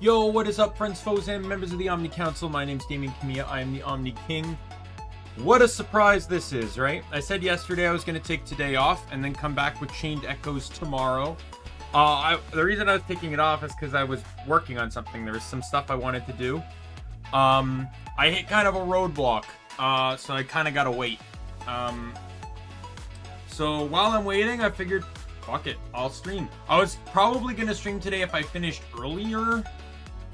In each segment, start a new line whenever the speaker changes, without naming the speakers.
Yo, what is up, friends, foes, and members of the Omni Council? My name's Daimien Kamiya. I am the Omni King. What a surprise this is, right? I said yesterday I was going to take today off and then come back with Chained Echoes tomorrow. The reason I was taking it off is because I was working on something. There was some stuff I wanted to do. I hit kind of a roadblock, so I kind of got to wait. So while I'm waiting, I figured, fuck it, I'll stream. I was probably going to stream today if I finished earlier.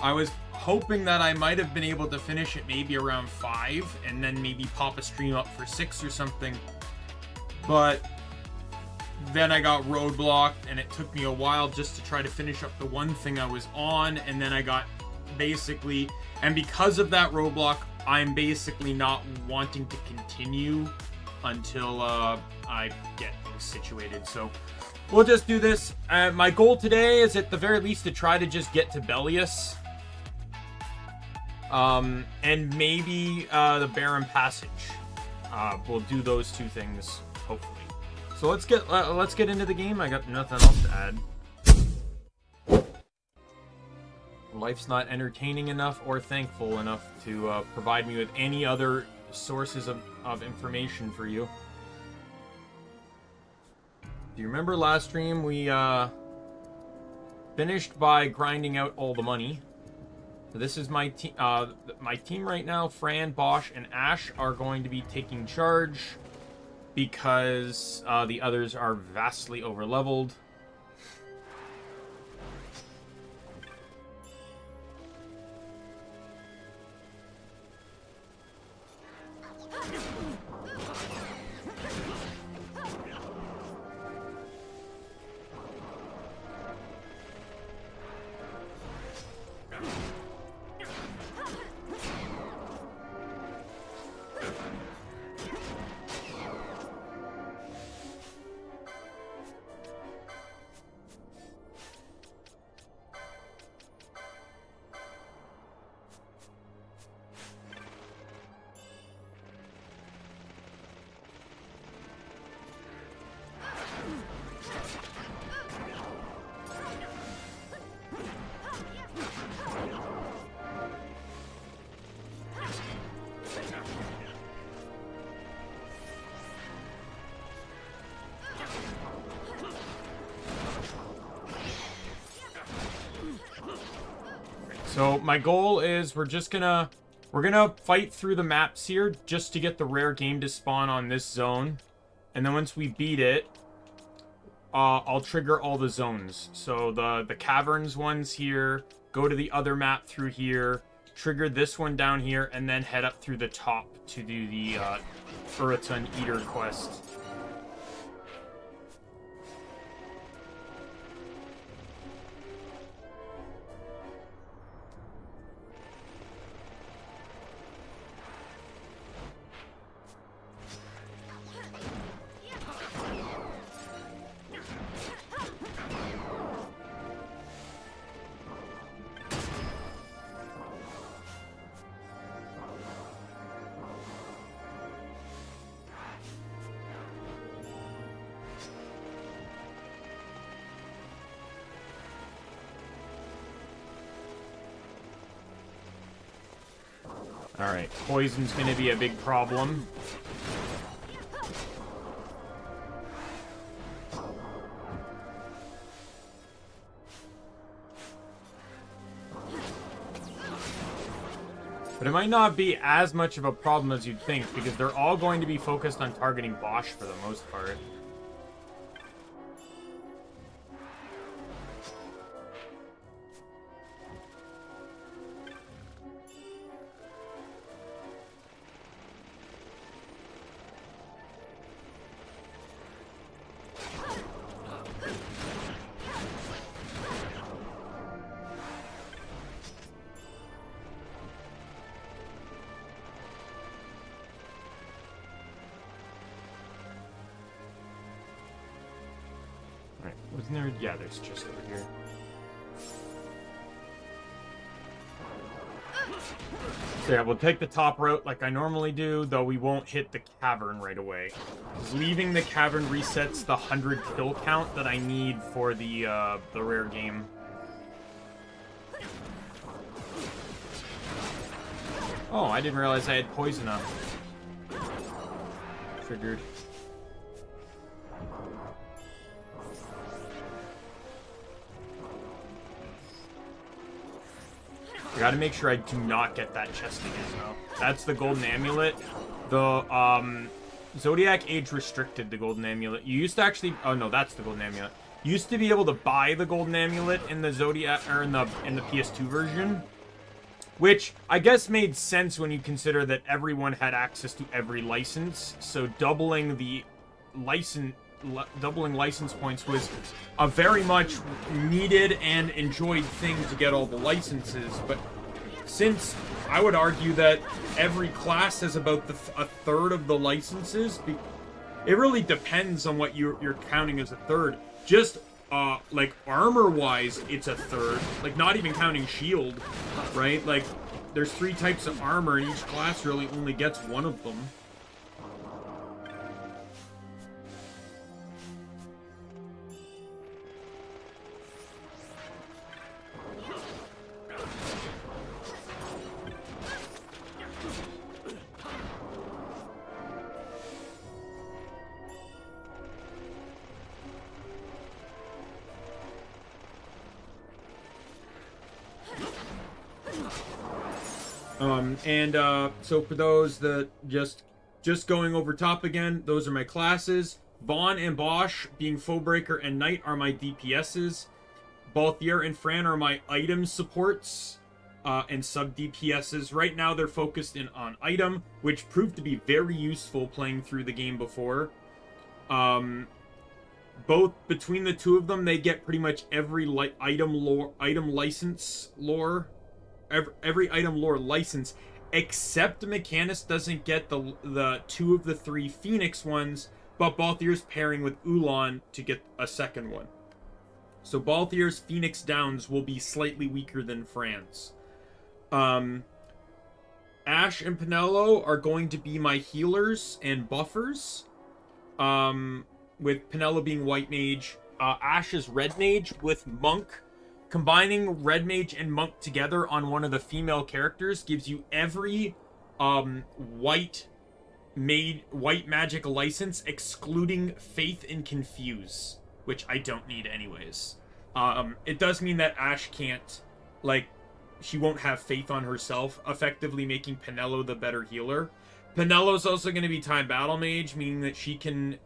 I was hoping that I might have been able to finish it maybe around 5 and then maybe pop a stream up for 6 or something. But then I got roadblocked and it took me a while just to try to finish up the one thing I was on, and then I got basically, and because of that roadblock, I'm basically not wanting to continue until I get things situated. So we'll just do this. My goal today is at the very least to try to just get to Bellius. And maybe the Barren Passage. We'll do those two things, hopefully. So let's get into the game. I got nothing else to add. Life's not entertaining enough or thankful enough to provide me with any other sources of information for you. Do you remember last stream we finished by grinding out all the money? So this is my team. My team right now. Fran, Bosch, and Ash are going to be taking charge because the others are vastly overleveled. So my goal is we're gonna fight through the maps here just to get the rare game to spawn on this zone, and then once we beat it, I'll trigger all the zones. So the caverns ones here, go to the other map through here, trigger this one down here, and then head up through the top to do the Uraton Eater quest. Alright, poison's gonna be a big problem. But it might not be as much of a problem as you'd think, because they're all going to be focused on targeting Bosch for the most part. Wasn't there? Yeah, there's just over here. So yeah, we'll take the top route like I normally do, though we won't hit the cavern right away. Leaving the cavern resets the 100 kill count that I need for the rare game. Oh, I didn't realize I had poison up. Triggered. I gotta make sure I do not get that chest again, though. That's the golden amulet. The, Zodiac Age restricted the golden amulet. You used to actually... Oh, no, that's the golden amulet. You used to be able to buy the golden amulet in the Zodiac... Or in the PS2 version. Which, I guess, made sense when you consider that everyone had access to every license. So doubling the doubling license points was a very much needed and enjoyed thing to get all the licenses. But since I would argue that every class has about a third of the licenses, it really depends on what you're counting as a third. Just like armor-wise, it's a third. Like, not even counting shield, right? Like, there's 3 types of armor, and each class really only gets one of them. So for those that just going over top again, those are my classes. Vaughn and Bosch, being Foebreaker and Knight, are my DPSs. Balthier and Fran are my item supports and sub DPSs. Right now they're focused in on item, which proved to be very useful playing through the game before. Both between the two of them, they get pretty much every item license lore. Every item lore license, except Mechanist doesn't get the 2 of the 3 Phoenix ones, but Balthier's pairing with Ulan to get a second one. So Balthier's Phoenix Downs will be slightly weaker than Fran's. Ash and Penelo are going to be my healers and buffers. With Penelo being White Mage, Ash is Red Mage with Monk. Combining Red Mage and Monk together on one of the female characters gives you every white magic license, excluding Faith and Confuse, which I don't need anyways. It does mean that Ash can't, like, she won't have Faith on herself, effectively making Penelo the better healer. Penelo's also going to be Time Battle Mage, meaning that she can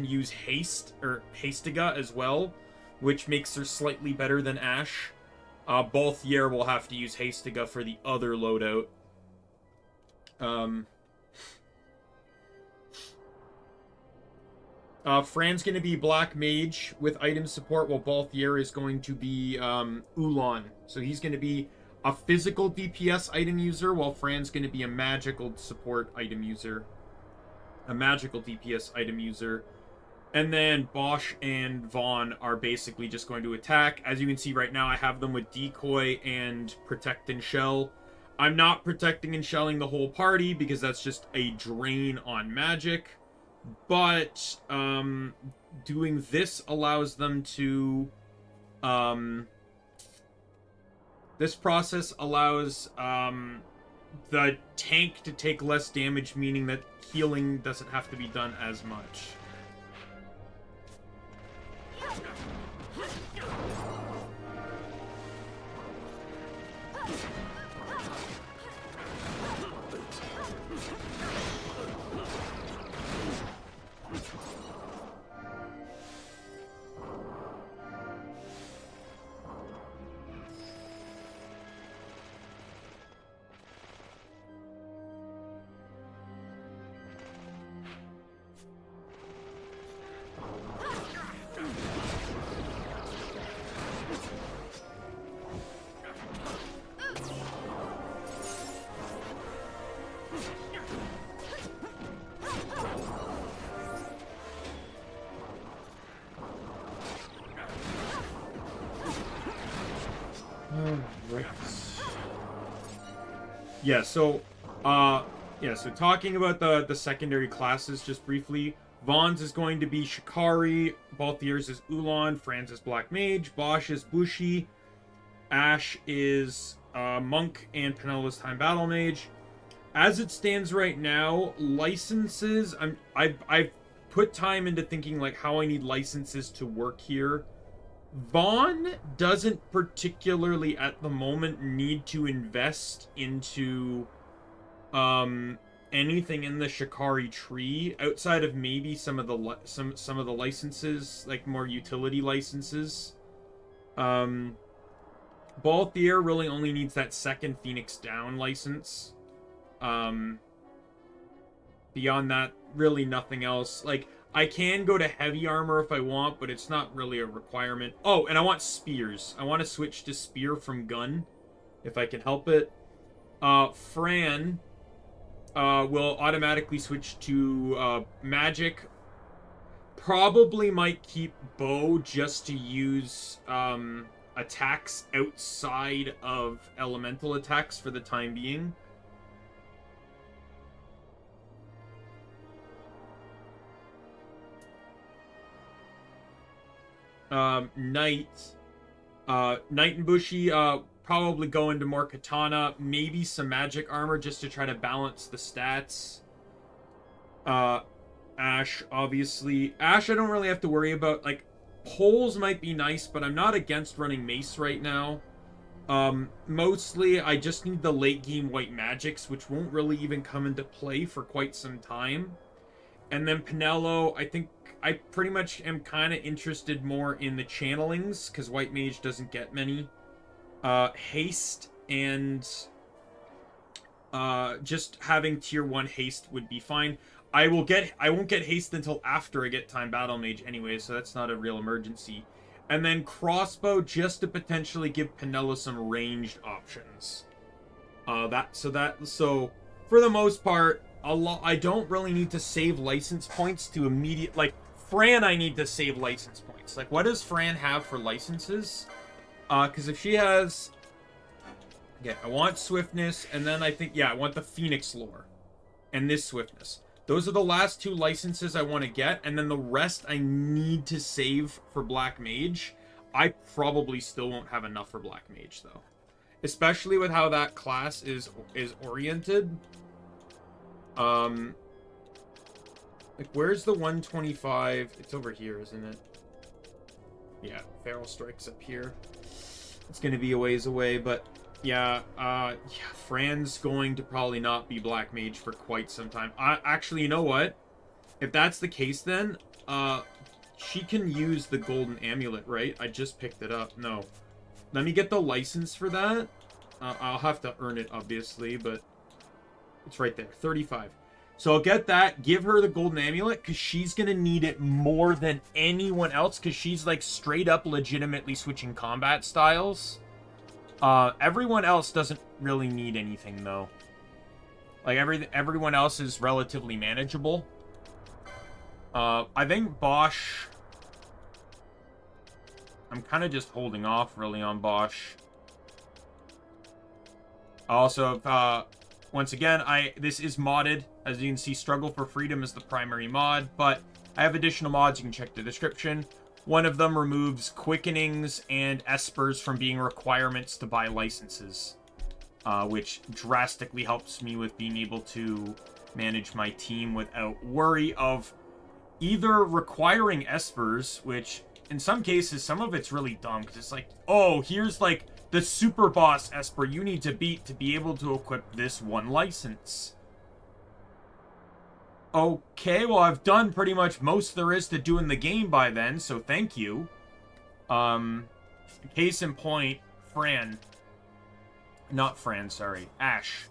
use Haste, or Hastega as well, which makes her slightly better than Ash. Balthier will have to use Hastega for the other loadout. Fran's going to be Black Mage with item support, while Balthier is going to be Ulan. So he's going to be a physical DPS item user, while Fran's going to be a magical support item user. A magical DPS item user. And then Bosch and Vaughn are basically just going to attack. As you can see right now, I have them with Decoy and Protect and Shell. I'm not protecting and shelling the whole party because that's just a drain on magic. But doing this allows them to... this process allows the tank to take less damage, meaning that healing doesn't have to be done as much. So talking about the secondary classes just briefly, Vaughn's is going to be Shikari, Balthier's is Ulan, Fran's is Black Mage, Bosch is Bushi, Ash is Monk, and Penelo's Time Battle Mage. as it stands right now, licenses, I've put time into thinking like how I need licenses to work here. Vaughn doesn't particularly at the moment need to invest into anything in the Shikari tree outside of maybe some of the some of the licenses, like more utility licenses. Balthier really only needs that second Phoenix Down license. Beyond that, really nothing else. Like, I can go to heavy armor if I want, but it's not really a requirement. Oh, and I want spears. I want to switch to spear from gun, if I can help it. Fran will automatically switch to magic. Probably might keep bow just to use attacks outside of elemental attacks for the time being. Knight and Bushi, probably go into more katana, maybe some magic armor just to try to balance the stats. Ash, obviously. Ash, I don't really have to worry about. Like, poles might be nice, but I'm not against running mace right now. Mostly, I just need the late game white magics, which won't really even come into play for quite some time. And then Pinello, I think I pretty much am kind of interested more in the channelings, because white mage doesn't get many. Haste and just having tier 1 haste would be fine. I won't get haste until after I get time battle mage anyway, so that's not a real emergency. And then crossbow just to potentially give Pinello some ranged options. So for the most part, I don't really need to save license points to immediate, like Fran I need to save license points. Like, what does Fran have for licenses? Because if she has, yeah, I want swiftness, and then I think, yeah, I want the Phoenix lore and this swiftness. Those are the last 2 licenses I want to get, and then the rest I need to save for Black Mage. I probably still won't have enough for Black Mage, though. Especially with how that class is oriented. Like, where's the 125? It's over here, isn't it? Yeah, Feral Strike's up here. It's going to be a ways away, but... Yeah, Fran's going to probably not be Black Mage for quite some time. Actually, you know what? If that's the case, then, she can use the golden amulet, right? I just picked it up. No. Let me get the license for that. I'll have to earn it, obviously, but it's right there. 35. So I'll get that, give her the golden amulet, because she's going to need it more than anyone else, because she's, like, straight up legitimately switching combat styles. Everyone else doesn't really need anything, though. Like, everyone else is relatively manageable. I think Bosch... I'm kind of just holding off, really, on Bosch. Also, once again, this is modded. As you can see, Struggle for Freedom is the primary mod, but I have additional mods. You can check the description. One of them removes quickenings and espers from being requirements to buy licenses, which drastically helps me with being able to manage my team without worry of either requiring espers, which in some cases, some of it's really dumb, because it's like, oh, here's like the super boss esper you need to beat to be able to equip this one license. Okay, well, I've done pretty much most there is to do in the game by then, so thank you. Case in point, Fran. Not Fran, sorry. Ash.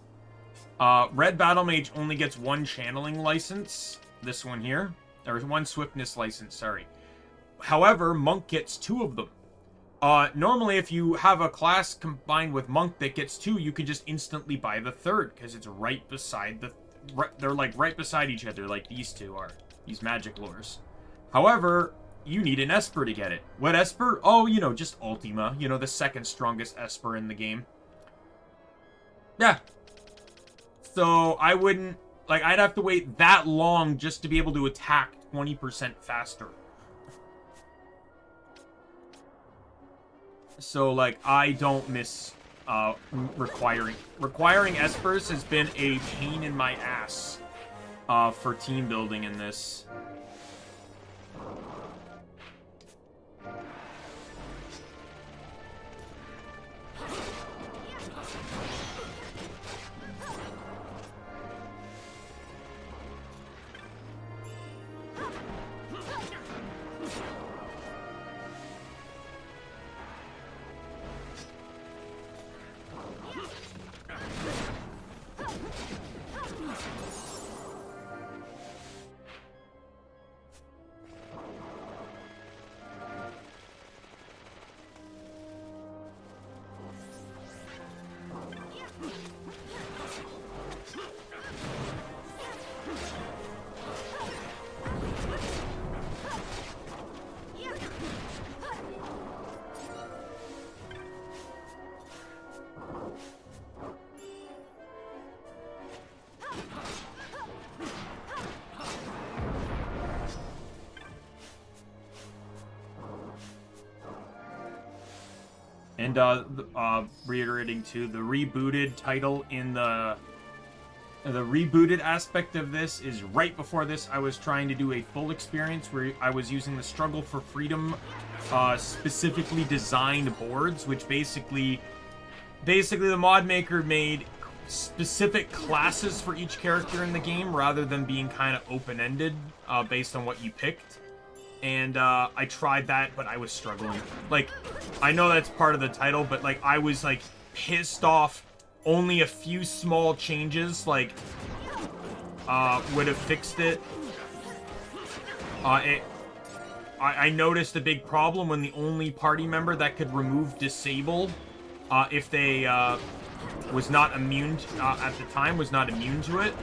Red Battle Mage only gets 1 channeling license. This one here. Or 1 swiftness license, sorry. However, Monk gets 2 of them. Normally, if you have a class combined with Monk that gets 2, you can just instantly buy the 3rd, because it's right beside the... They're, like, right beside each other, like these 2 are. These magic lores. However, you need an Esper to get it. What Esper? Oh, you know, just Ultima. You know, the 2nd strongest Esper in the game. Yeah. So, I wouldn't... Like, I'd have to wait that long just to be able to attack 20% faster. So, like, I don't miss requiring espers has been a pain in my ass for team building in this. And reiterating too, the rebooted title in the rebooted aspect of this is right before this. I was trying to do a full experience where I was using the Struggle for Freedom specifically designed boards, which basically the mod maker made specific classes for each character in the game rather than being kind of open-ended based on what you picked. And I tried that, but I was struggling. Like, I know that's part of the title, but like I was like pissed off. Only a few small changes like would have fixed it. I noticed a big problem when the only party member that could remove disable if they was not immune at the time was not immune to it.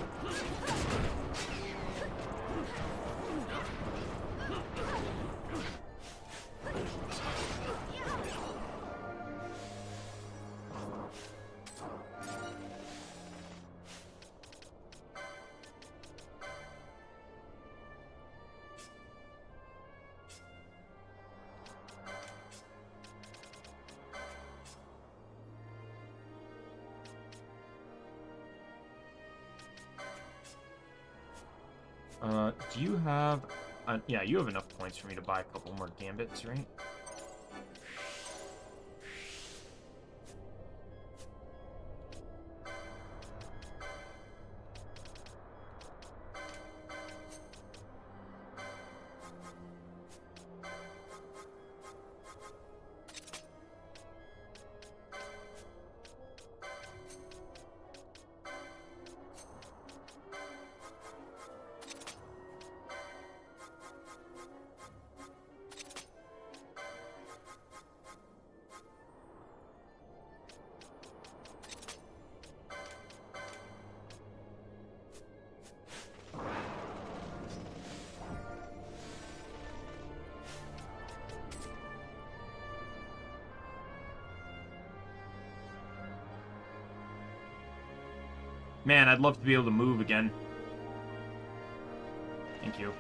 Do you have... yeah, you have enough points for me to buy a couple more gambits, right? Man, I'd love to be able to move again. Thank you.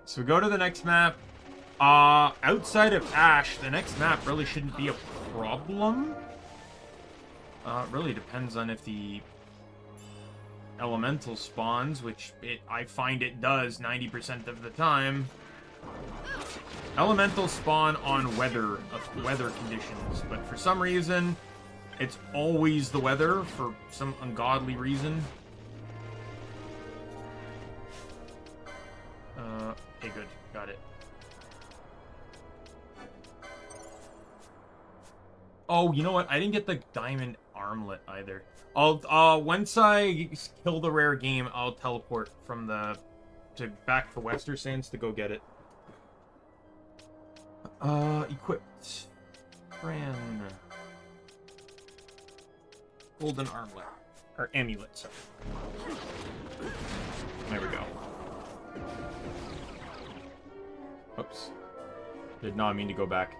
So we go to the next map. Outside of Ash, the next map really shouldn't be a problem. It really depends on if the elemental spawns, which I find it does 90% of the time. Elemental spawn on weather conditions, but for some reason, it's always the weather for some ungodly reason. Okay, good. Got it. Oh, you know what? I didn't get the diamond armlet either. Once I kill the rare game, I'll teleport from back to Western Sands to go get it. Equipped. Fran. Golden armlet. Or amulet, sorry. There we go. Oops. Did not mean to go back.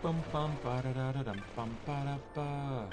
Bum bum ba da da da dum bum ba da ba.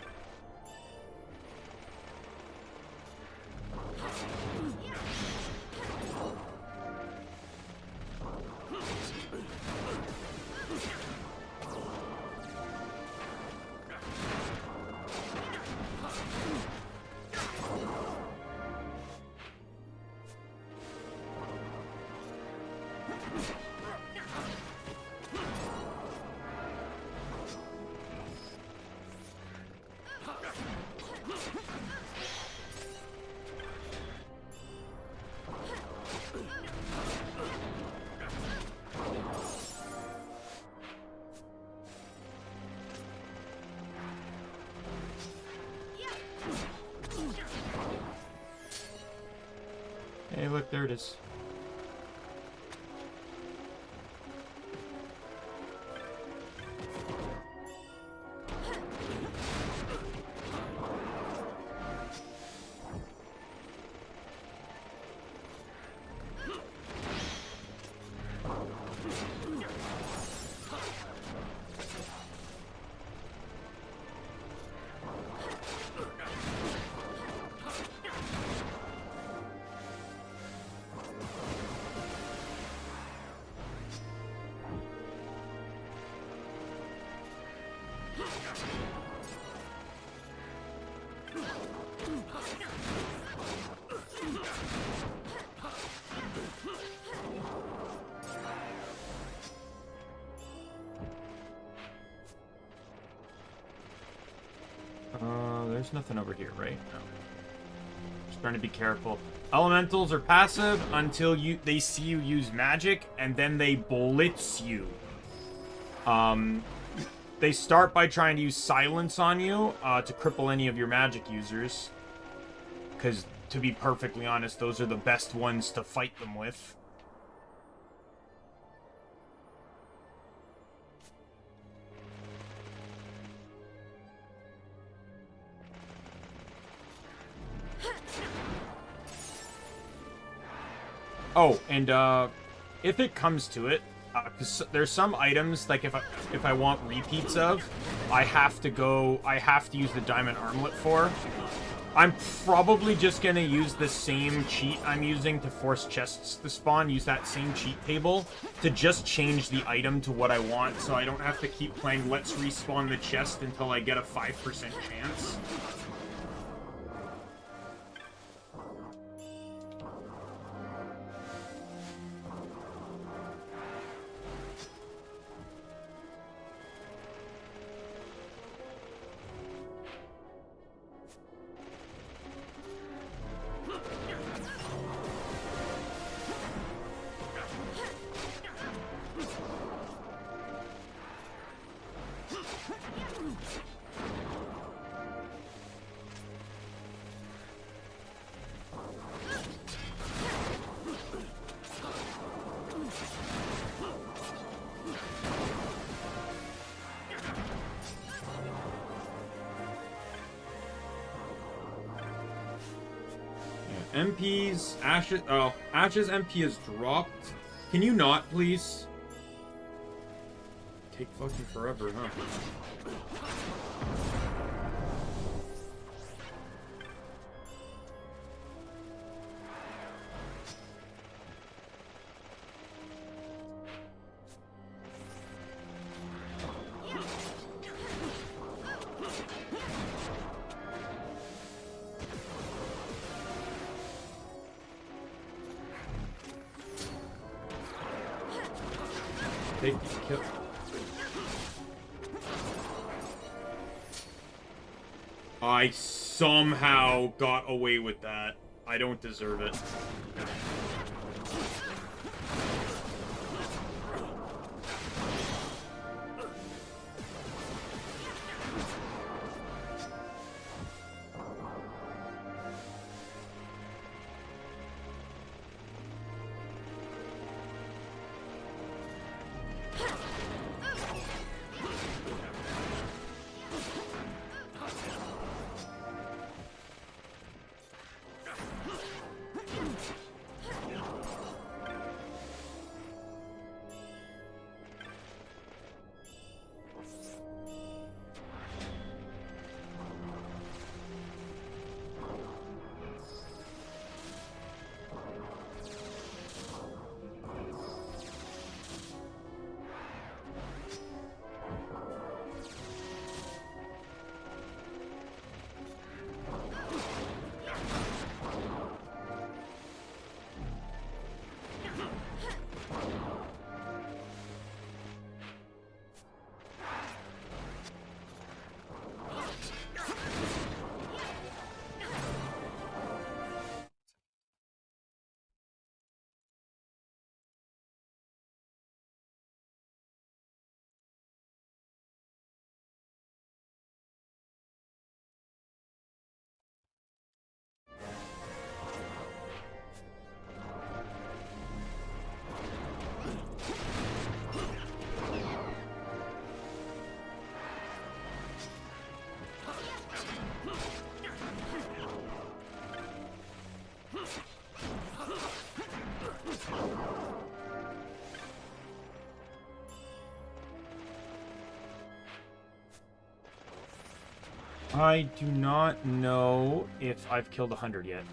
Hey, look, there it is. There's nothing over here, right? No. Just trying to be careful. Elementals are passive until they see you use magic, and then they blitz you. They start by trying to use silence on you to cripple any of your magic users. Because, to be perfectly honest, those are the best ones to fight them with. Oh, and if it comes to it, because there's some items like if I want repeats of, I have to use the diamond armlet for. I'm probably just gonna use the same cheat I'm using to force chests to spawn. Use that same cheat table to just change the item to what I want, so I don't have to keep playing let's respawn the chest until I get a 5% chance. MP's Ashes. Oh, Ash's MP is dropped. Can you not, please? Take fucking forever, huh? I somehow got away with that. I don't deserve it. I do not know if I've killed 100 yet.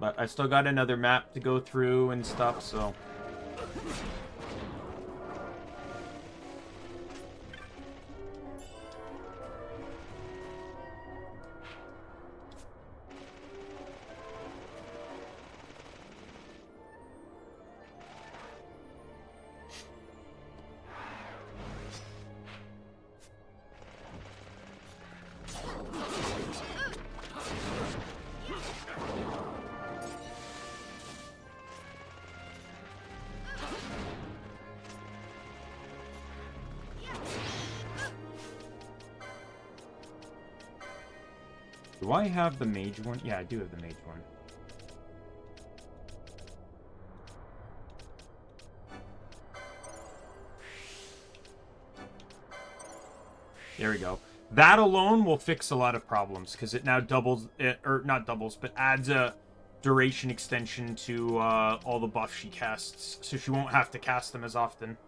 But I still got another map to go through and stuff, so... Do I have the mage one? Yeah, I do have the mage one. There we go. That alone will fix a lot of problems, because it now doubles, or not doubles, but adds a duration extension to all the buffs she casts, so she won't have to cast them as often.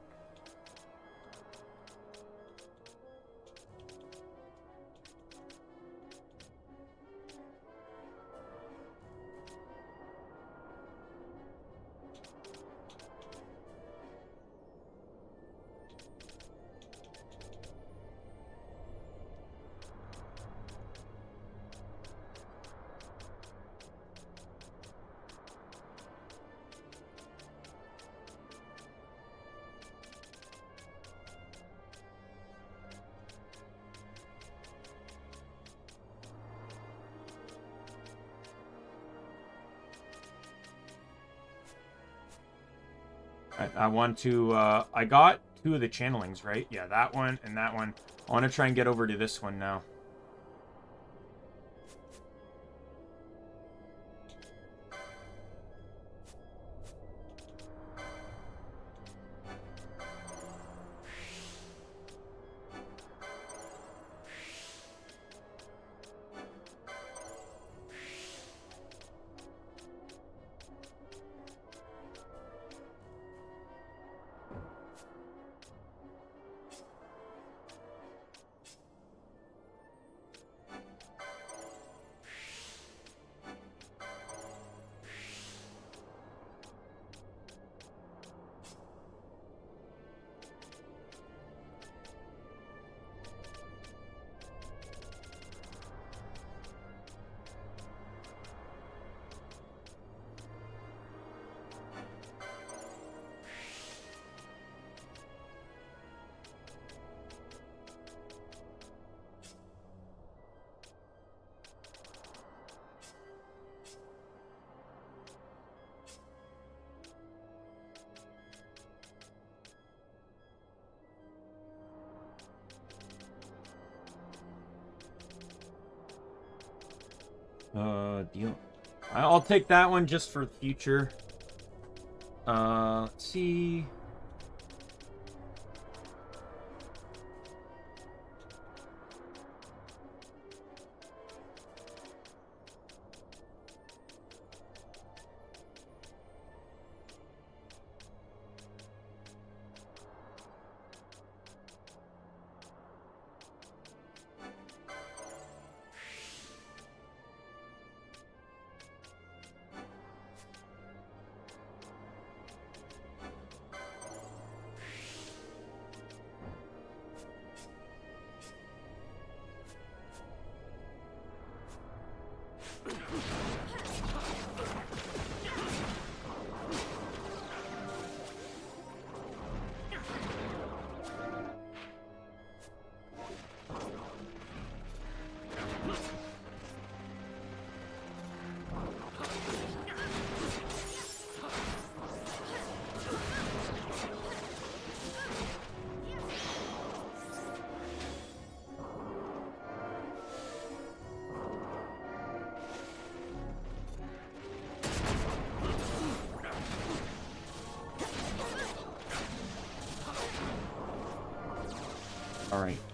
I want to, I got 2 of the channelings, right? Yeah, that one and that one. I want to try and get over to this one now. Deal. I'll take that one just for the future. Let's see.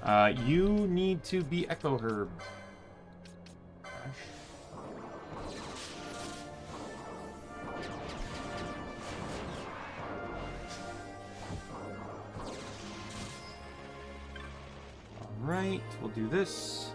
Alright, you need to be Echo Herb. Alright, we'll do this.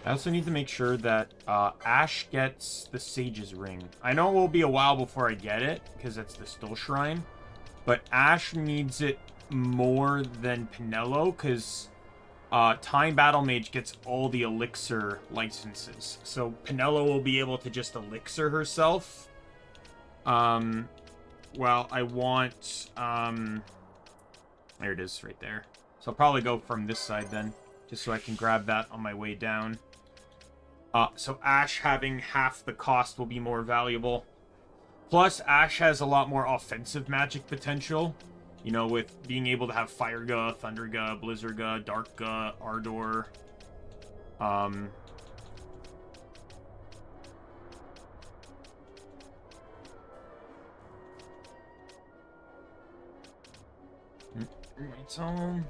I also need to make sure that Ash gets the Sage's Ring. I know it will be a while before I get it, because it's the Still Shrine. But Ash needs it more than Pinello, because Time Battle Mage gets all the Elixir licenses. So Pinello will be able to just Elixir herself. Well, I want... there it is, right there. So I'll probably go from this side then, just so I can grab that on my way down. So Ash having half the cost will be more valuable. Plus, Ash has a lot more offensive magic potential. You know, with being able to have Fire Ga, Thunder Ga, Blizzard Ga, Dark Ga, Ardor. It's on.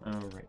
All right.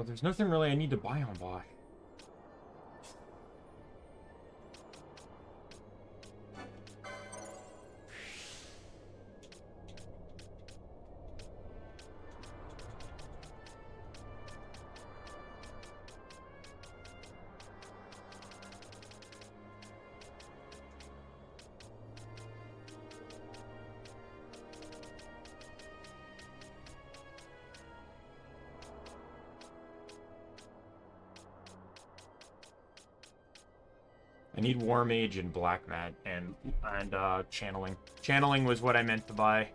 There's nothing really I need to buy on buy. I need War Mage and Black Mat and Channeling. Channeling was what I meant to buy.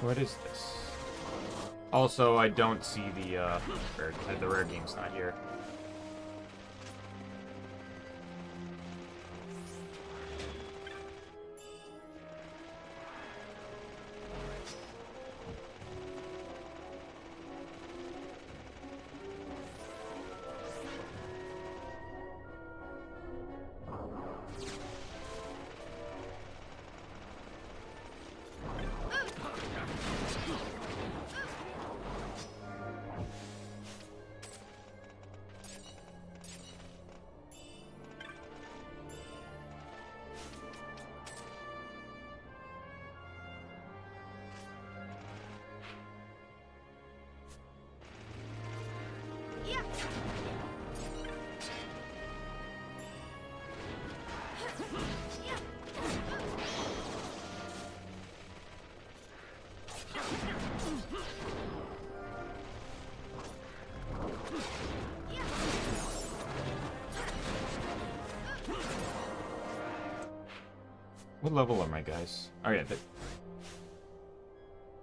What is this? Also, I don't see the rare game's not here. What level are my guys? Oh yeah,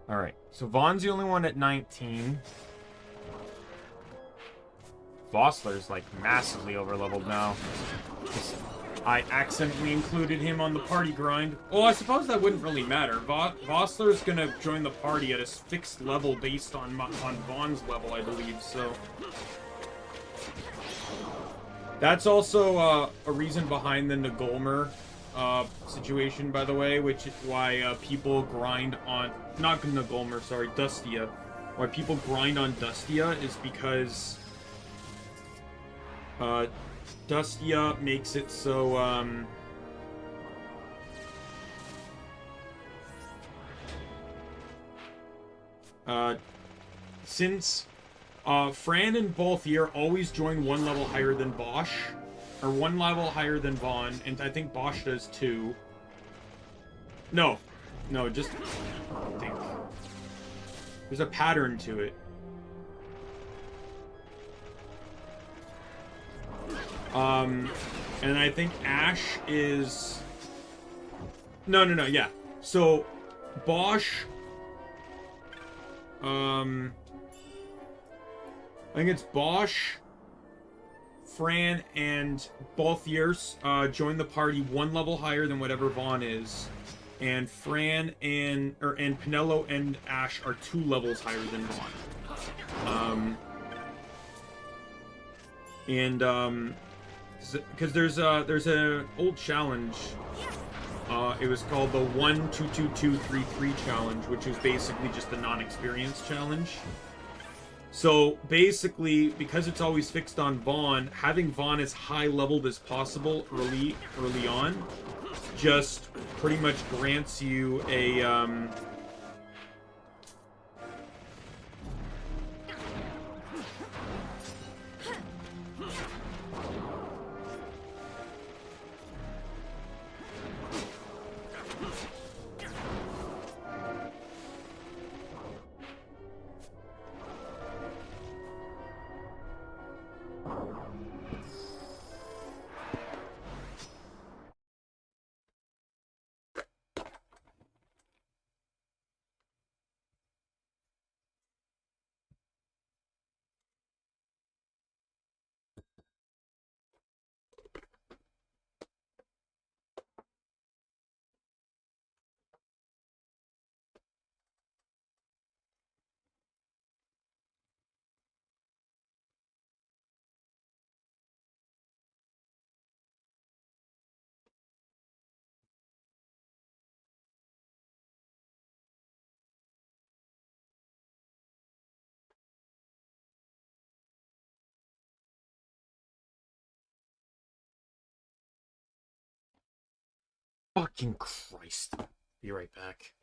alright, so Vaughn's the only one at 19. Vossler's like massively overleveled now. I accidentally included him on the party grind. Well, I suppose that wouldn't really matter. Vossler's gonna join the party at a fixed level based on Vaughn's level, I believe, so... That's also a reason behind the Nagolmer situation, by the way, which is why people grind on... Not Nagolmer, sorry, Dustia. Why people grind on Dustia is because... Dustia makes it so, since, Fran and Balthier always join one level higher than Bosch, or one level higher than Vaughn, and I think Bosch does too. No, just, I think. There's a pattern to it. And I think Ash is... No, yeah. So, Bosch... I think it's Bosch, Fran, and Balthiers join the party one level higher than whatever Vaughn is. And Fran and Pinello and Ash are 2 levels higher than Vaughn. Because there's an old challenge. It was called the 1-2-2-2-3-3 challenge, which was basically just the non-experience challenge. So basically, because it's always fixed on Vaughn, having Vaughn as high leveled as possible early on, just pretty much grants you a fucking Christ. Be right back.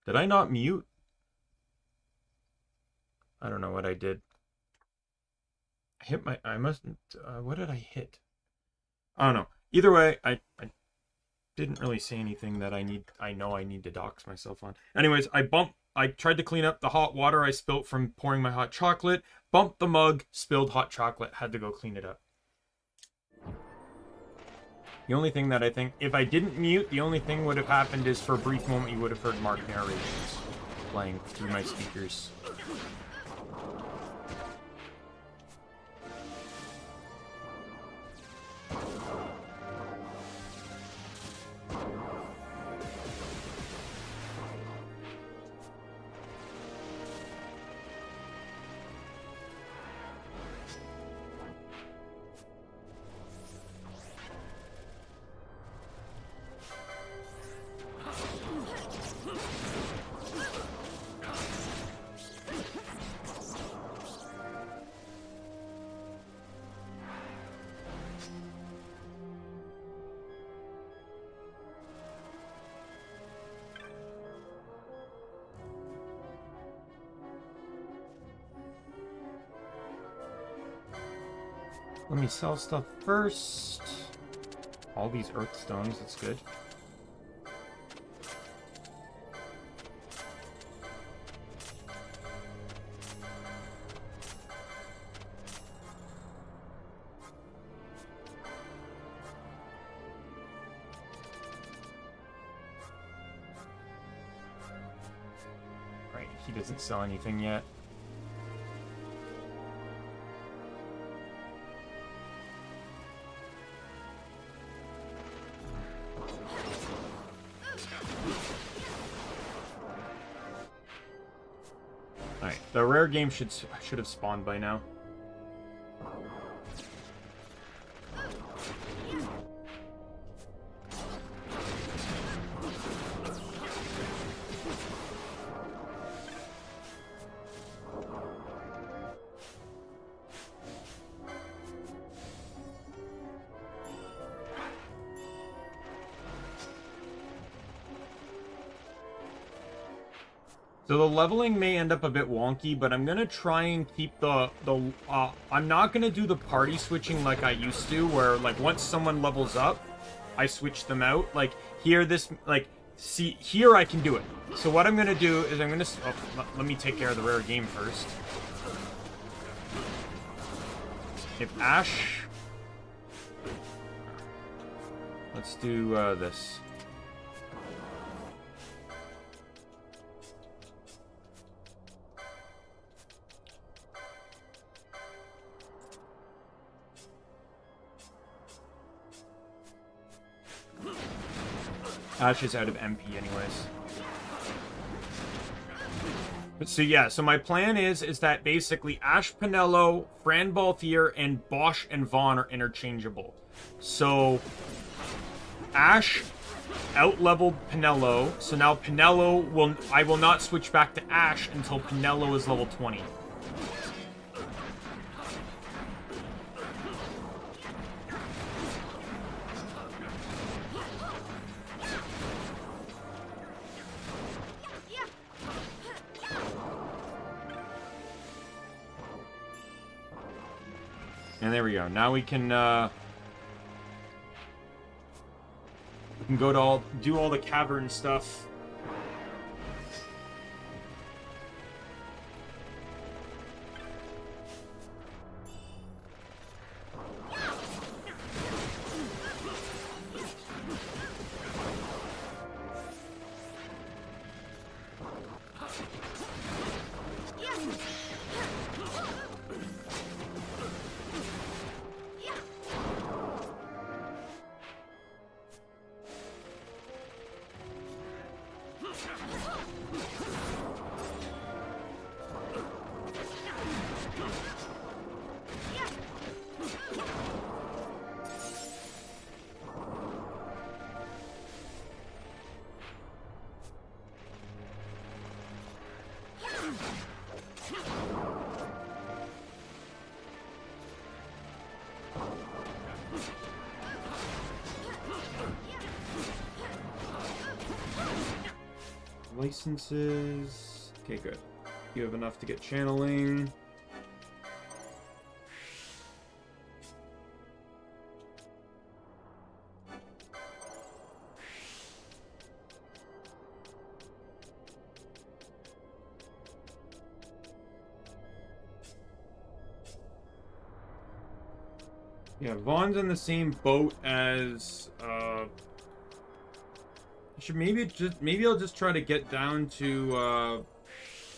Did I not mute? I don't know what I did. I hit my... I must... what did I hit? I don't know. Either way, I didn't really say anything that I know I need to dox myself on. Anyways, I tried to clean up the hot water I spilt from pouring my hot chocolate. Bumped the mug, spilled hot chocolate, had to go clean it up. The only thing that I think, if I didn't mute, the only thing would have happened is for a brief moment you would have heard Mark narrations playing through my speakers. Let me sell stuff first. All these earth stones, that's good. Right, he doesn't sell anything yet. The rare game should have spawned by now. So the leveling may end up a bit wonky, but I'm gonna try and keep I'm not gonna do the party switching like I used to, where like once someone levels up, I switch them out. Like here, see here I can do it. So what I'm gonna do is let me take care of the rare game first. If Ash, let's do this. Ash is out of MP anyways. But so yeah, so my plan is that basically Ash Pinello, Fran Balthier, and Bosch and Vaughn are interchangeable. So Ash out-leveled Pinello, so now I will not switch back to Ash until Pinello is level 20. And there we go. Now we can go to do all the cavern stuff. Licenses. Okay, good. You have enough to get channeling. Yeah, Vaughn's in the same boat as maybe I'll just try to get down to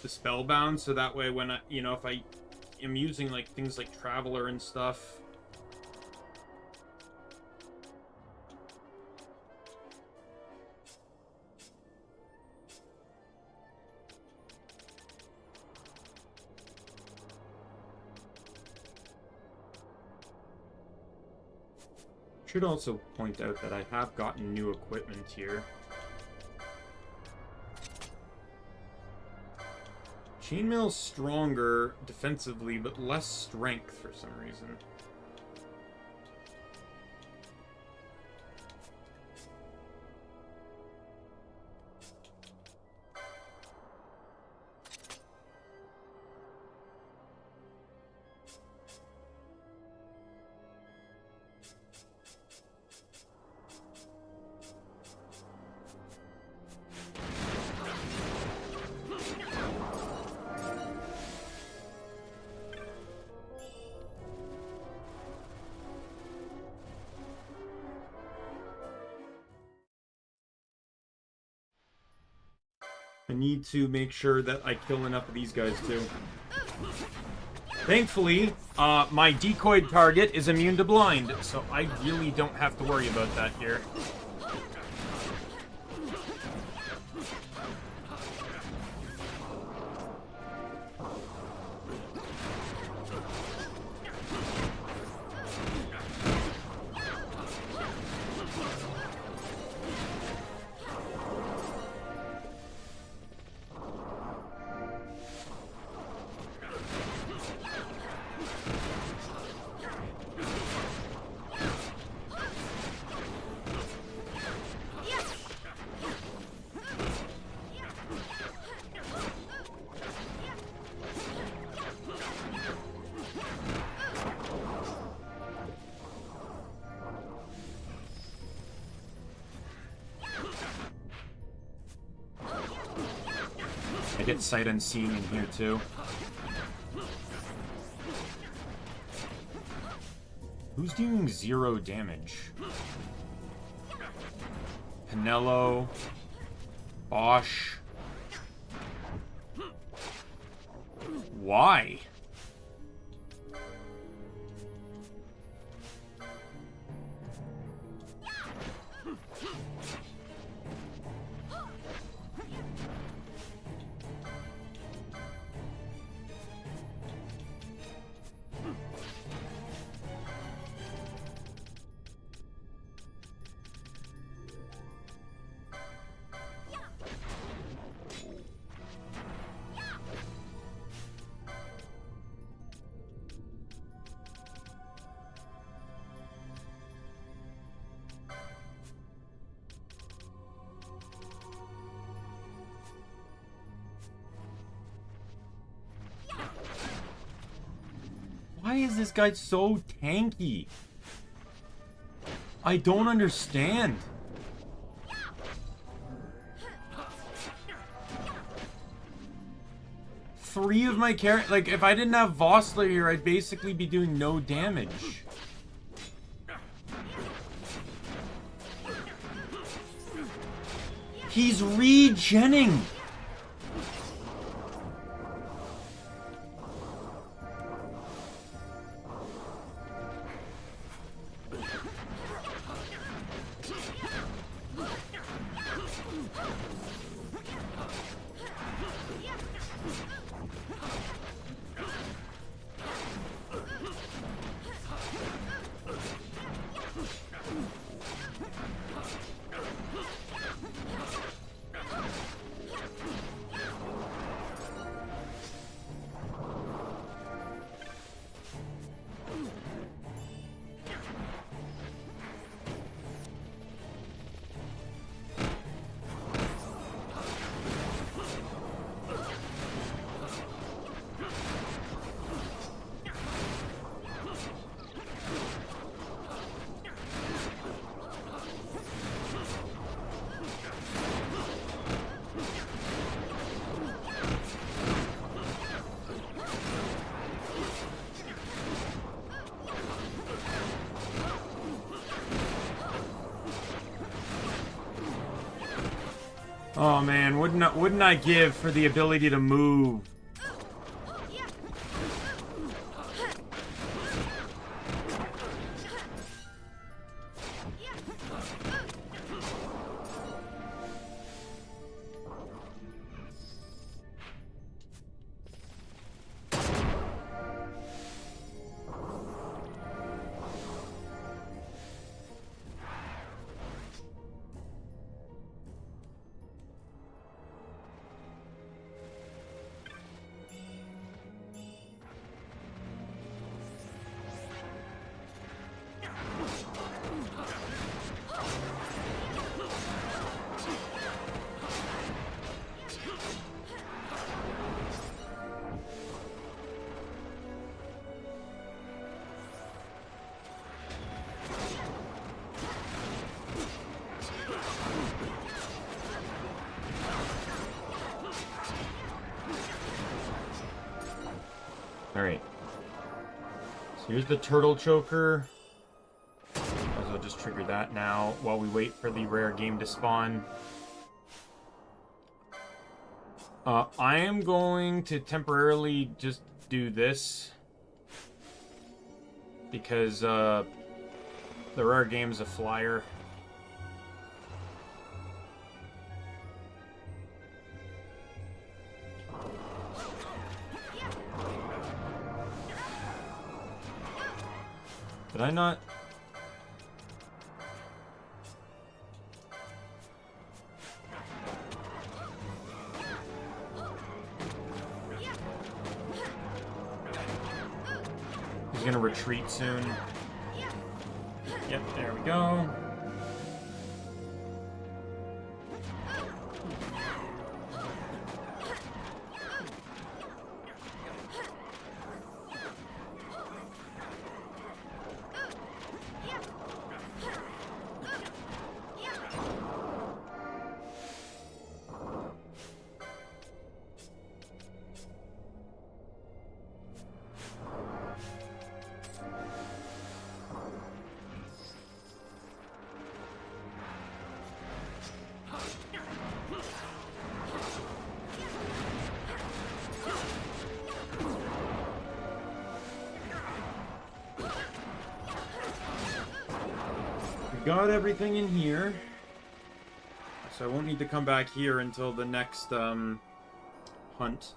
the Spellbound, so that way when if I am using like things like Traveler and stuff. Should also point out that I have gotten new equipment here. Chainmail's stronger defensively, but less strength for some reason. I need to make sure that I kill enough of these guys too. Thankfully, my decoyed target is immune to blind, so I really don't have to worry about that here. I get sight unseen in here too. Who's doing 0 damage? Pinello. Bosch. Why? Why is this guy so tanky? I don't understand. Three of my characters, like, if I didn't have Vossler here, I'd basically be doing no damage. He's regenning. Oh man, wouldn't I give for the ability to move? Alright. So here's the turtle choker. I'll just trigger that now while we wait for the rare game to spawn. I am going to temporarily just do this because the rare game's a flyer. Did I not? He's gonna retreat soon. Yep, there we go. Got everything in here, so I won't need to come back here until the next hunt.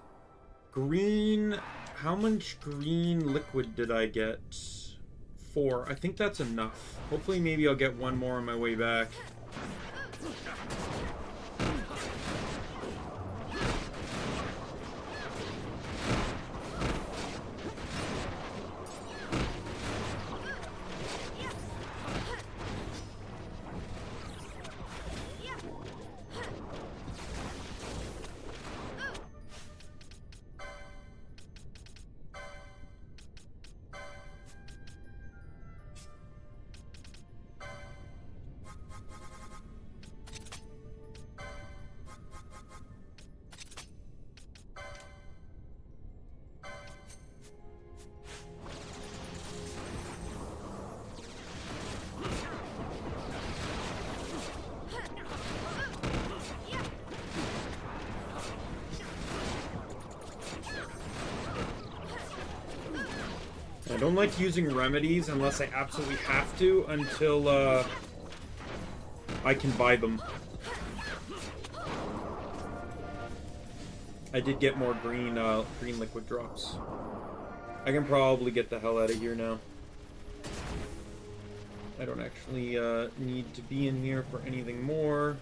Green, how much green liquid did I get? 4. I think that's enough. Hopefully maybe I'll get one more on my way back. I don't like using remedies unless I absolutely have to until I can buy them. I did get more green liquid drops. I can probably get the hell out of here now. I don't actually need to be in here for anything more.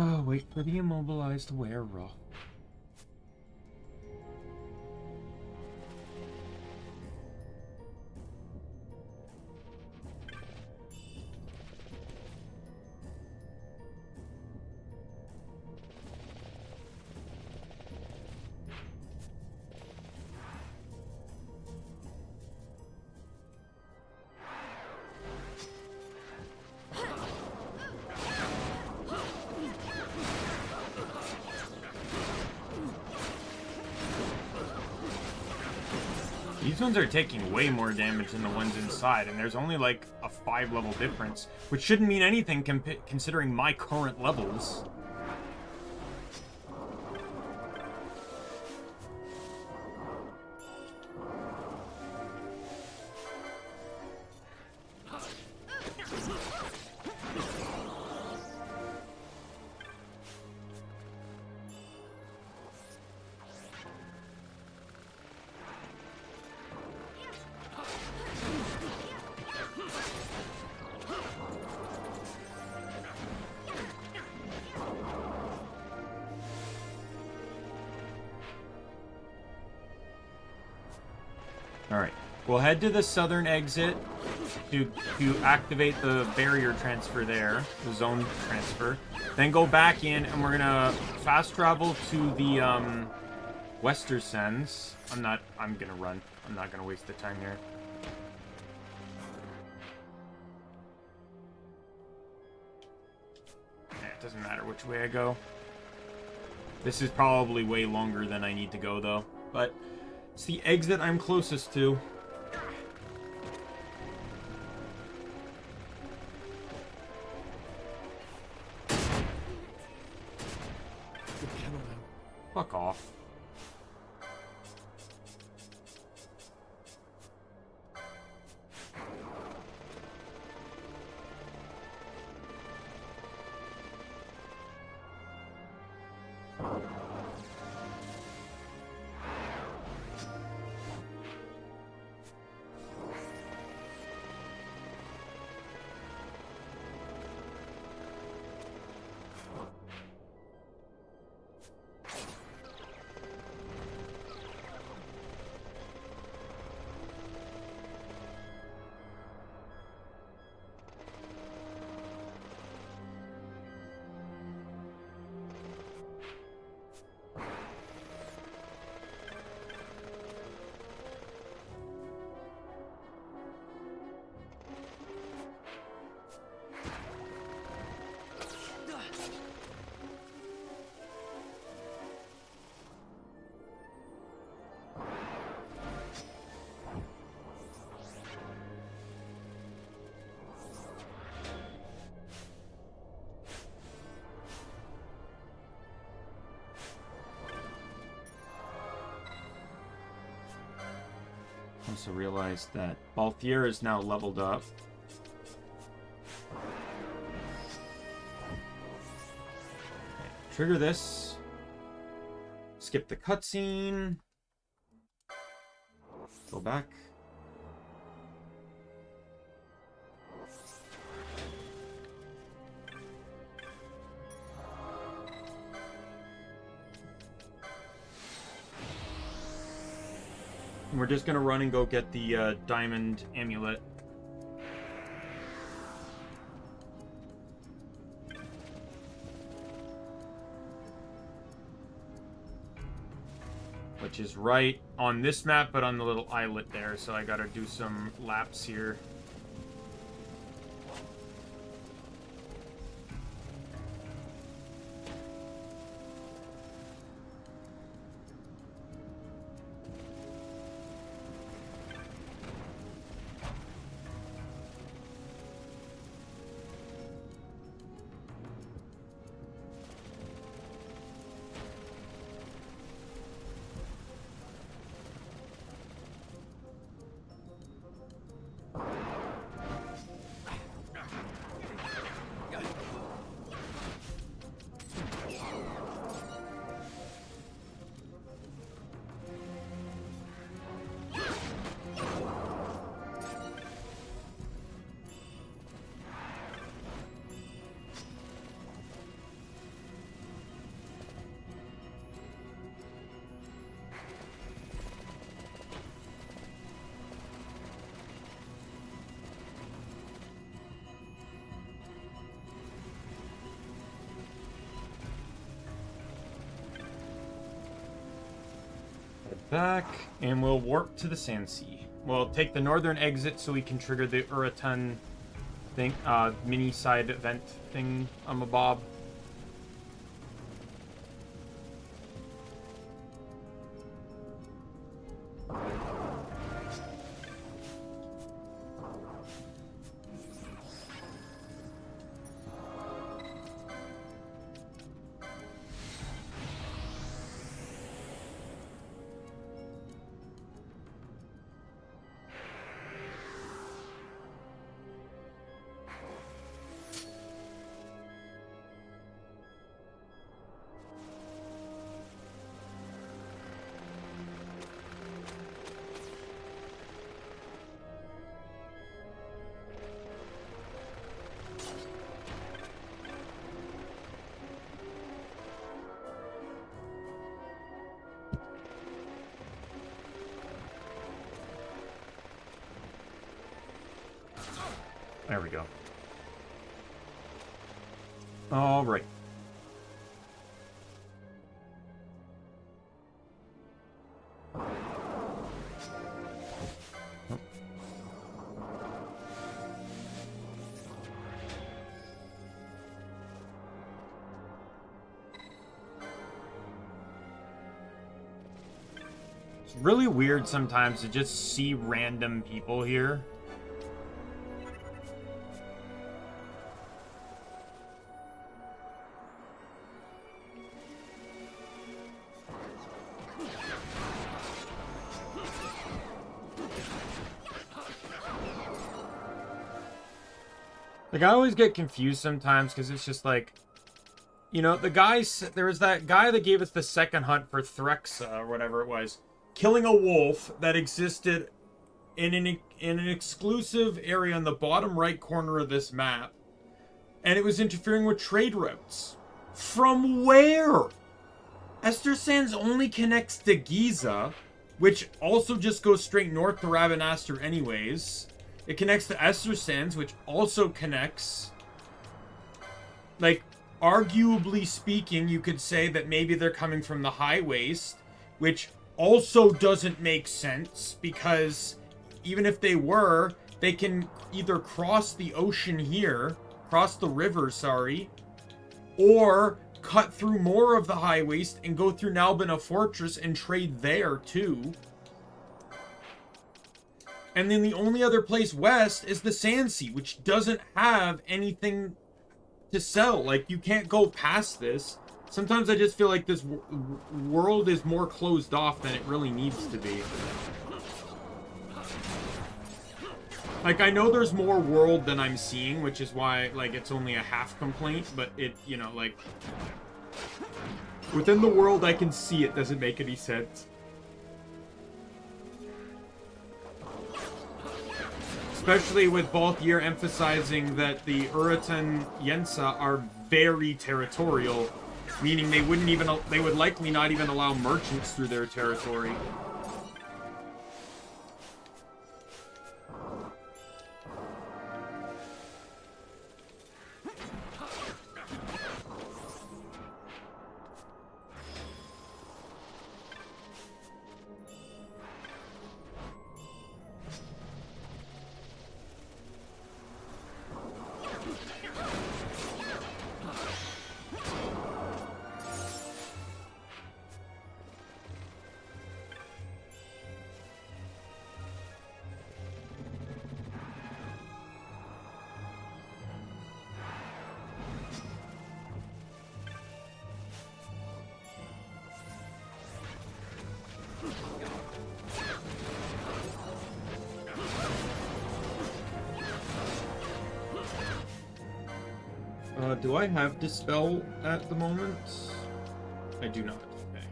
Oh, wait for the immobilized to wear raw. These ones are taking way more damage than the ones inside, and there's only like a 5-level difference, which shouldn't mean anything considering my current levels. Alright, we'll head to the southern exit to activate the barrier transfer there, the zone transfer. Then go back in, and we're gonna fast travel to the Western Sands. I'm gonna run. I'm not gonna waste the time here. It doesn't matter which way I go. This is probably way longer than I need to go, though. But it's the exit I'm closest to. Fuck off. Also realized that Balthier is now leveled up. Okay, trigger this. Skip the cutscene. Go back. We're just gonna run and go get the diamond amulet. Which is right on this map, but on the little islet there, so I gotta do some laps here. Back, and we'll warp to the Sandsea. We'll take the northern exit so we can trigger the Uraton thing, mini side event thing on the Bob. There we go. All right. It's really weird sometimes to just see random people here. Like, I always get confused sometimes because it's just like, you know, the guys, there was that guy that gave us the second hunt for Threxa or whatever it was, killing a wolf that existed in an exclusive area in the bottom right corner of this map, and it was interfering with trade routes. From where? Esther Sands only connects to Giza, which also just goes straight north to Rabanastre anyways. It connects to Esther Sands, which also connects... Like, arguably speaking, you could say that maybe they're coming from the High Waste, which also doesn't make sense, because even if they were, they can either cross the ocean here, cross the river, sorry, or cut through more of the High Waste and go through Nalbina Fortress and trade there, too. And then the only other place west is the Sandsea, which doesn't have anything to sell. Like, you can't go past this. Sometimes I just feel like this world is more closed off than it really needs to be. Like, I know there's more world than I'm seeing, which is why, like, it's only a half complaint, but it, you know, like... Within the world I can see, it doesn't make any sense. Especially with Balthier emphasizing that the Uraton Yensa are very territorial, meaning they would likely not even allow merchants through their territory. Do I have Dispel at the moment? I do not. Okay.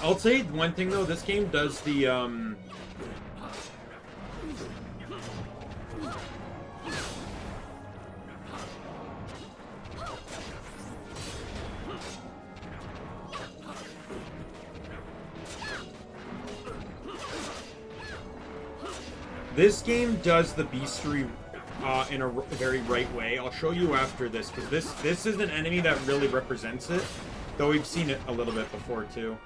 I'll say one thing though, this game does the This game does the beastery in a very right way. I'll show you after this, because this is an enemy that really represents it, though we've seen it a little bit before too.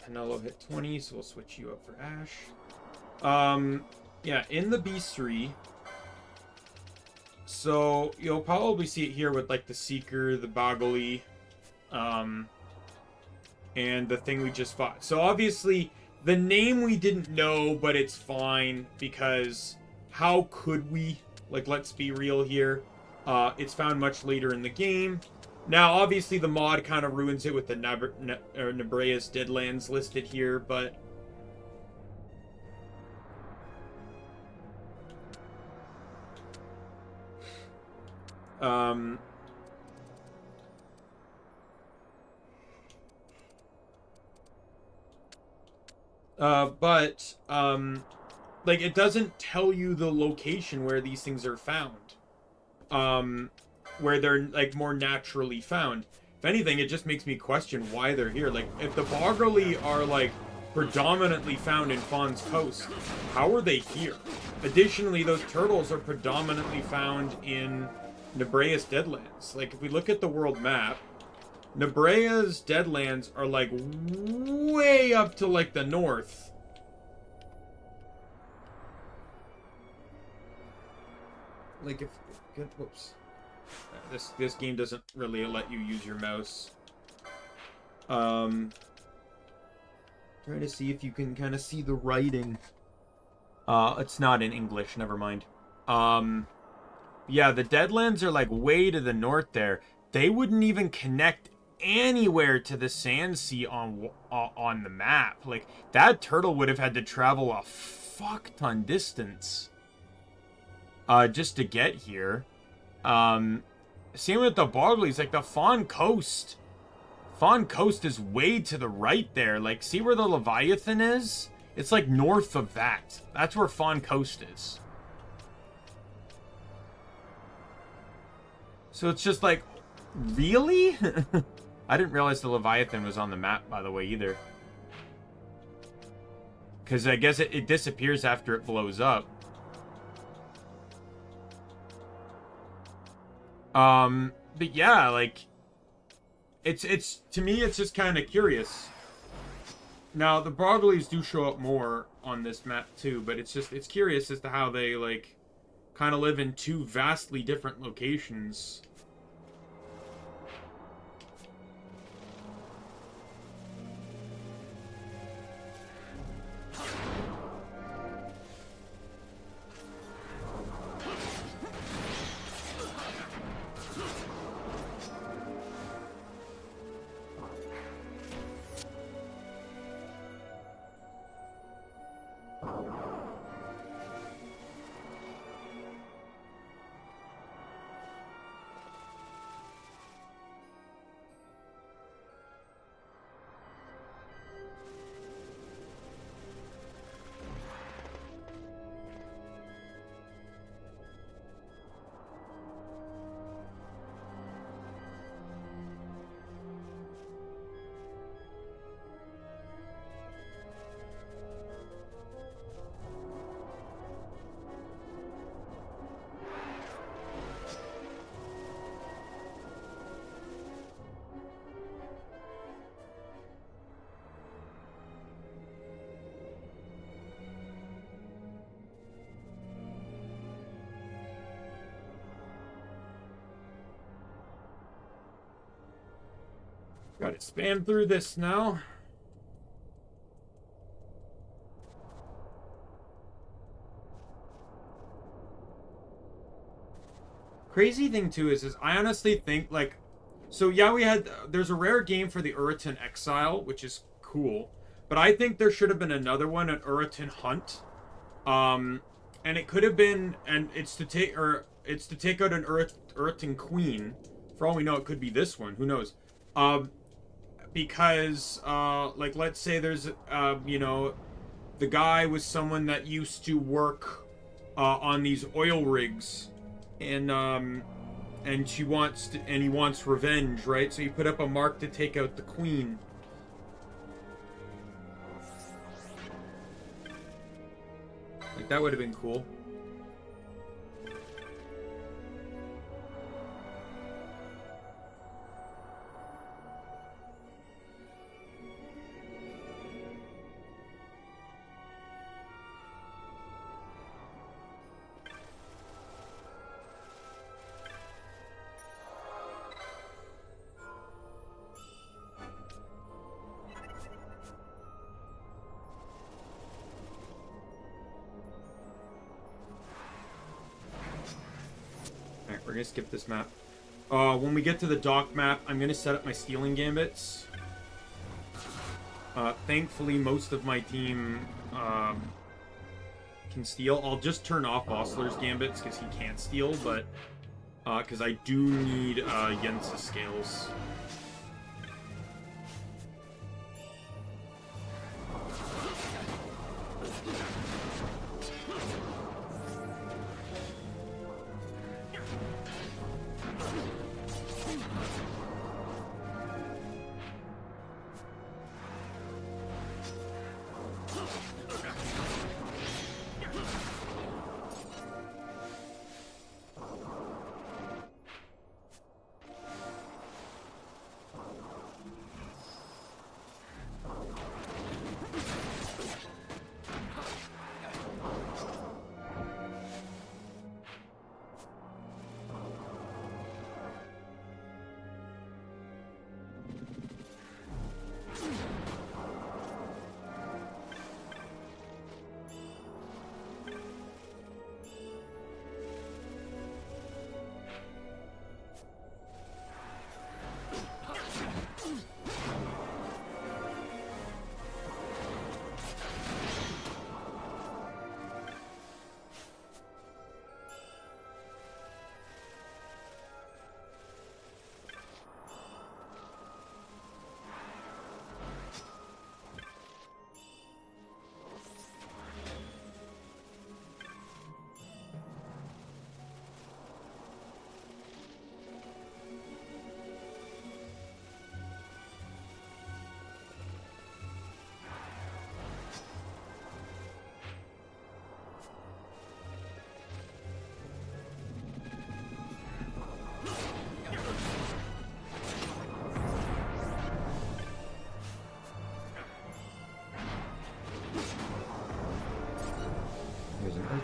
Canelo hit 20, so we'll switch you up for Ash. Yeah, in the beastery. So you'll probably see it here with like the Seeker, the Boggley, and the thing we just fought. So obviously the name we didn't know, but it's fine because how could we? Like, let's be real here. It's found much later in the game. Now, obviously, the mod kind of ruins it with the Nebrea's Deadlands listed here, but... like, it doesn't tell you the location where these things are found. Where they're, like, more naturally found. If anything, it just makes me question why they're here. Like, if the Boggerly are, like, predominantly found in Fawn's Coast, how are they here? Additionally, those turtles are predominantly found in Nebrea's Deadlands. Like, if we look at the world map, Nebrea's Deadlands are, like, way up to, like, the north. Like, if... Whoops. This game doesn't really let you use your mouse. Trying to see if you can kind of see the writing. It's not in English, never mind. Yeah, the Deadlands are like way to the north there. They wouldn't even connect anywhere to the Sandsea on the map. Like, that turtle would have had to travel a fuck ton distance just to get here. Same with the Bogleys, like the Fawn Coast. Fawn Coast is way to the right there. Like, see where the Leviathan is? It's like north of that. That's where Fawn Coast is. So it's just like, really? I didn't realize the Leviathan was on the map, by the way, either. Because I guess it disappears after it blows up. But yeah, like, it's to me, it's just kind of curious. Now, the Bogleys do show up more on this map too, but it's curious as to how they, like, kind of live in two vastly different locations. Got it spam through this now. Crazy thing too is I honestly think, like, so yeah, there's a rare game for the Uritan Exile, which is cool, but I think there should have been another one, an Uritan Hunt, and it could have been, and it's to take out an Uritan Queen. For all we know, it could be this one. Who knows? because, like, let's say there's, you know, the guy was someone that used to work on these oil rigs, and she wants to, and he wants revenge, right? So you put up a mark to take out the queen. Like, that would have been cool. We're gonna skip this map. When we get to the dock map, I'm gonna set up my stealing gambits. Thankfully, most of my team can steal. I'll just turn off Osler's gambits because he can't steal, but because I do need Jens's scales.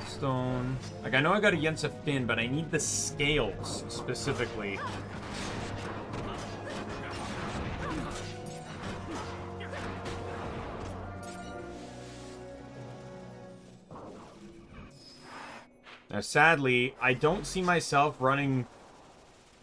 Stone. Like, I know I got a Yensa fin, but I need the scales specifically. Now, sadly, I don't see myself running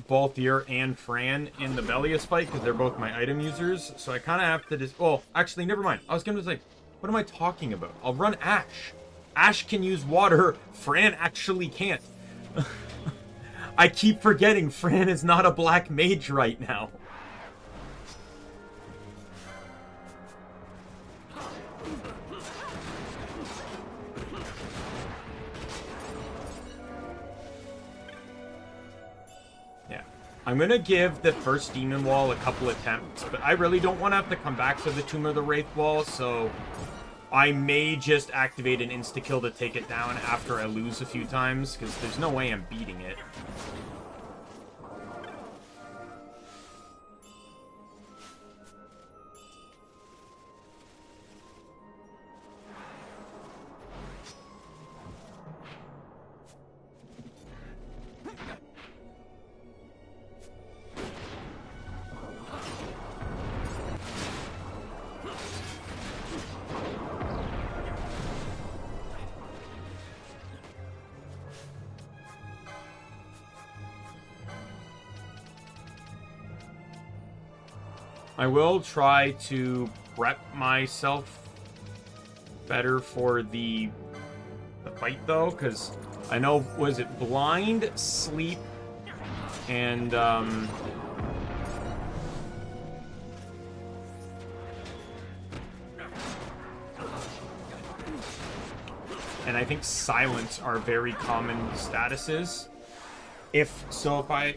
Balthier and Fran in the Belius fight because they're both my item users. So I kind of have to just... Well, actually, never mind. I was going to say, what am I talking about? I'll run Ash. Ash can use water. Fran actually can't. I keep forgetting Fran is not a black mage right now. Yeah. I'm going to give the first demon wall a couple attempts, but I really don't want to have to come back to the Tomb of the Wraith wall, so... I may just activate an insta-kill to take it down after I lose a few times, because there's no way I'm beating it. I will try to prep myself better for the fight, though, because I know, was it blind, sleep, and and I think silence are very common statuses. If I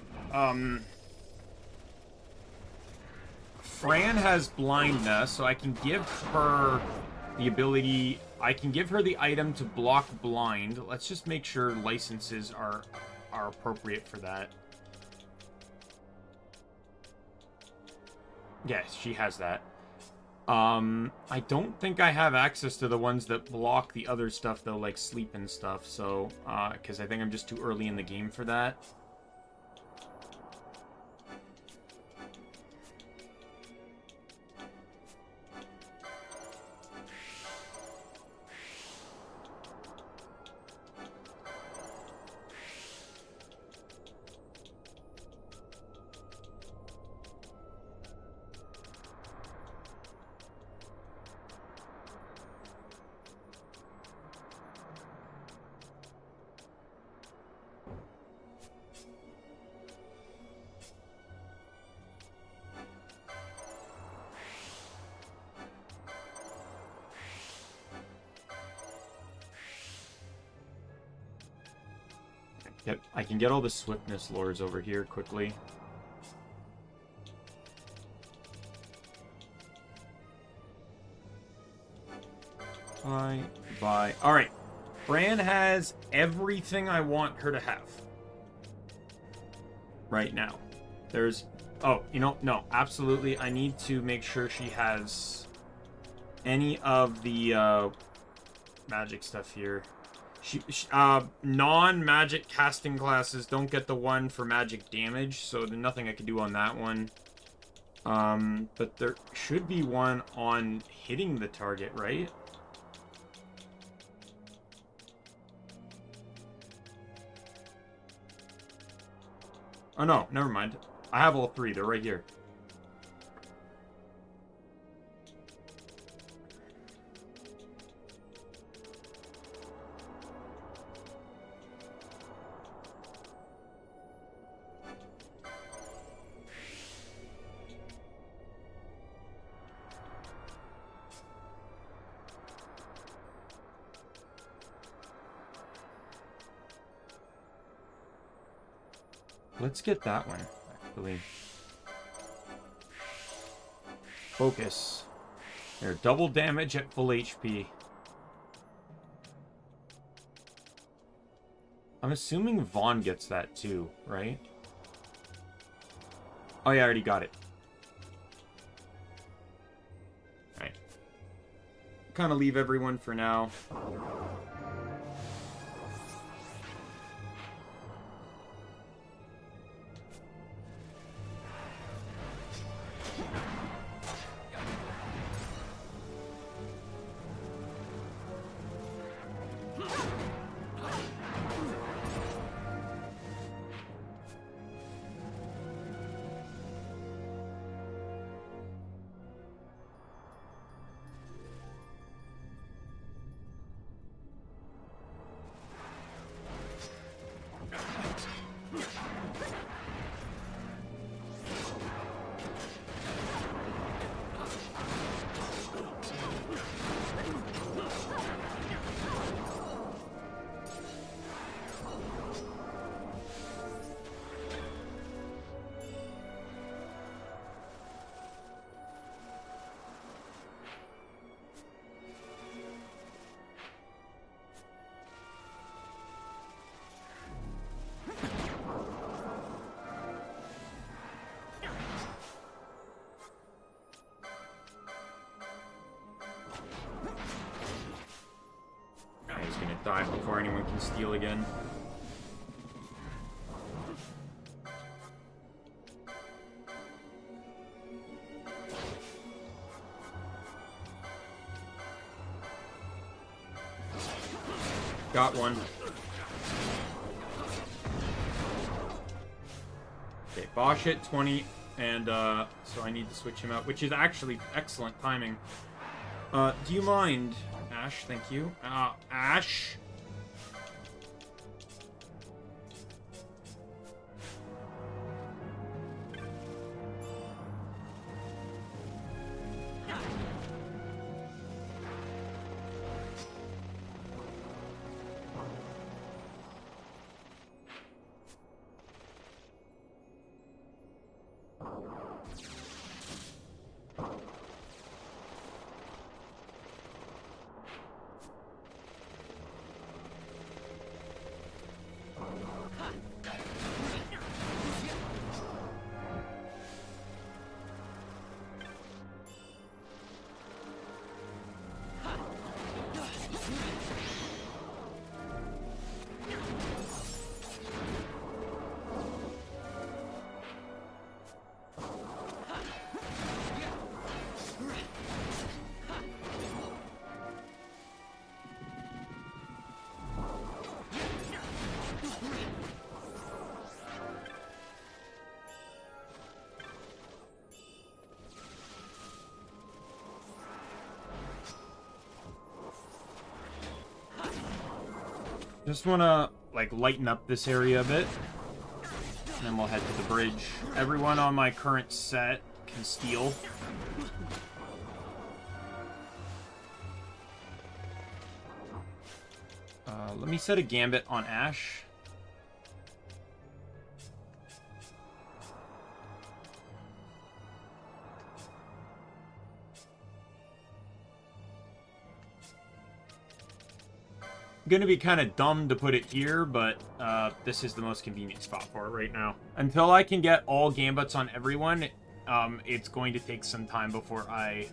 Fran has blindness, so I can give her the ability, I can give her the item to block blind. Let's just make sure licenses are appropriate for that. Yes, she has that. I don't think I have access to the ones that block the other stuff, though, like sleep and stuff, so, because I think I'm just too early in the game for that. Yep, I can get all the swiftness lures over here quickly. Bye. Alright. Fran has everything I want her to have. Right now. There's... Oh, you know, no, absolutely. I need to make sure she has any of the magic stuff here. Non-magic casting classes don't get the one for magic damage, so there's nothing I can do on that one. But there should be one on hitting the target, right? Oh no, never mind. I have all three, they're right here. Let's get that one, actually. Focus. There, double damage at full HP. I'm assuming Vaughn gets that too, right? Oh yeah, I already got it. Alright. Kind of leave everyone for now. Die before anyone can steal again. Got one. Okay, Bosch hit 20, and so I need to switch him out, which is actually excellent timing. Do you mind, Ash? Thank you. Ash? Just want to, like, lighten up this area a bit. And then we'll head to the bridge. Everyone on my current set can steal. Let me set a gambit on Ash. Gonna be kind of dumb to put it here, but this is the most convenient spot for it right now. Until I can get all gambits on everyone, it's going to take some time before I...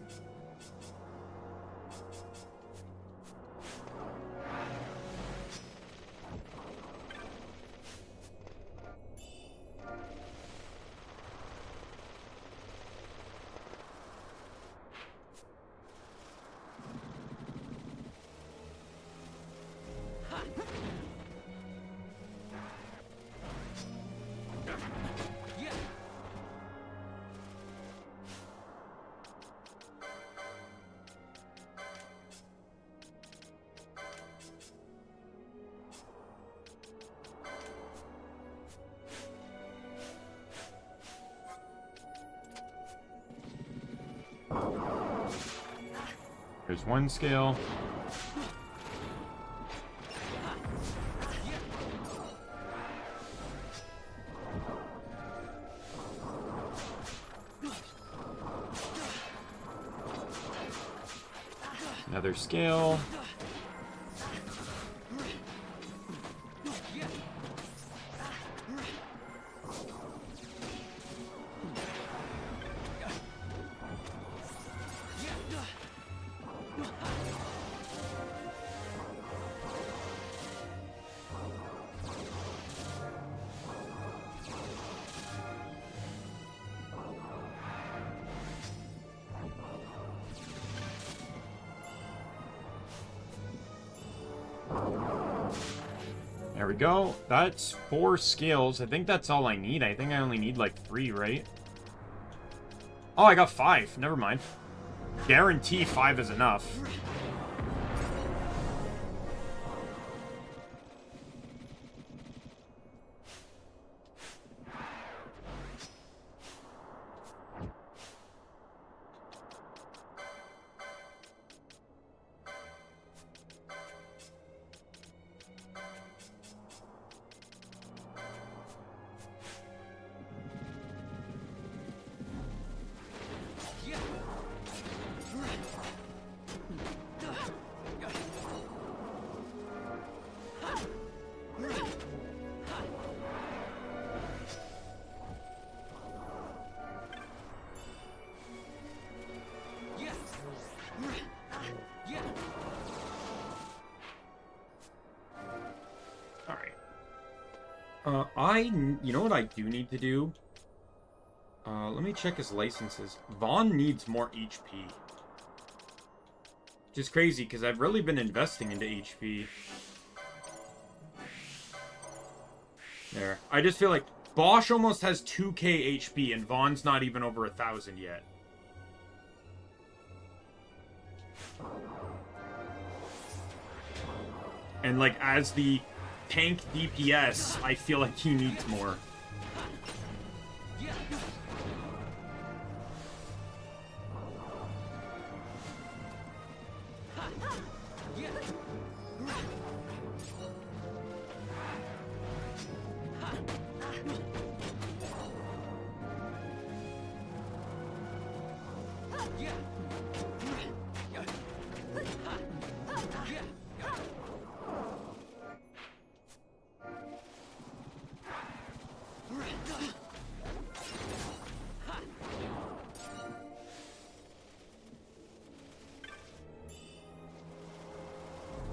There's one scale. Another scale. There we go. That's 4 scales. I think that's all I need. I think I only need like 3, right? Oh, I got 5. Never mind. Guarantee 5 is enough. You know what I do need to do? Let me check his licenses. Vaughn needs more HP. Which is crazy, because I've really been investing into HP. There. I just feel like Bosch almost has 2k HP, and Vaughn's not even over 1,000 yet. And, like, as the tank DPS, I feel like he needs more.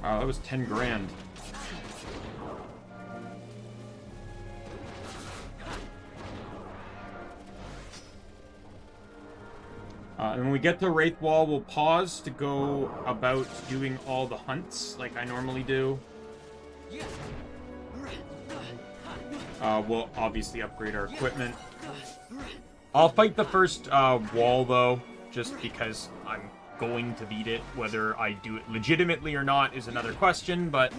Wow, that was 10 grand. And when we get to Wraith Wall, we'll pause to go about doing all the hunts like I normally do. We'll obviously upgrade our equipment. I'll fight the first wall, though, just because I'm going to beat it. Whether I do it legitimately or not is another question, but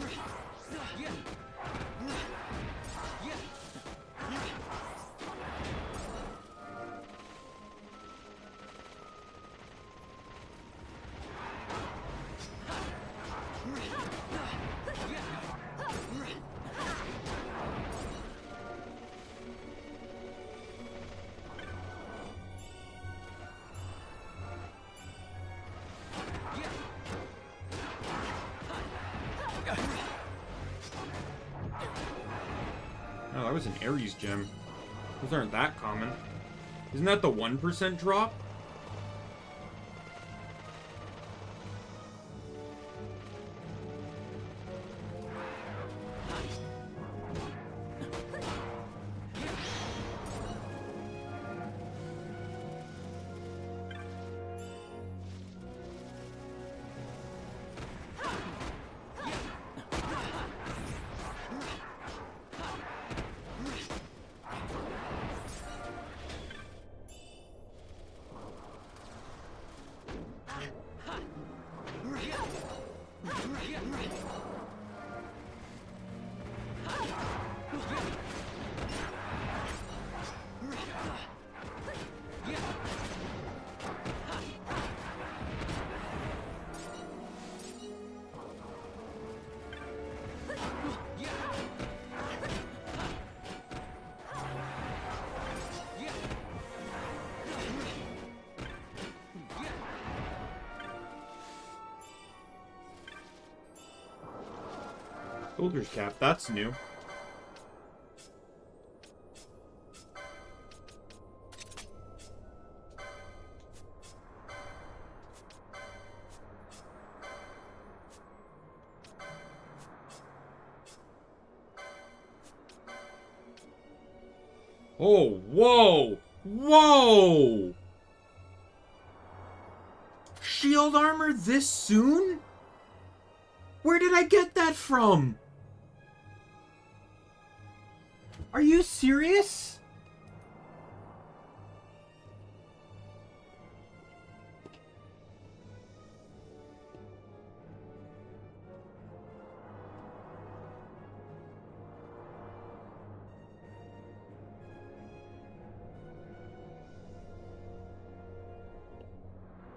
was an Ares gem. Those aren't that common. Isn't that the 1% drop? Soldier's cap, that's new. Oh, whoa! Whoa! Shield armor this soon? Where did I get that from? Are you serious?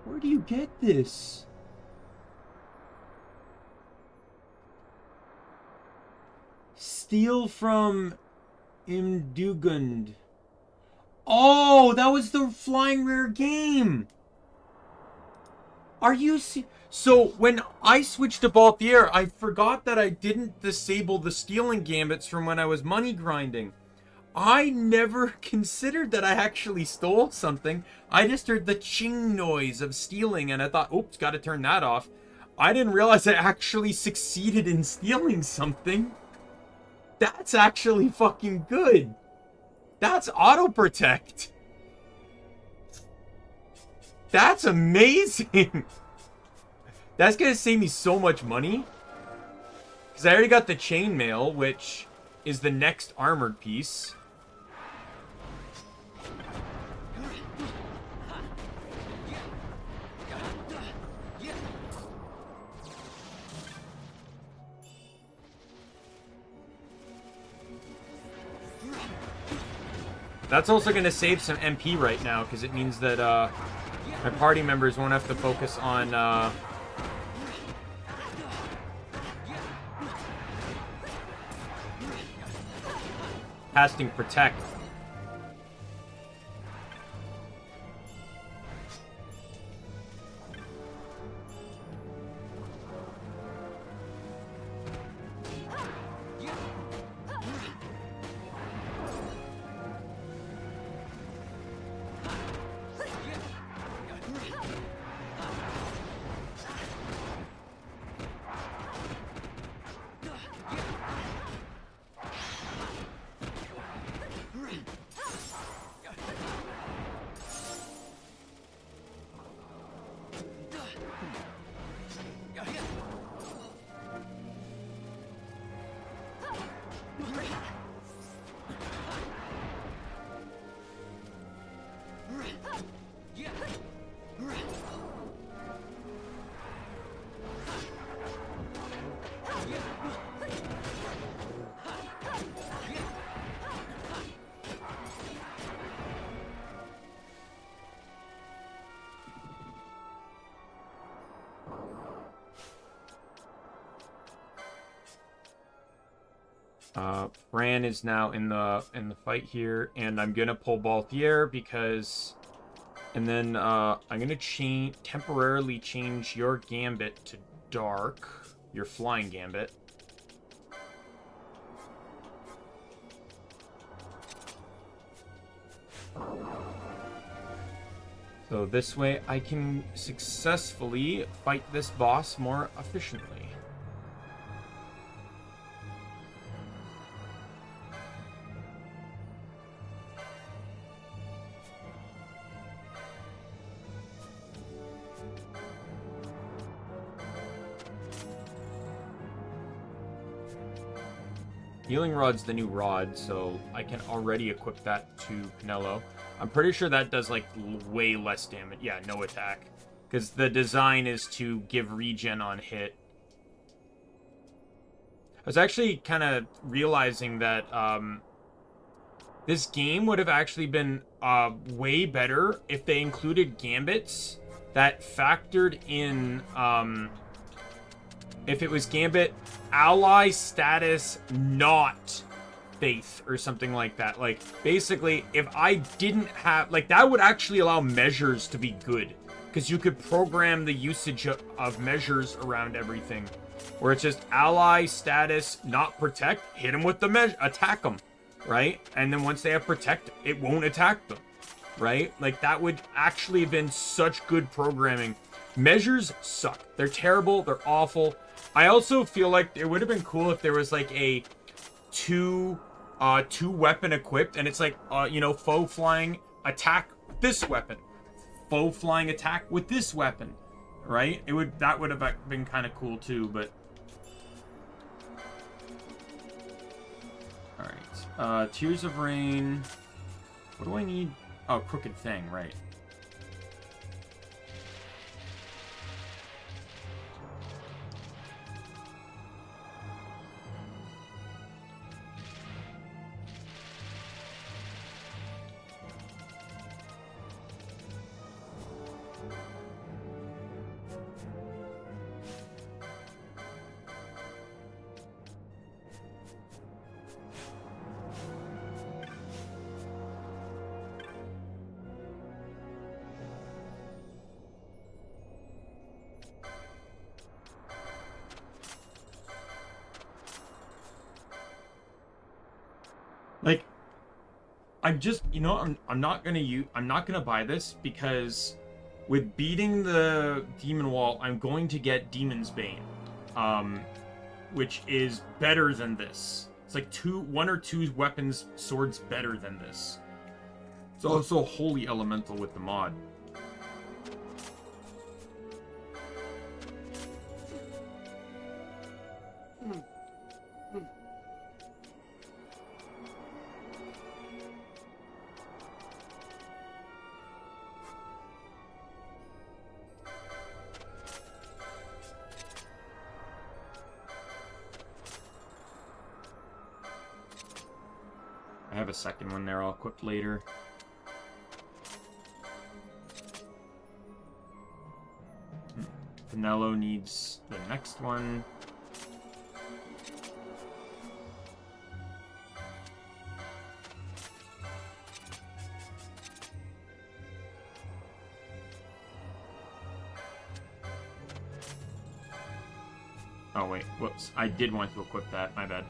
Where do you get this? Steal from Imdugund. Oh, that was the flying rare game. Are you so when I switched to Balthier, I forgot that I didn't disable the stealing gambits from when I was money grinding. I never considered that I actually stole something. I just heard the ching noise of stealing and I thought, oops, gotta turn that off. I didn't realize I actually succeeded in stealing something. That's actually fucking good. That's auto protect. That's amazing. That's gonna save me so much money. Because I already got the chainmail, which is the next armored piece. That's also going to save some MP right now, because it means that my party members won't have to focus on casting Protect. Fran is now in the fight here, and I'm gonna pull Balthier because, and then I'm gonna temporarily change your gambit to dark, your flying gambit. So this way I can successfully fight this boss more efficiently. Healing Rod's the new rod, so I can already equip that to Pinello. I'm pretty sure that does, like, way less damage. Yeah, no attack. Because the design is to give regen on hit. I was actually kind of realizing that this game would have actually been way better if they included gambits that factored in... if it was Gambit ally status not faith or something like that. Like, basically, if I didn't have... Like, that would actually allow measures to be good. Because you could program the usage of measures around everything. Where it's just ally status not protect, hit them with the measure, attack them, right? And then once they have protect, it won't attack them, right? Like, that would actually have been such good programming. Measures suck. They're terrible. They're awful. I also feel like it would have been cool if there was like a two weapon equipped, and it's like you know, foe flying attack with this weapon, foe flying attack with this weapon, right? That would have been kind of cool too. But all right, Tears of Rain. What do I need? Oh, Crooked Fang, right? Like, I'm just, you know, I'm not gonna buy this because with beating the Demon Wall, I'm going to get Demon's Bane, which is better than this. It's like one or two weapons, swords better than this. It's also Holy Elemental with the mod. I have a second one there I'll equip later. Pinello needs the next one. Oh wait, whoops. I did want to equip that, my bad.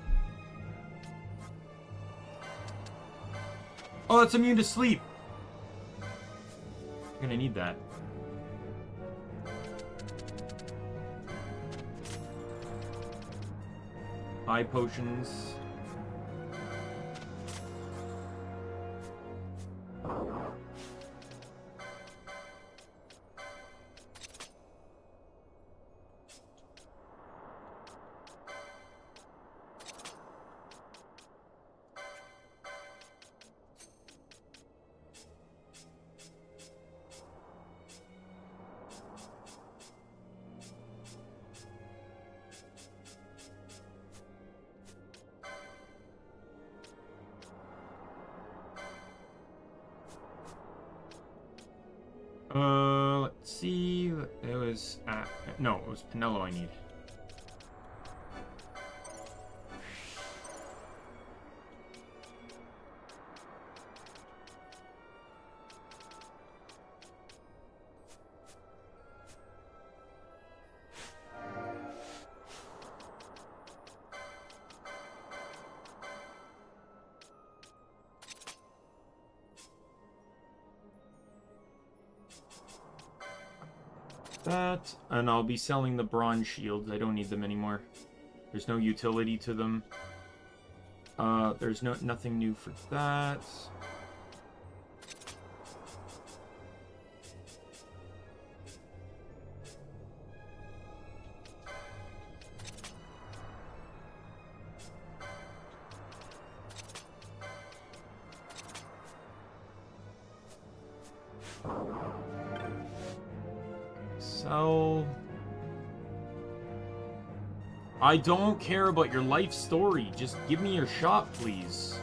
Oh, that's immune to sleep. I'm gonna need that. Eye potions. Let's see. It was no, it was Pinello I need. that, and I'll be selling the bronze shields. I don't need them anymore. There's no utility to them. There's nothing new for that. So I don't care about your life story. Just give me your shop, please.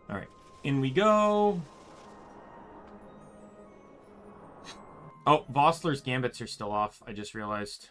All right, in we go. Oh, Vossler's gambits are still off, I just realized.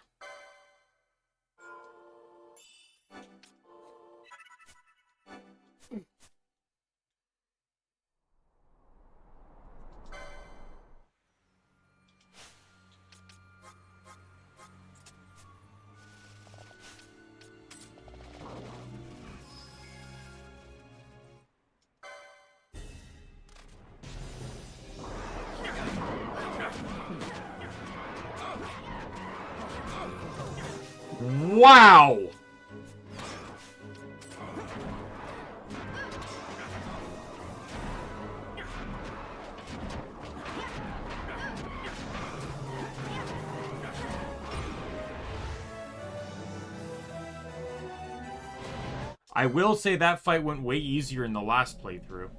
Wow! I will say that fight went way easier in the last playthrough.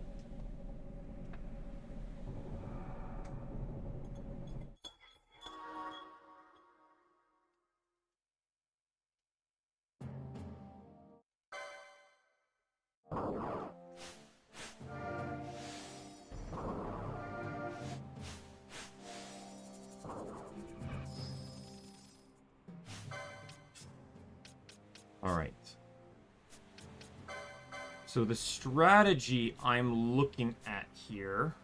Alright. So the strategy I'm looking at here...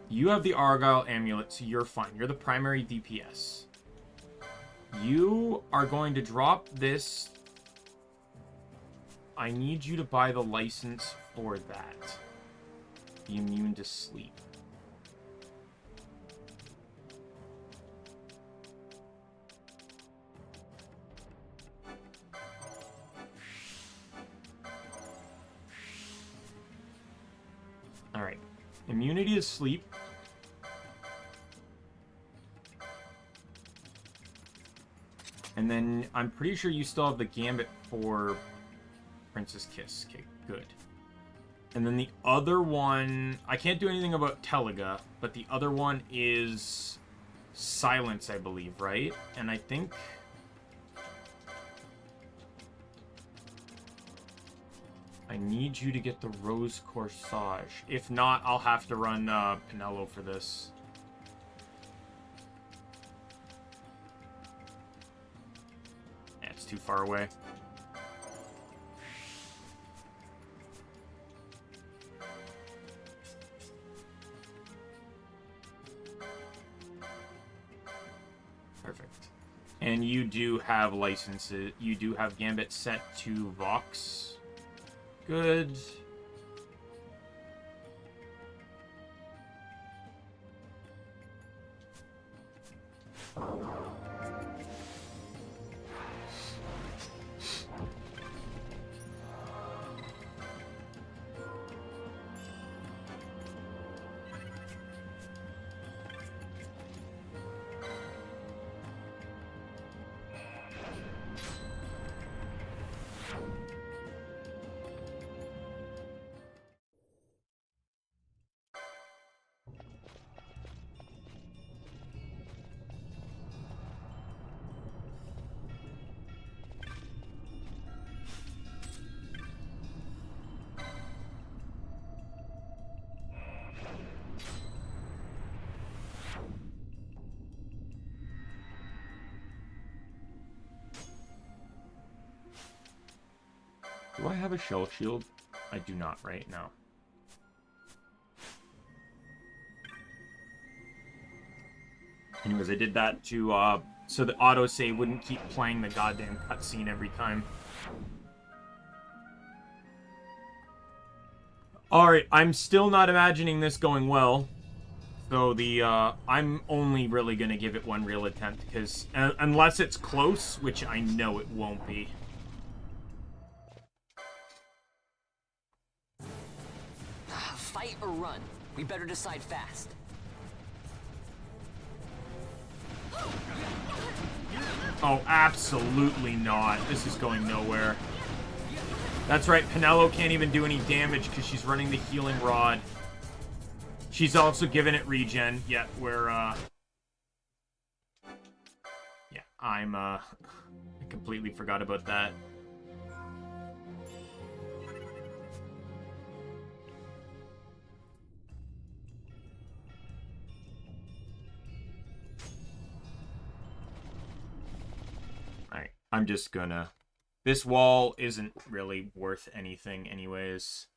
You have the Argyle Amulet, so you're fine. You're the primary DPS. You are going to drop this. I need you to buy the license for that. Be immune to sleep. Alright. Immunity to sleep. And then I'm pretty sure you still have the gambit for Princess Kiss. Okay, good. And then the other one... I can't do anything about Telega, but the other one is Silence, I believe, right? And I think... I need you to get the Rose Corsage. If not, I'll have to run Pinello for this. Yeah, it's too far away. Perfect. And you do have licenses. You do have Gambit set to Vox. Good. Do I have a shell shield? I do not right now. Anyways, I did that to, so the autosave wouldn't keep playing the goddamn cutscene every time. Alright, I'm still not imagining this going well. So I'm only really gonna give it one real attempt, because, unless it's close, which I know it won't be.
Fight or run? We better decide fast.
Oh, absolutely not. This is going nowhere. That's right, Penelo can't even do any damage because she's running the healing rod. She's also given it regen, yet we're, yeah, I completely forgot about that. Alright, I'm just gonna... This wall isn't really worth anything anyways.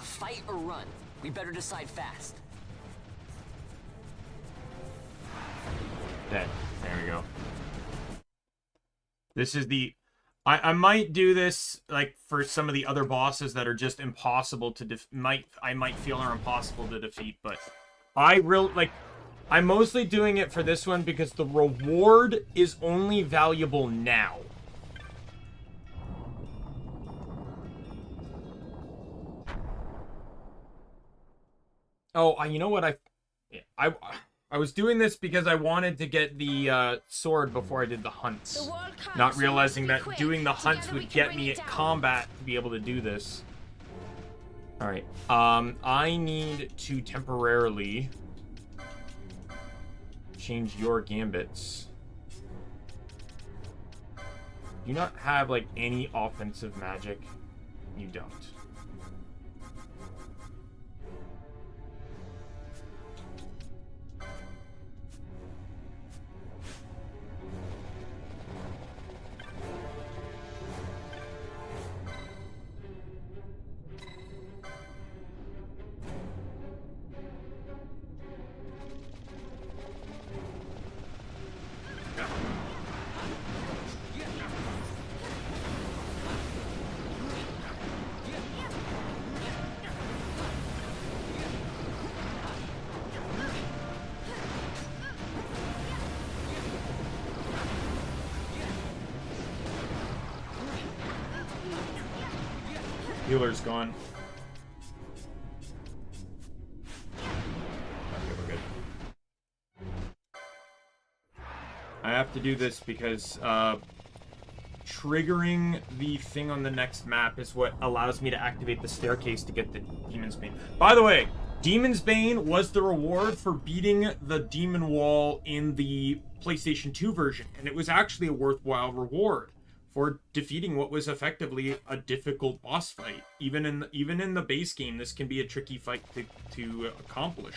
Fight or run? We better decide fast.
Dead. There we go. This is the... I might do this, like, for some of the other bosses that are just impossible to I might feel are impossible to defeat, but I'm mostly doing it for this one because the reward is only valuable now. Oh, you know what? I was doing this because I wanted to get the sword before I did the hunts. Not realizing that doing the hunts would get me at combat to be able to do this. Alright. I need to temporarily change your gambits. Do you not have, like, any offensive magic? You don't. Healer's gone. Okay, we're good. I have to do this because triggering the thing on the next map is what allows me to activate the staircase to get the Demon's Bane. By the way, Demon's Bane was the reward for beating the Demon Wall in the PlayStation 2 version, and it was actually a worthwhile reward for defeating what was effectively a difficult boss fight. Even in the base game, this can be a tricky fight to accomplish.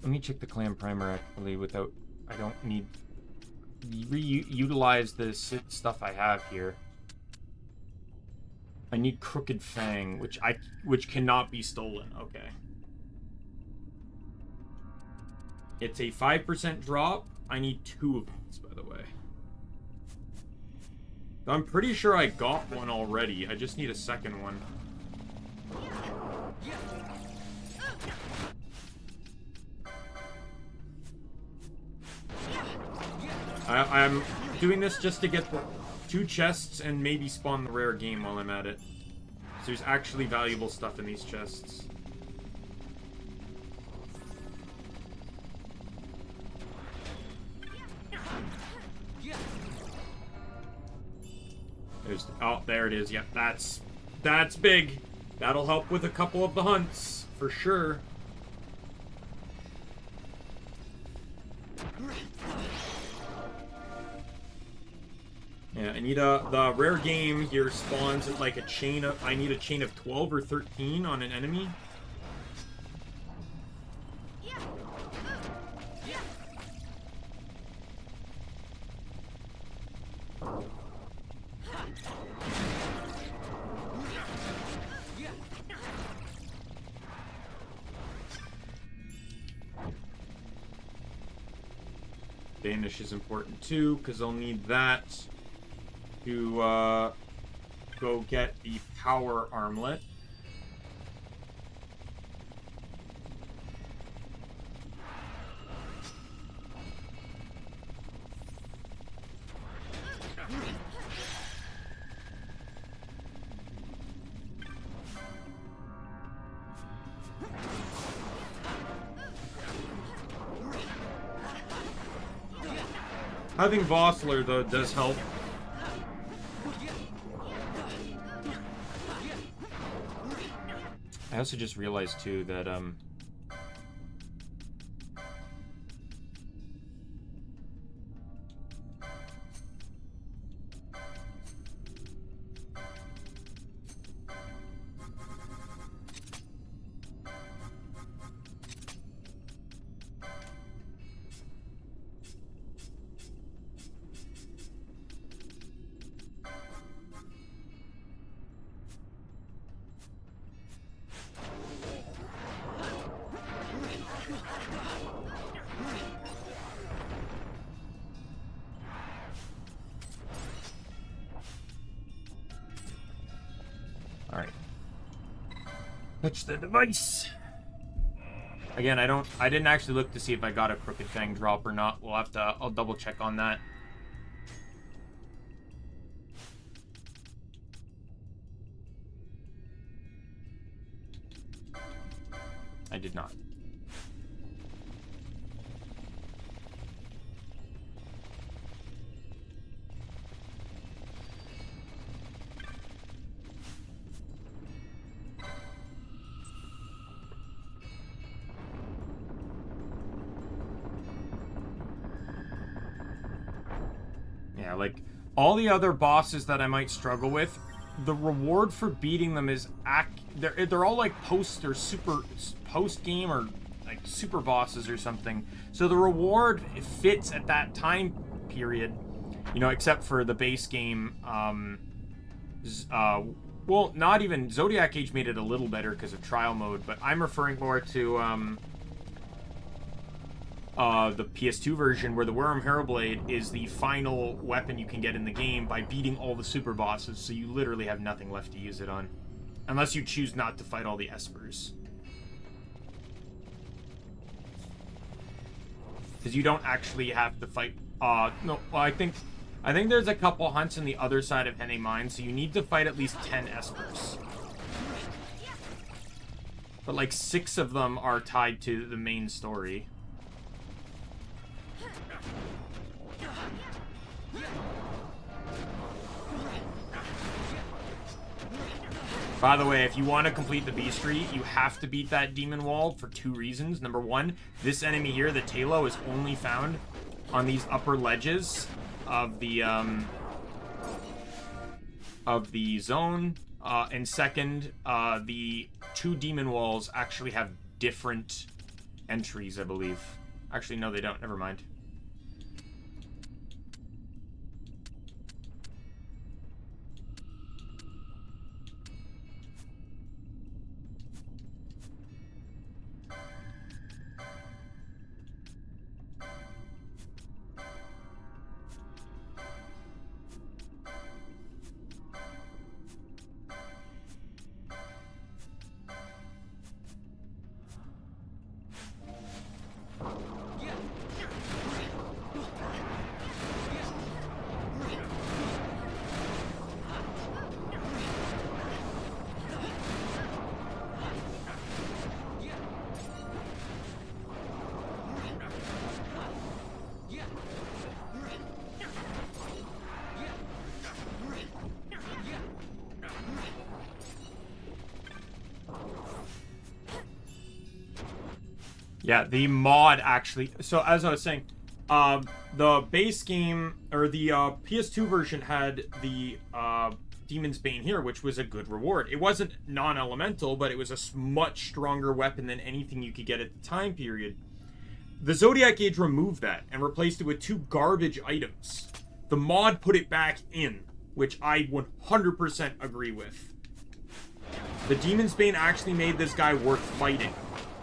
Let me check the clan primer actually without... I don't need... Utilize the stuff I have here. I need Crooked Fang, which cannot be stolen. Okay. It's a 5% drop. I need 2 of these, by the way. I'm pretty sure I got one already. I just need a second one. I'm doing this just to get the 2 chests and maybe spawn the rare game while I'm at it. So there's actually valuable stuff in these chests. Oh, there it is. Yep, that's big. That'll help with a couple of the hunts, for sure. Yeah, I need the rare game here spawns at like a chain of, I need a chain of 12 or 13 on an enemy. Danish is important too, because I'll need that to go get the power armlet. Having Vossler, though, does help. I also just realized, too, that, touch the device. Again, I didn't actually look to see if I got a Crooked Fang drop or not. We'll have to, I'll double check on that. I did not. Like, all the other bosses that I might struggle with, the reward for beating them is they're all like post or super post game or like super bosses or something. So the reward fits at that time period, you know, except for the base game. Well, not even Zodiac Age made it a little better because of trial mode, but I'm referring more to the PS2 version, where the Worm Harrowblade is the final weapon you can get in the game by beating all the super bosses, so you literally have nothing left to use it on. Unless you choose not to fight all the Espers. Because you don't actually have to fight... no, well, I think there's a couple hunts on the other side of Henne Mine, so you need to fight at least 10 Espers. But like 6 of them are tied to the main story. By the way, if you want to complete the Beastry, you have to beat that Demon Wall for 2 reasons. Number 1, this enemy here, the Talo, is only found on these upper ledges of the zone. And second, the 2 Demon Walls actually have different entries, I believe. Actually, no, they don't. Never mind. Yeah, the mod actually. So as I was saying, the base game or the PS2 version had the Demon's Bane here, which was a good reward. It wasn't non-elemental, but it was a much stronger weapon than anything you could get at the time period. The Zodiac Age removed that and replaced it with 2 garbage items. The mod put it back in, which I 100% agree with. The Demon's Bane actually made this guy worth fighting.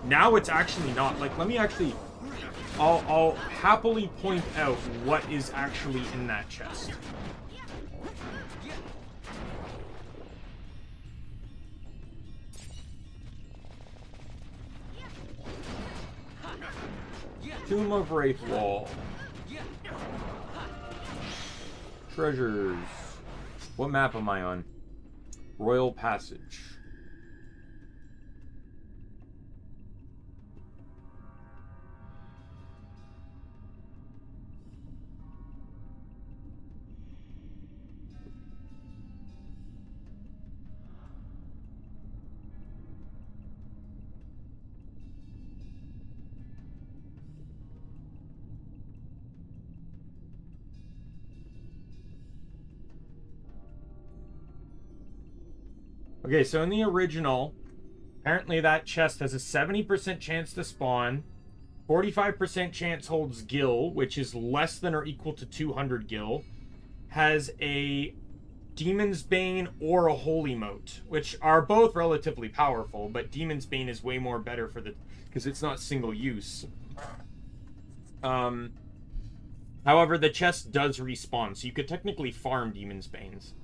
Now it's actually not. Like, let me actually... I'll happily point out what is actually in that chest. Tomb of Wraithwall. Treasures. What map am I on? Royal Passage. Okay, so in the original, apparently that chest has a 70% chance to spawn, 45% chance holds gil, which is less than or equal to 200 gil, has a Demon's Bane or a Holy Mote, which are both relatively powerful, but Demon's Bane is way more better for the because it's not single use. However, the chest does respawn, so you could technically farm Demon's Banes.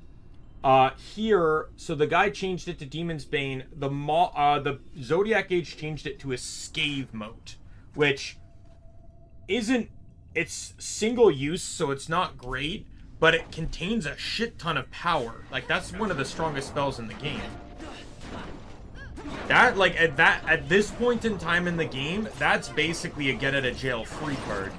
Here, so the guy changed it to Demon's Bane. The Zodiac Age changed it to a Scathe Mote, which isn't... It's single use, so it's not great, but it contains a shit ton of power. Like, that's one of the strongest spells in the game. That, like, at this point in time in the game, that's basically a get-out-of-jail-free card.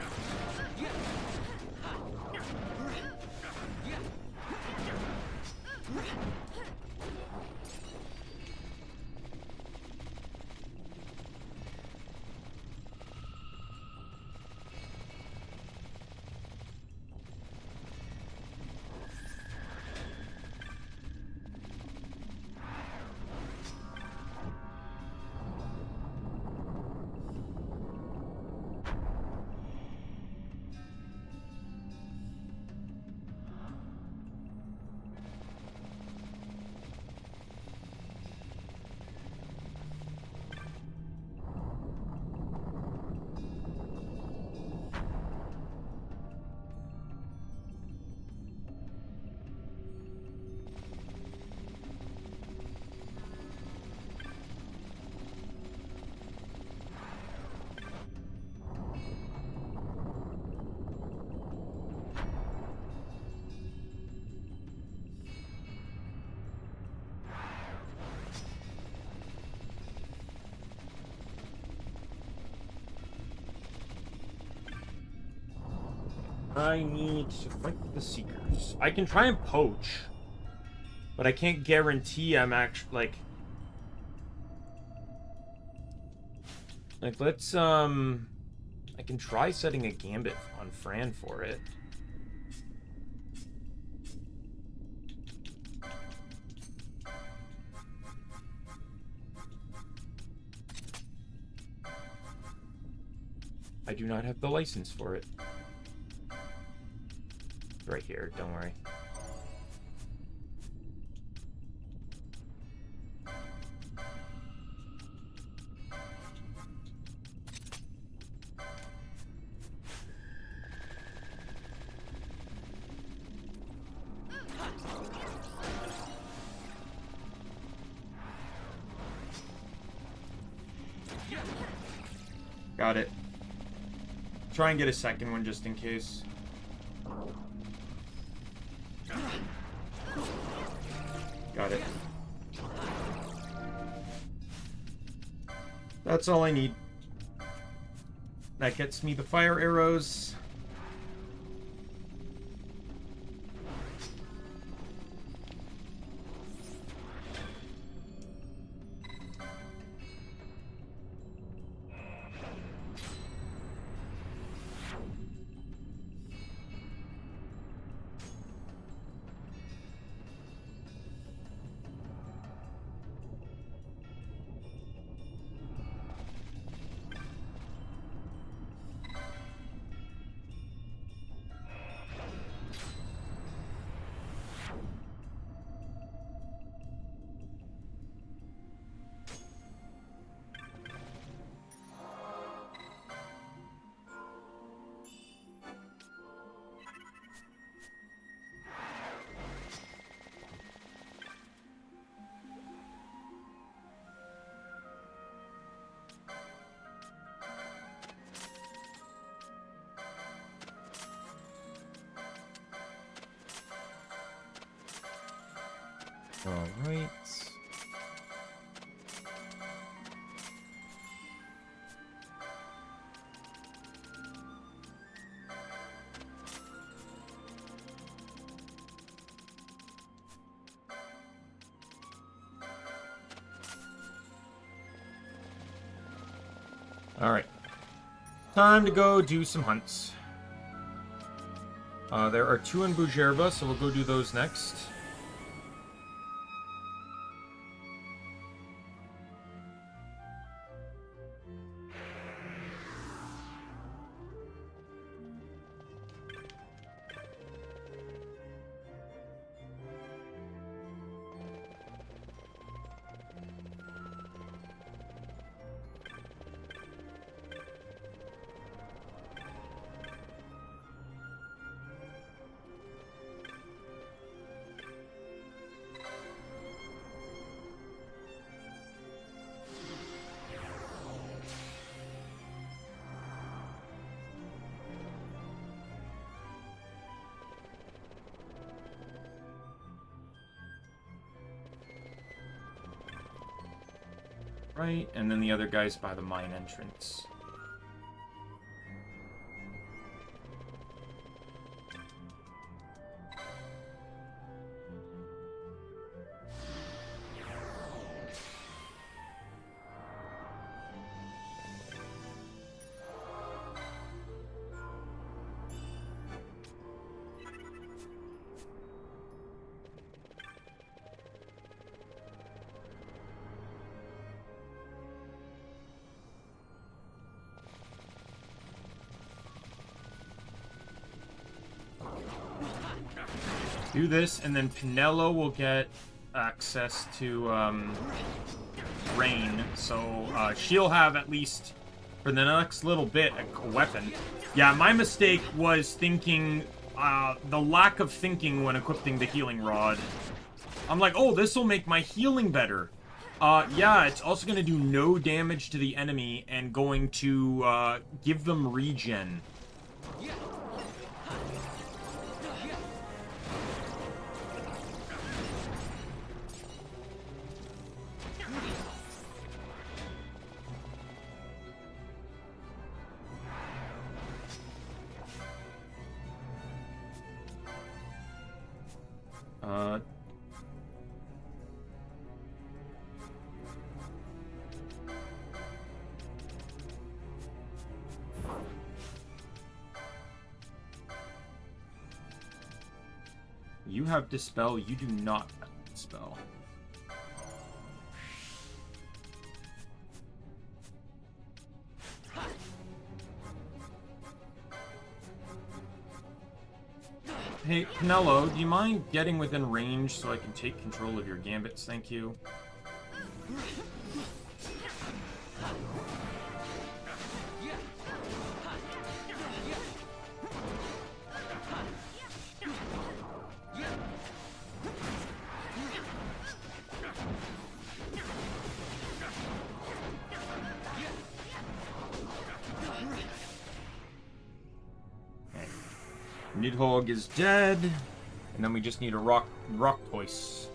I need to fight the Seekers. I can try and poach, but I can't guarantee I'm actually, like, let's, I can try setting a gambit on Fran for it. I do not have the license for it. Right here, don't worry. Got it. Try and get a second one just in case. Got it. That's all I need. That gets me the fire arrows.
Alright. Alright. Time to go do some hunts. There are 2 in Bujerba, so we'll go do those next. Right, and then the other guy's by the mine entrance. Do this, and then Pinello will get access to Rain, so she'll have at least for the next little bit a weapon. Yeah, my mistake was thinking the lack of thinking when equipping the healing rod. I'm like, oh, this will make my healing better. Yeah, it's also going to do no damage to the enemy and going to give them regen. You have Dispel, you do not have Dispel. Hey, Pinello, do you mind getting within range so I can take control of your gambits? Thank you. Nidhogg is dead, and then we just need a rock hoist.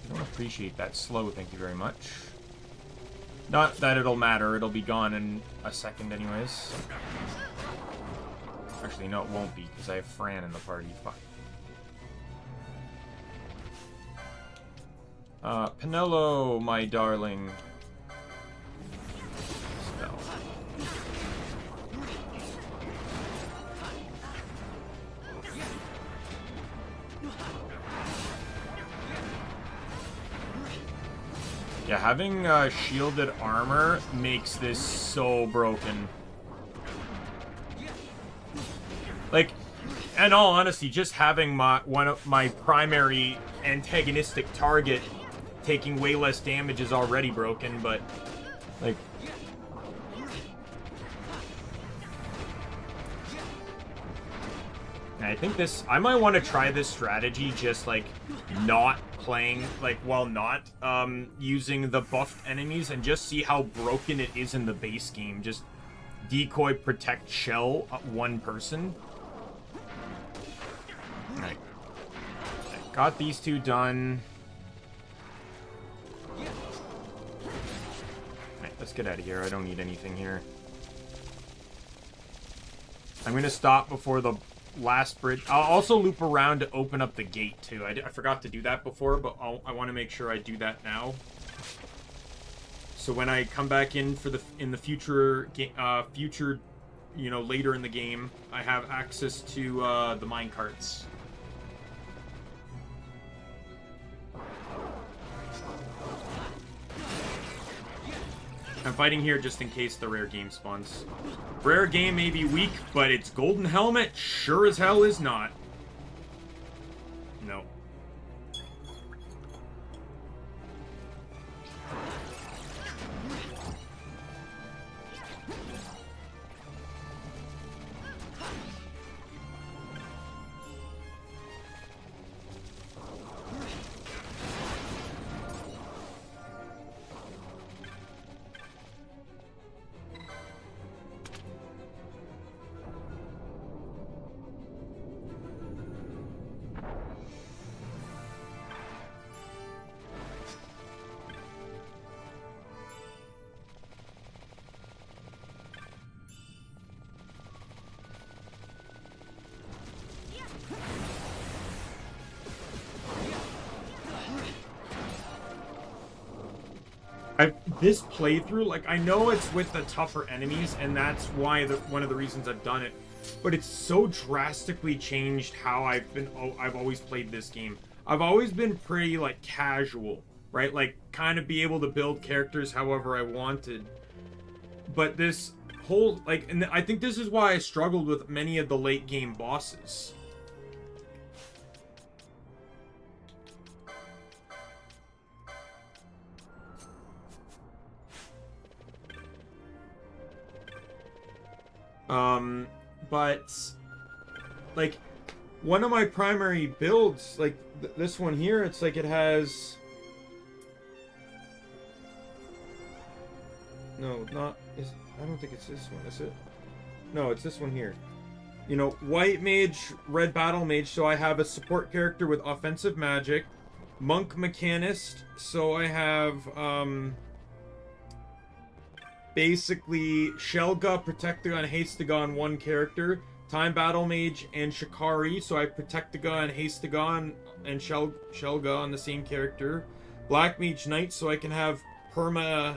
I don't appreciate that slow, thank you very much. Not that it'll matter, it'll be gone in a second anyways. Actually, no, it won't be, because I have Fran in the party. Fuck. Pinello, my darling. Spell. Yeah, having shielded armor makes this so broken. Like, in all honesty, just having one of my primary antagonistic target taking way less damage is already broken, but like And I think this, I might want to try this strategy just like not playing, like while not using the buffed enemies and just see how broken it is in the base game. Just decoy, protect, shell one person. Alright. Got these two done. Alright, let's get out of here. I don't need anything here. I'm going to stop before the last bridge. I'll also loop around to open up the gate too. I forgot to do that before, but I want to make sure I do that now. So when I come back in for the future, you know, later in the game, I have access to the minecarts. I'm fighting here just in case the rare game spawns. Rare game may be weak, but its golden helmet sure as hell is not. No. This playthrough, like, I know it's with the tougher enemies, and that's why one of the reasons I've done it, but it's so drastically changed how I've always played this game. I've always been pretty, like, casual, right? Like, kind of be able to build characters however I wanted. But this whole, like, and I think this is why I struggled with many of the late game bosses. But, like, one of my primary builds, like, this one here, it's like it has... No, not... I don't think it's this one, is it? No, it's this one here. You know, white mage, red battle mage, so I have a support character with offensive magic. Monk mechanist, so I have, basically, Shelga, Protectaga, and Hastaga on one character. Time Battle Mage and Shikari, so I Protectaga and Hastaga and Shelga on the same character. Black Mage Knight, so I can have Perma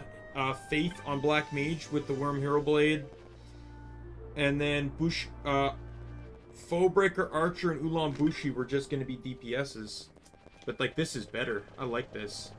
Faith on Black Mage with the Worm Hero Blade. And then Foebreaker Archer and Ulan Bushi were just going to be DPSs. But, like, this is better. I like this.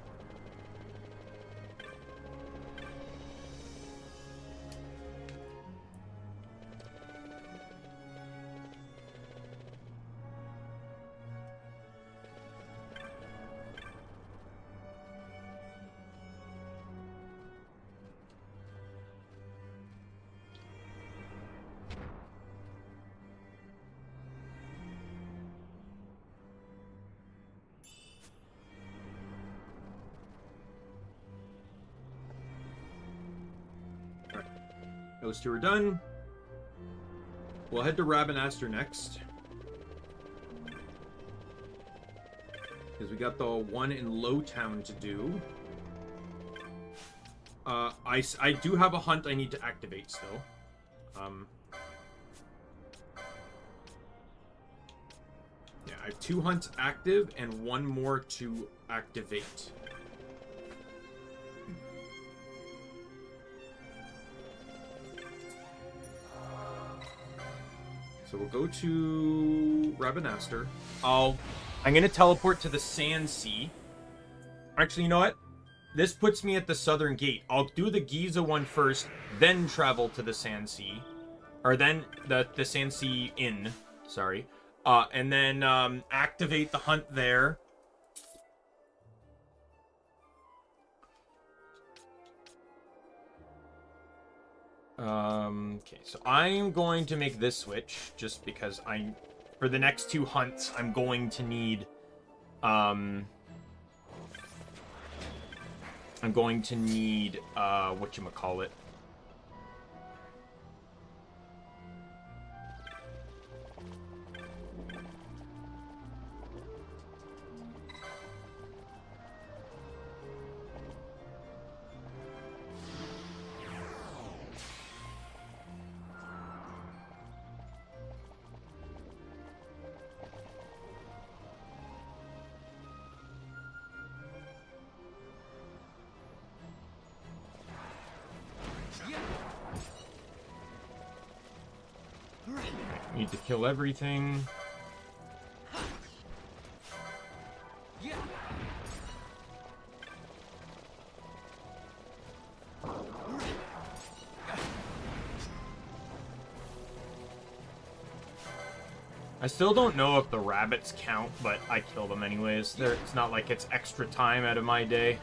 Those two are done. We'll head to Rabanastre next. Because we got the one in Lowtown to do. I do have a hunt I need to activate still. Yeah, I have 2 hunts active and 1 more to activate. So we'll go to Rabanastre. I'm going to teleport to the Sandsea. Actually, you know what? This puts me at the southern gate. I'll do the Giza one first, then travel to the Sandsea. Or then the Sandsea Inn, sorry. And then activate the hunt there. Okay, so I'm going to make this switch, just because for the next 2 hunts, I'm going to need, whatchamacallit. Need to kill everything. I still don't know if the rabbits count, but I kill them anyways. It's not like it's extra time out of my day.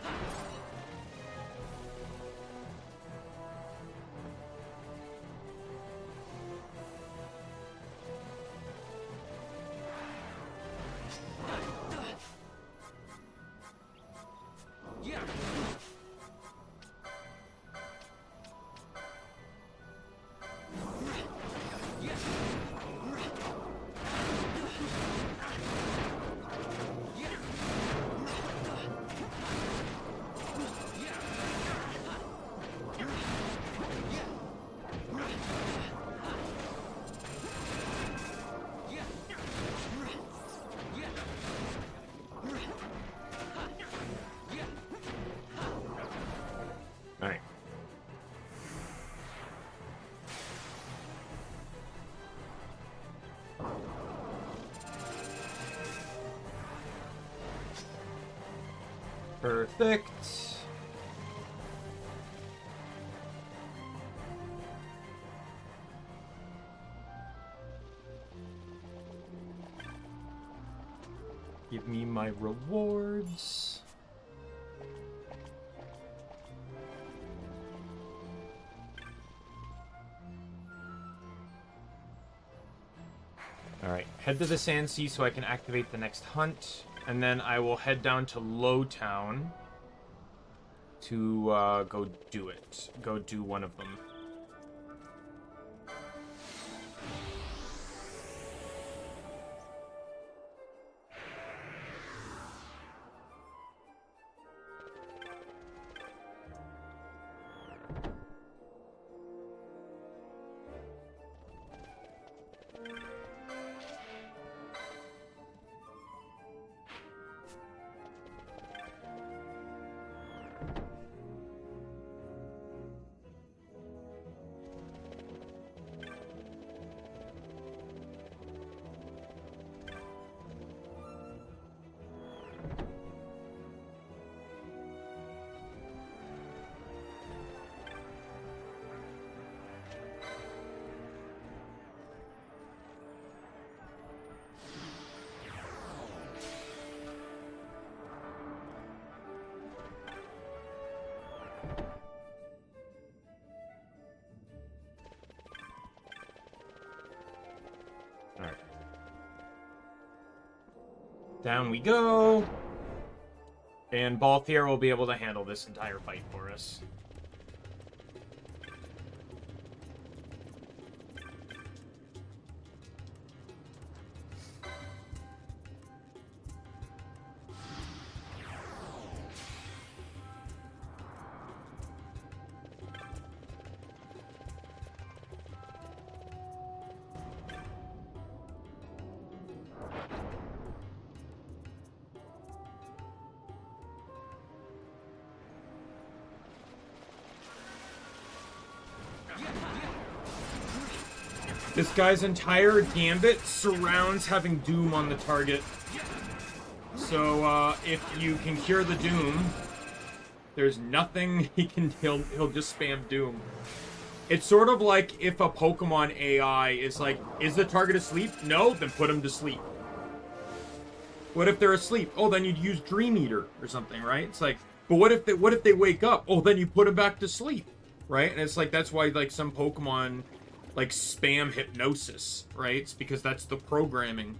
Alright. Perfect. Give me my rewards. Alright, head to the Sandsea so I can activate the next hunt. And then I will head down to Lowtown to go do it. Go do one of them. Down we go. And Balthier will be able to handle this entire fight for us. This guy's entire gambit surrounds having Doom on the target. So, if you can cure the Doom, there's nothing he can... He'll just spam Doom. It's sort of like if a Pokemon AI is like, is the target asleep? No? Then put him to sleep. What if they're asleep? Oh, then you'd use Dream Eater or something, right? It's like, but what if they wake up? Oh, then you put them back to sleep, right? And it's like, that's why, like, some Pokemon...
like spam hypnosis, right? It's because that's the programming.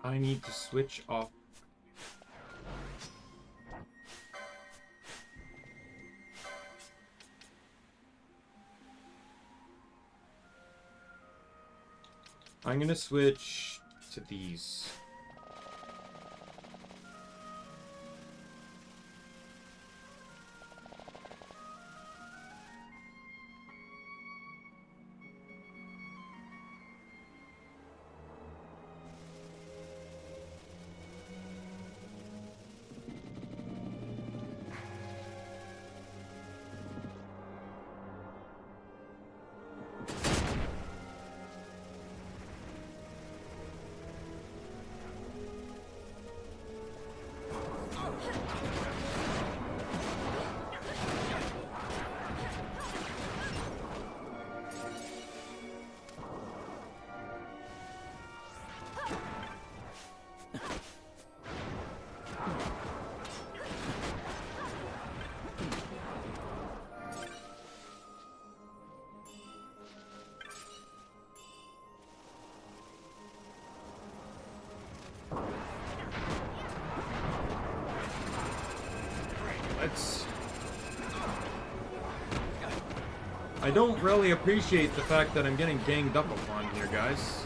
I need to switch off. I'm gonna switch to these. I don't really appreciate the fact that I'm getting ganged up upon here, guys.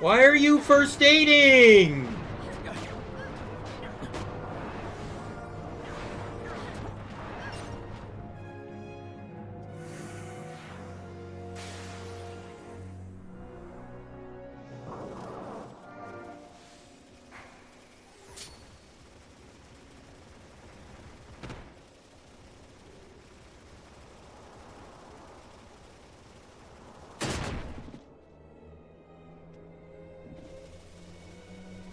Why are you first aiding?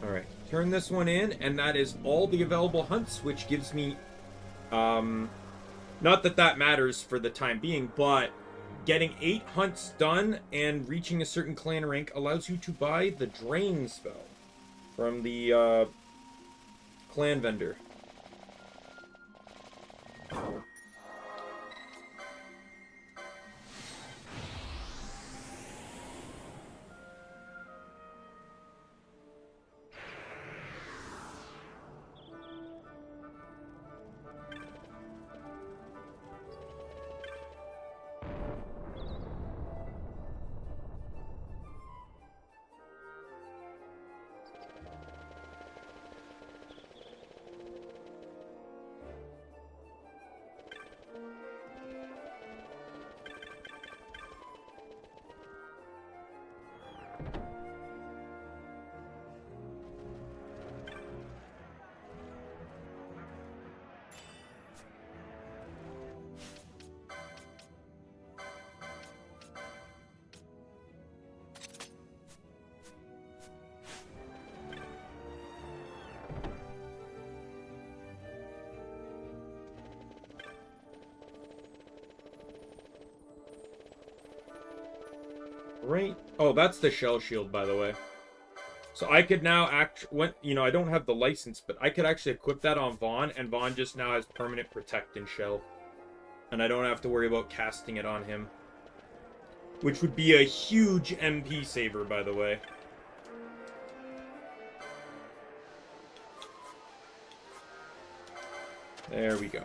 Alright, turn this one in, and that is all the available hunts, which gives me, not that that matters for the time being, but getting 8 hunts done and reaching a certain clan rank allows you to buy the Drain spell from the, clan vendor. right. Oh, that's the shell shield, by the way. So I could now you know, I don't have the license, but I could actually equip that on Vaughn, and Vaughn just now has permanent protect and shell. And I don't have to worry about casting it on him. Which would be a huge MP saver, by the way. There we go.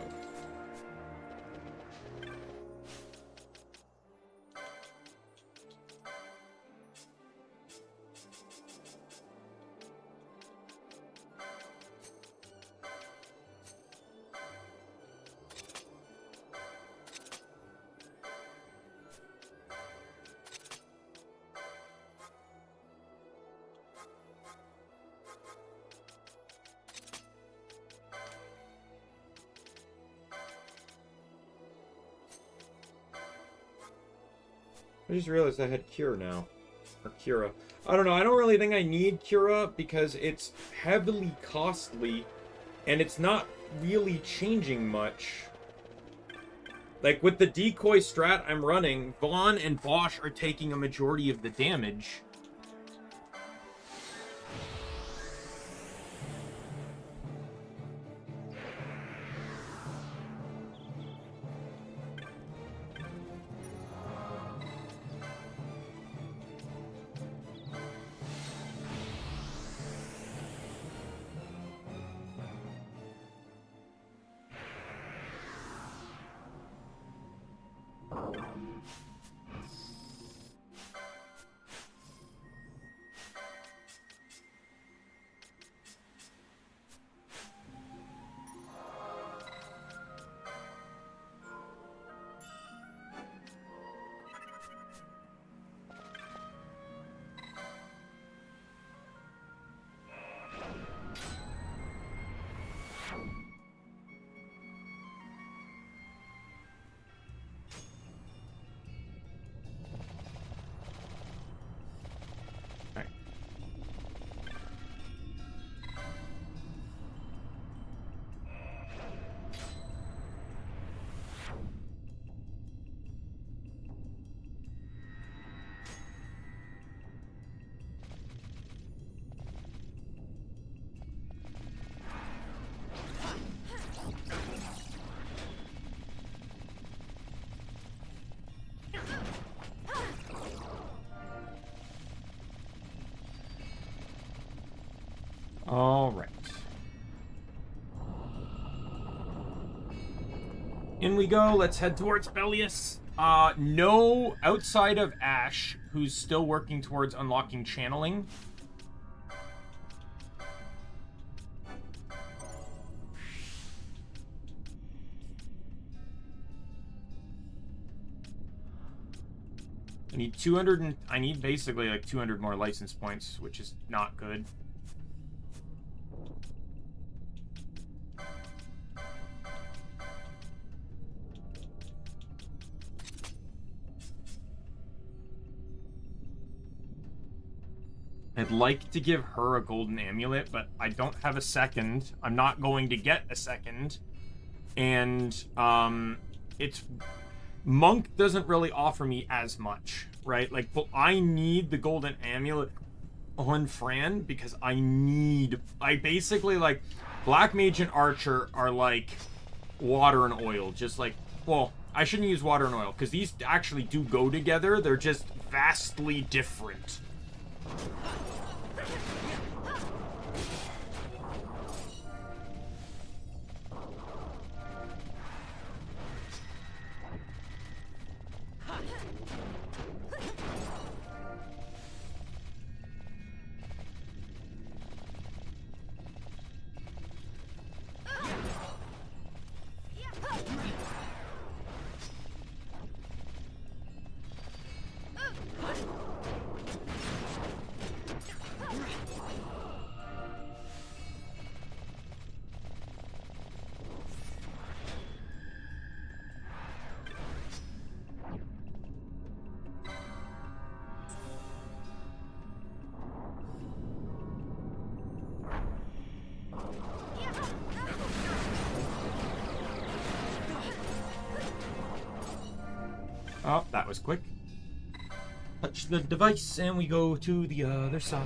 I just realized I had Cure now. Or Cura. I don't know, I don't really think I need Cura because it's heavily costly and it's not really changing much. Like, with the decoy strat I'm running, Vaughn and Bosch are taking a majority of the damage. All right. In we go. Let's head towards Bellius. No, outside of Ash, who's still working towards unlocking channeling. I need 200 and I need basically like 200 more license points, which is not good. I'd like to give her a golden amulet, but I don't have a second. I'm not going to get a second. And, it's... Monk doesn't really offer me as much, right? Like, but I need the golden amulet on Fran because I basically, like, Black Mage and Archer are like water and oil. Just like, well, I shouldn't use water and oil because these actually do go together. They're just vastly different. Oh, that was quick.
Touch the device and we go to the other side.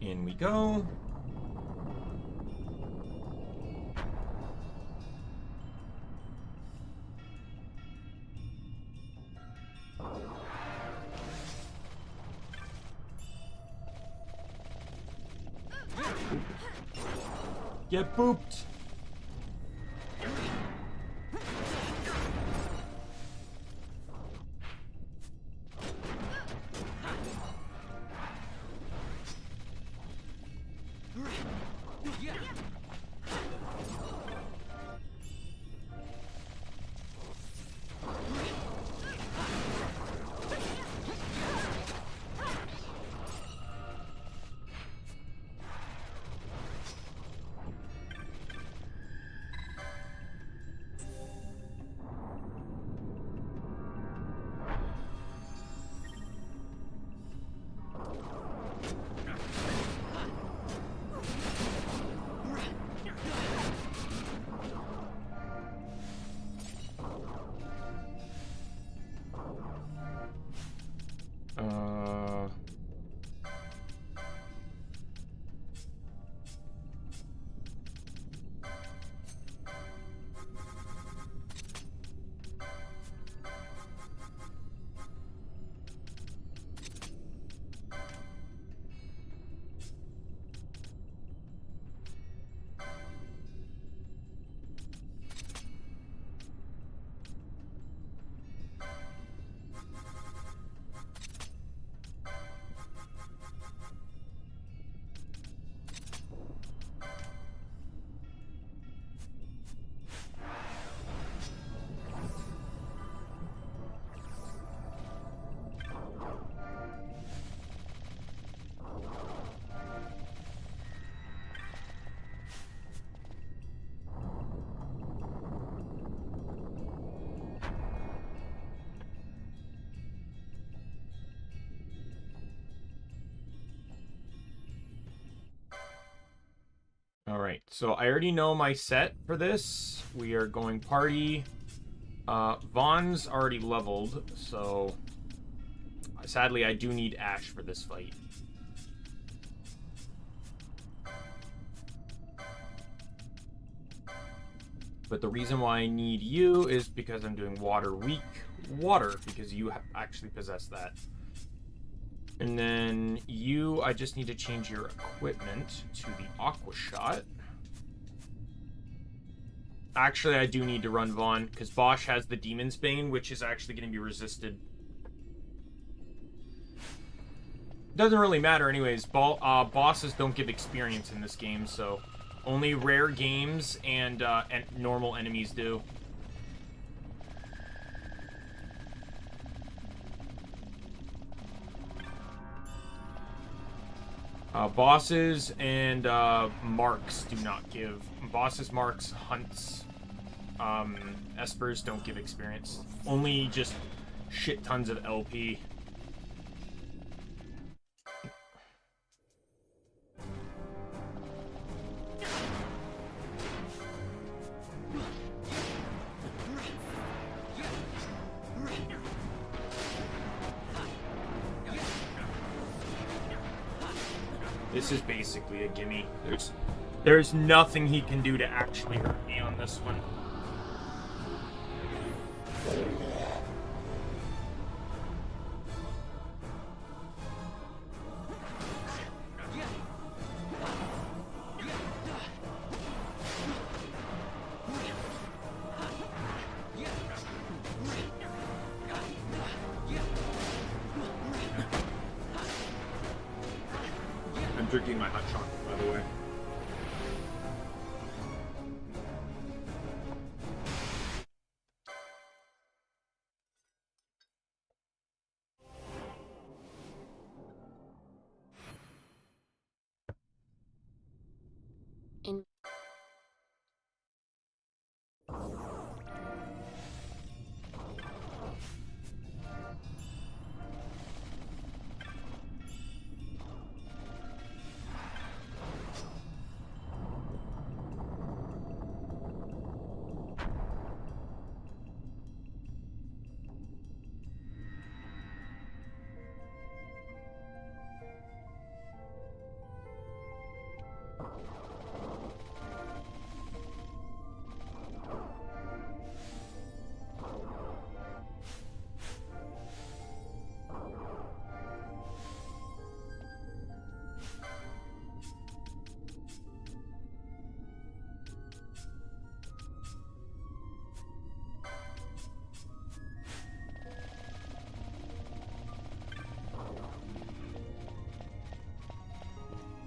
In we go. Get booped. Alright, so I already know my set for this. We are going party. Vaughn's already leveled, so sadly I do need Ash for this fight. But the reason why I need you is because I'm doing water weak water, because you actually possess that. And then you, I just need to change your equipment to the Aqua Shot. Actually, I do need to run Vaughn, because Bosch has the Demon's Bane, which is actually going to be resisted. Doesn't really matter anyways. Bosses don't give experience in this game, so only rare games and normal enemies do. Bosses and marks do not give. Bosses, marks, hunts, espers don't give experience. Only just shit tons of LP. This is basically a gimme. There's nothing he can do to actually hurt me on this one. I'm drinking my hot chocolate, by the way.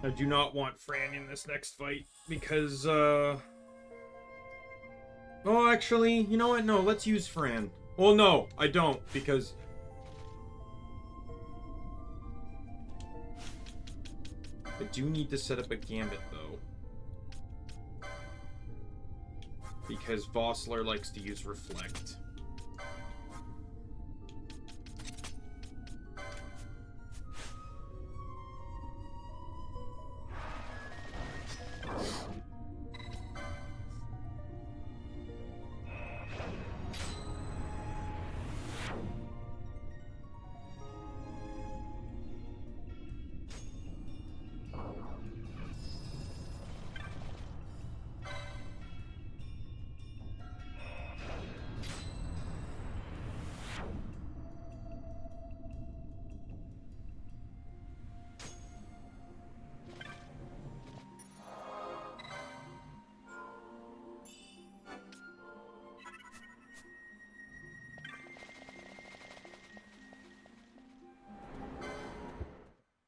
I do not want Fran in this next fight because, Oh, actually, you know what? No, let's use Fran. Well, no, I don't, because... I do need to set up a Gambit, though. Because Vossler likes to use Reflect.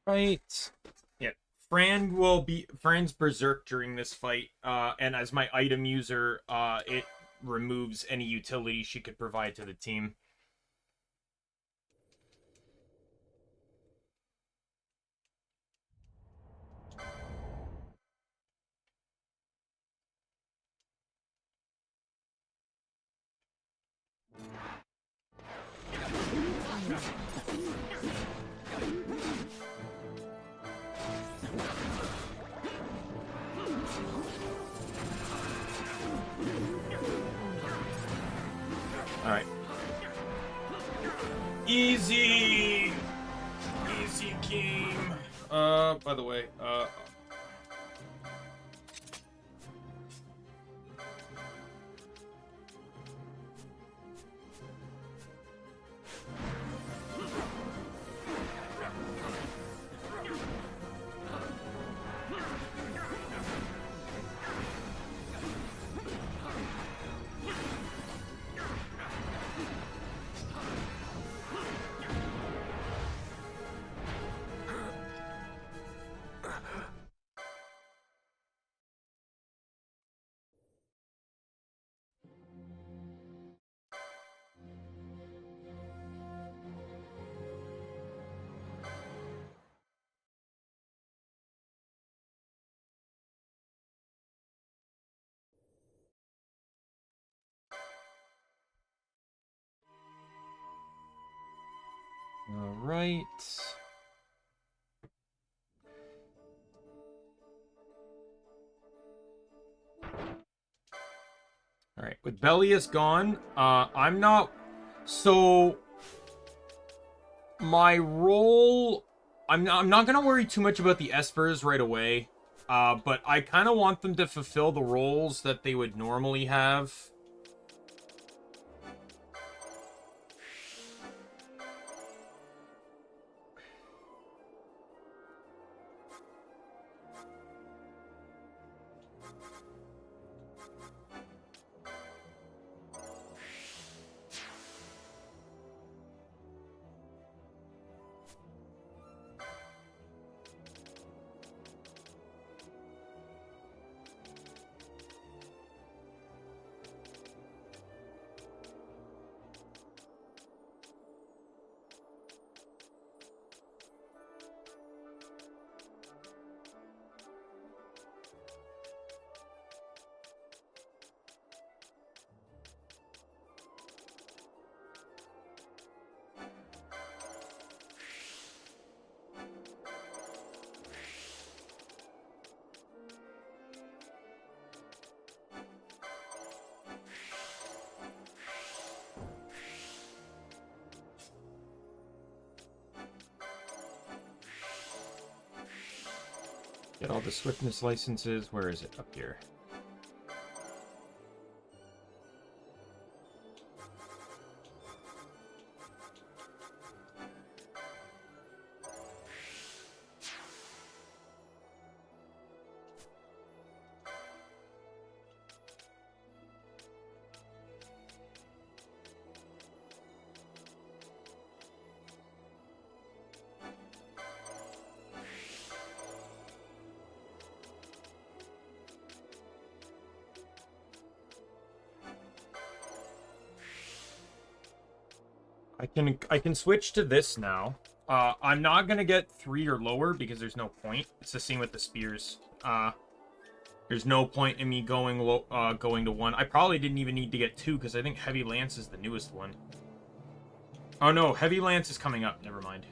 Right. Yeah. Fran's Berserk during this fight, and as my item user, it removes any utility she could provide to the team. Alright. Easy! Easy, King. By the way, alright. Alright, with Bellius gone, I'm not... So... My role... I'm not gonna worry too much about the Espers right away. But I kind of want them to fulfill the roles that they would normally have. Get all the swiftness licenses. Where is it? Up here. I can switch to this now. I'm not gonna get 3 or lower because there's no point. It's the same with the spears. There's no point in me going going to 1. I probably didn't even need to get 2 because I think Heavy Lance is the newest one. Oh no, Heavy Lance is coming up. Never mind.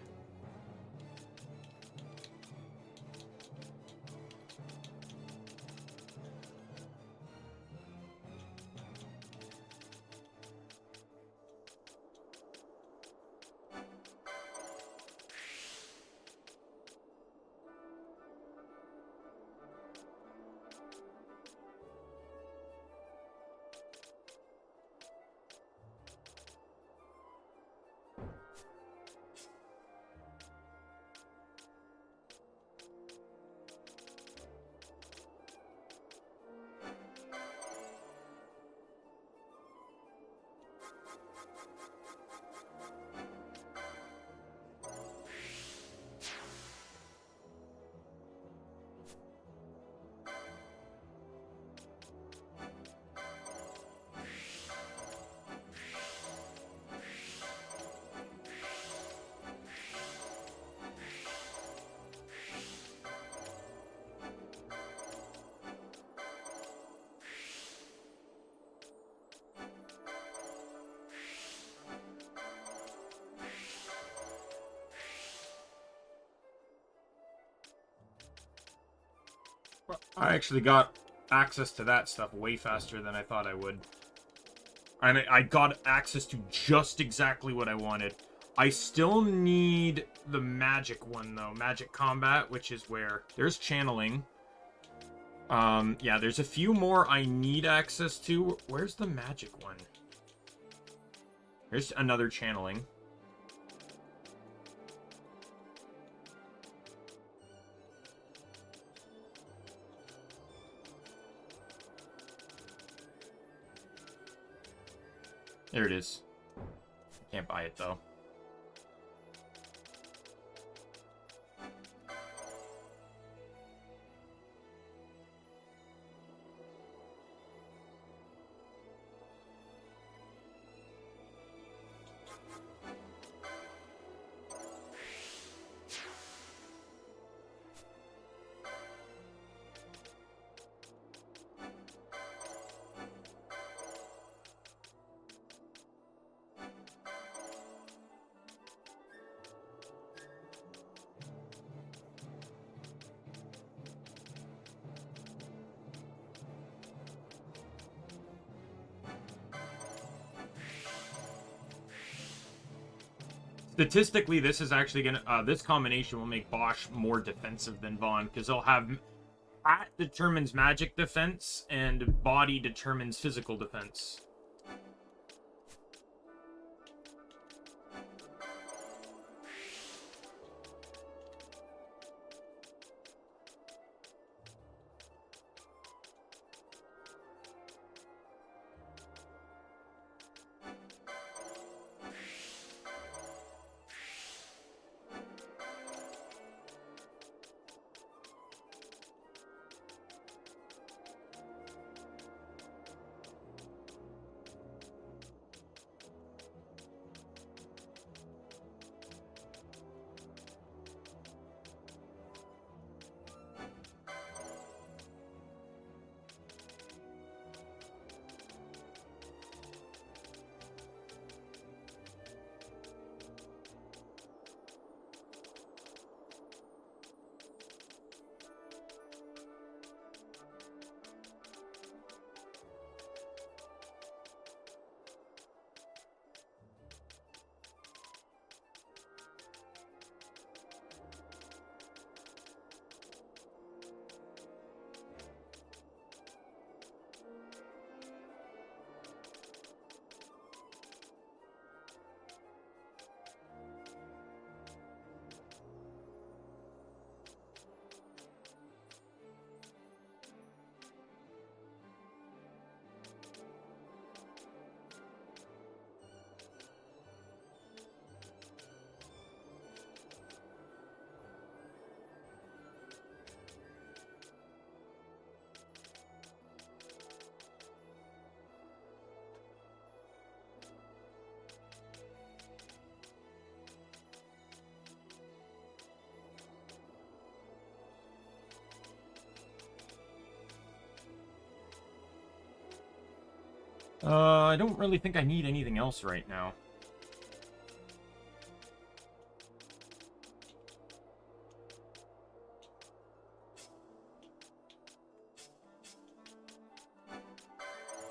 I actually got access to that stuff way faster than I thought I would. And I got access to just exactly what I wanted. I still need the magic one, though. Magic combat, which is where... There's channeling. Yeah, there's a few more I need access to. Where's the magic one? There's another channeling. There it is. Can't buy it, though. Statistically, this is actually gonna this combination will make Bosch more defensive than Vaughn, because they'll have At determines magic defense and body determines physical defense. I don't really think I need anything else right now.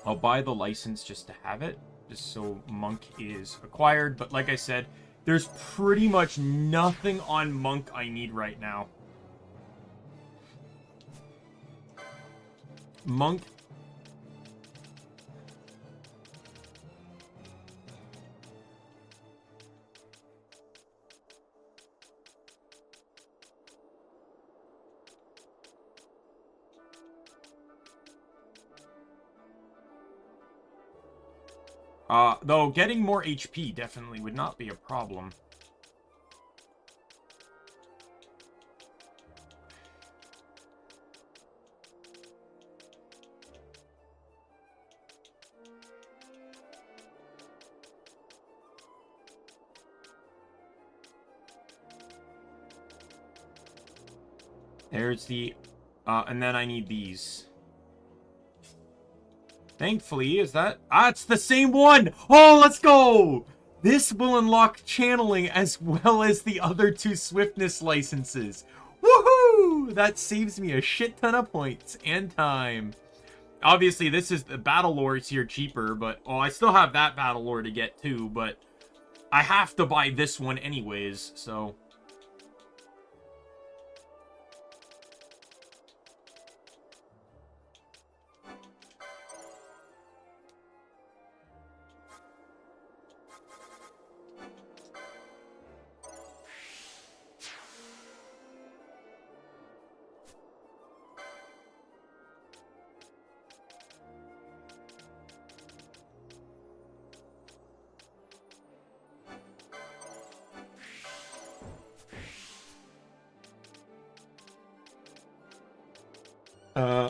I'll buy the license just to have it, just so Monk is acquired. But like I said, there's pretty much nothing on Monk I need right now. Monk. Though getting more HP definitely would not be a problem. There's the, and then I need these. Thankfully, is that... Ah, it's the same one! Oh, let's go! This will unlock channeling as well as the other two swiftness licenses. Woohoo! That saves me a shit ton of points and time. Obviously, this is the battle lores here cheaper, but... Oh, I still have that battle lore to get too, but... I have to buy this one anyways, so...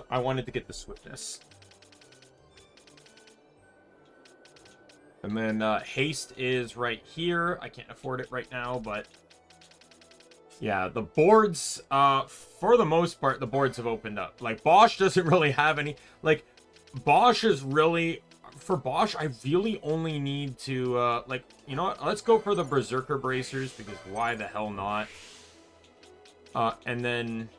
I wanted to get the swiftness. And then haste is right here. I can't afford it right now, but yeah, the boards, for the most part, the boards have opened up. Like, Bosch doesn't really have any, like, Bosch is really, for Bosch, I really only need to, like, you know what, let's go for the Berserker Bracers, because why the hell not? And then...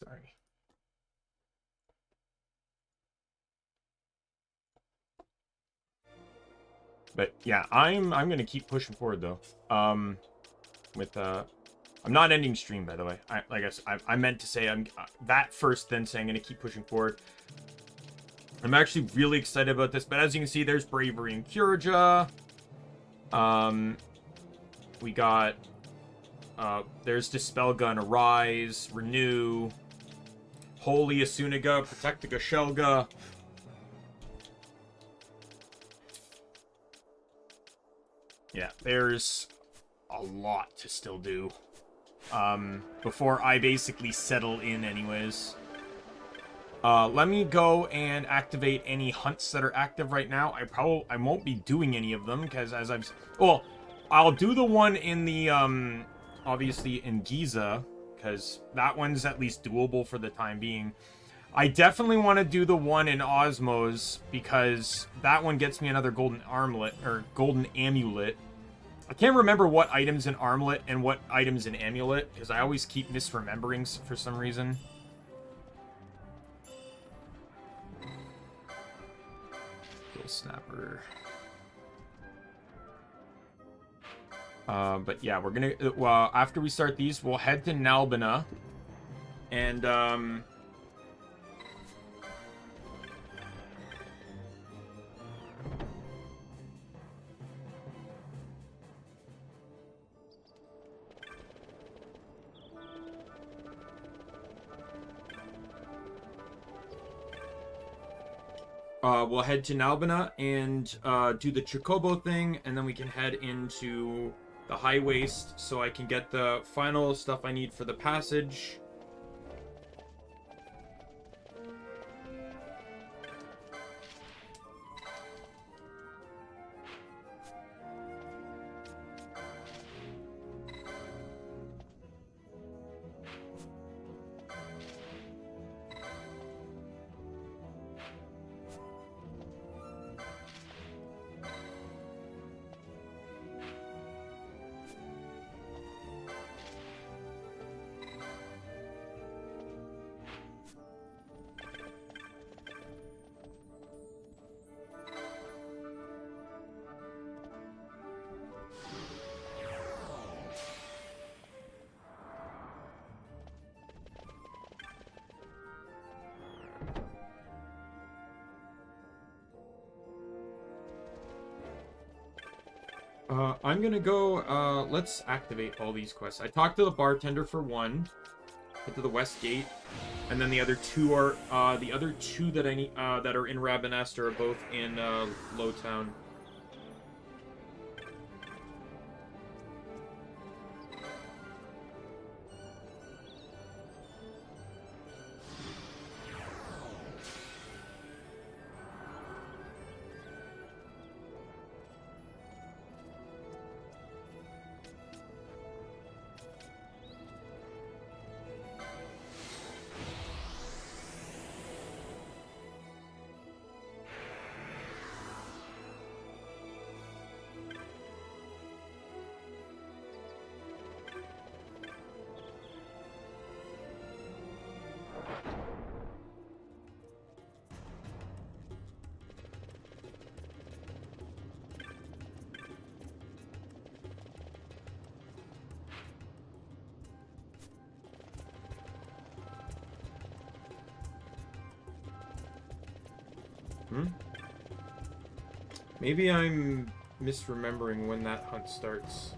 Sorry. But yeah, I'm gonna keep pushing forward though. With I'm not ending stream, by the way. I meant to say I'm that first, then saying I'm gonna keep pushing forward. I'm actually really excited about this, but as you can see, there's Bravery and Kyoja. We got there's Dispel Gun, Arise, Renew, Holy Asunaga, Protect the Gashelga. Yeah, there's a lot to still do. Before I basically settle in anyways. Let me go and activate any hunts that are active right now. I won't be doing any of them, because as I've... Well, I'll do the one in the, obviously in Giza, because that one's at least doable for the time being. I definitely want to do the one in Osmos, because that one gets me another golden armlet, or golden amulet. I can't remember what items in armlet and what items in amulet, because I always keep misremembering for some reason. Kill Snapper. But yeah, we're gonna, well, after we start these, we'll head to Nalbina, and,
we'll head to Nalbina and do the Chocobo thing, and then we can head into the High Waste so I can get the final stuff I need for the passage. I'm gonna go, let's activate all these quests. I talked to the bartender for one, get to the West Gate, and then the other two are, that I need, that are in Rabanest are both in, Lowtown. Maybe I'm misremembering when that hunt starts.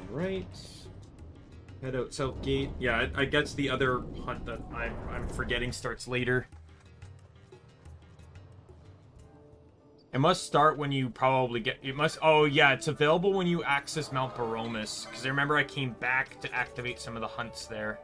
Right. Head out South Gate. Yeah, I guess the other hunt that I'm forgetting starts later. It must start when you probably get... It must... Oh, yeah, it's available when you access Mount Baromus. Because I remember I came back to activate some of the hunts there.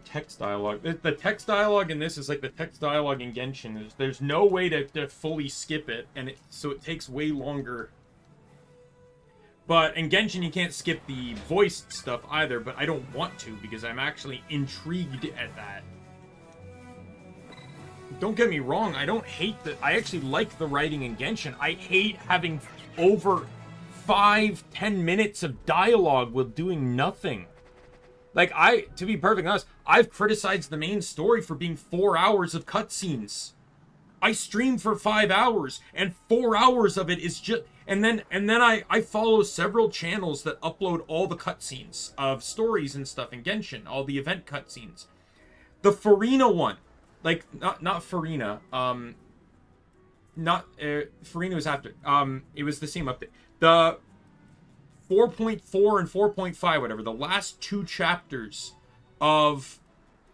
Text dialogue. The text dialogue in this is like the text dialogue in Genshin. There's no way to fully skip it, and so it takes way longer. But in Genshin, you can't skip the voiced stuff either, but I don't want to because I'm actually intrigued at that. Don't get me wrong, I don't hate the... I actually like the writing in Genshin. I hate having over 5-10 minutes of dialogue while doing nothing. Like, to be perfectly honest, I've criticized the main story for being 4 hours of cutscenes. I stream for 5 hours, and 4 hours of it is just... And then I follow several channels that upload all the cutscenes of stories and stuff in Genshin, all the event cutscenes. The Farina one, like, not Farina, Farina was after, it was the same update. The 4.4 and 4.5, whatever, the last 2 chapters of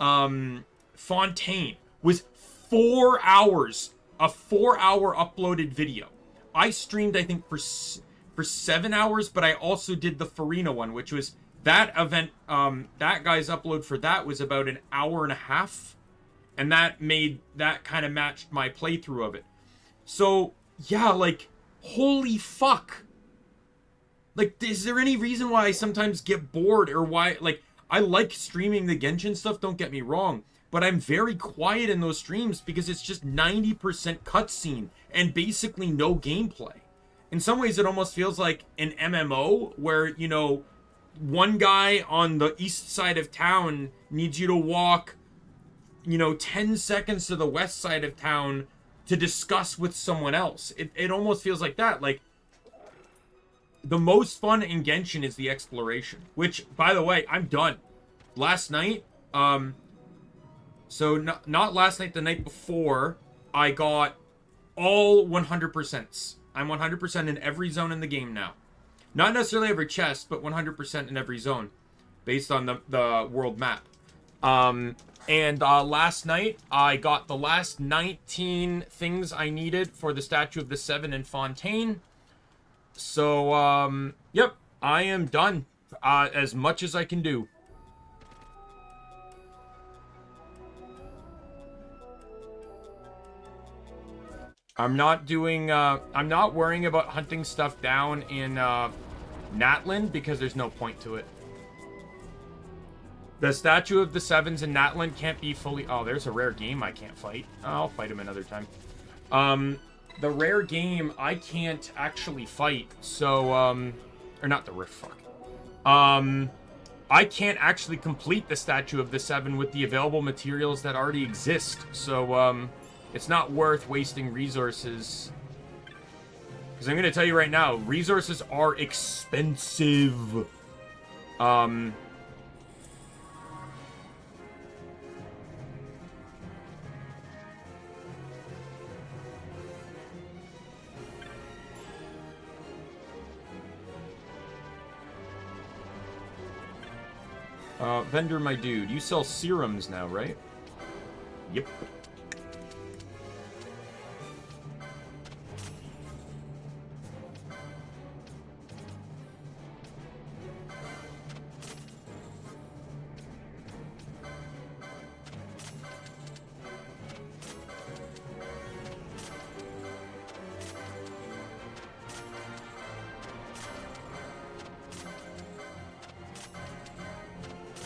Fontaine was 4 hours, a 4-hour uploaded video. I streamed, I think, for 7 hours, but I also did the Farina one, which was that event. That guy's upload for that was about an hour and a half, and that kind of matched my playthrough of it. So yeah, like, holy fuck. Like, is there any reason why I sometimes get bored, or why, like, I like streaming the Genshin stuff, don't get me wrong, but I'm very quiet in those streams because it's just 90% cutscene and basically no gameplay. In some ways, it almost feels like an MMO where, you know, one guy on the east side of town needs you to walk, you know, 10 seconds to the west side of town to discuss with someone else. It almost feels like that. Like, the most fun in Genshin is the exploration, which, by the way, I'm done. Last night, so not last night, the night before, I got all 100%s. I'm 100% in every zone in the game now. Not necessarily every chest, but 100% in every zone, based on the world map. And last night, I got the last 19 things I needed for the Statue of the Seven in Fontaine. So, yep, I am done. As much as I can do. I'm not doing, I'm not worrying about hunting stuff down in, Natlan, because there's no point to it. The Statue of the Sevens in Natlan can't be fully... Oh, there's a rare game I can't fight. I'll fight him another time. The rare game I can't actually fight, so, or not the riff, fuck. I can't actually complete the Statue of the Seven with the available materials that already exist, so, it's not worth wasting resources. Because I'm going to tell you right now, resources are expensive. Vendor, my dude, you sell serums now, right? Yep.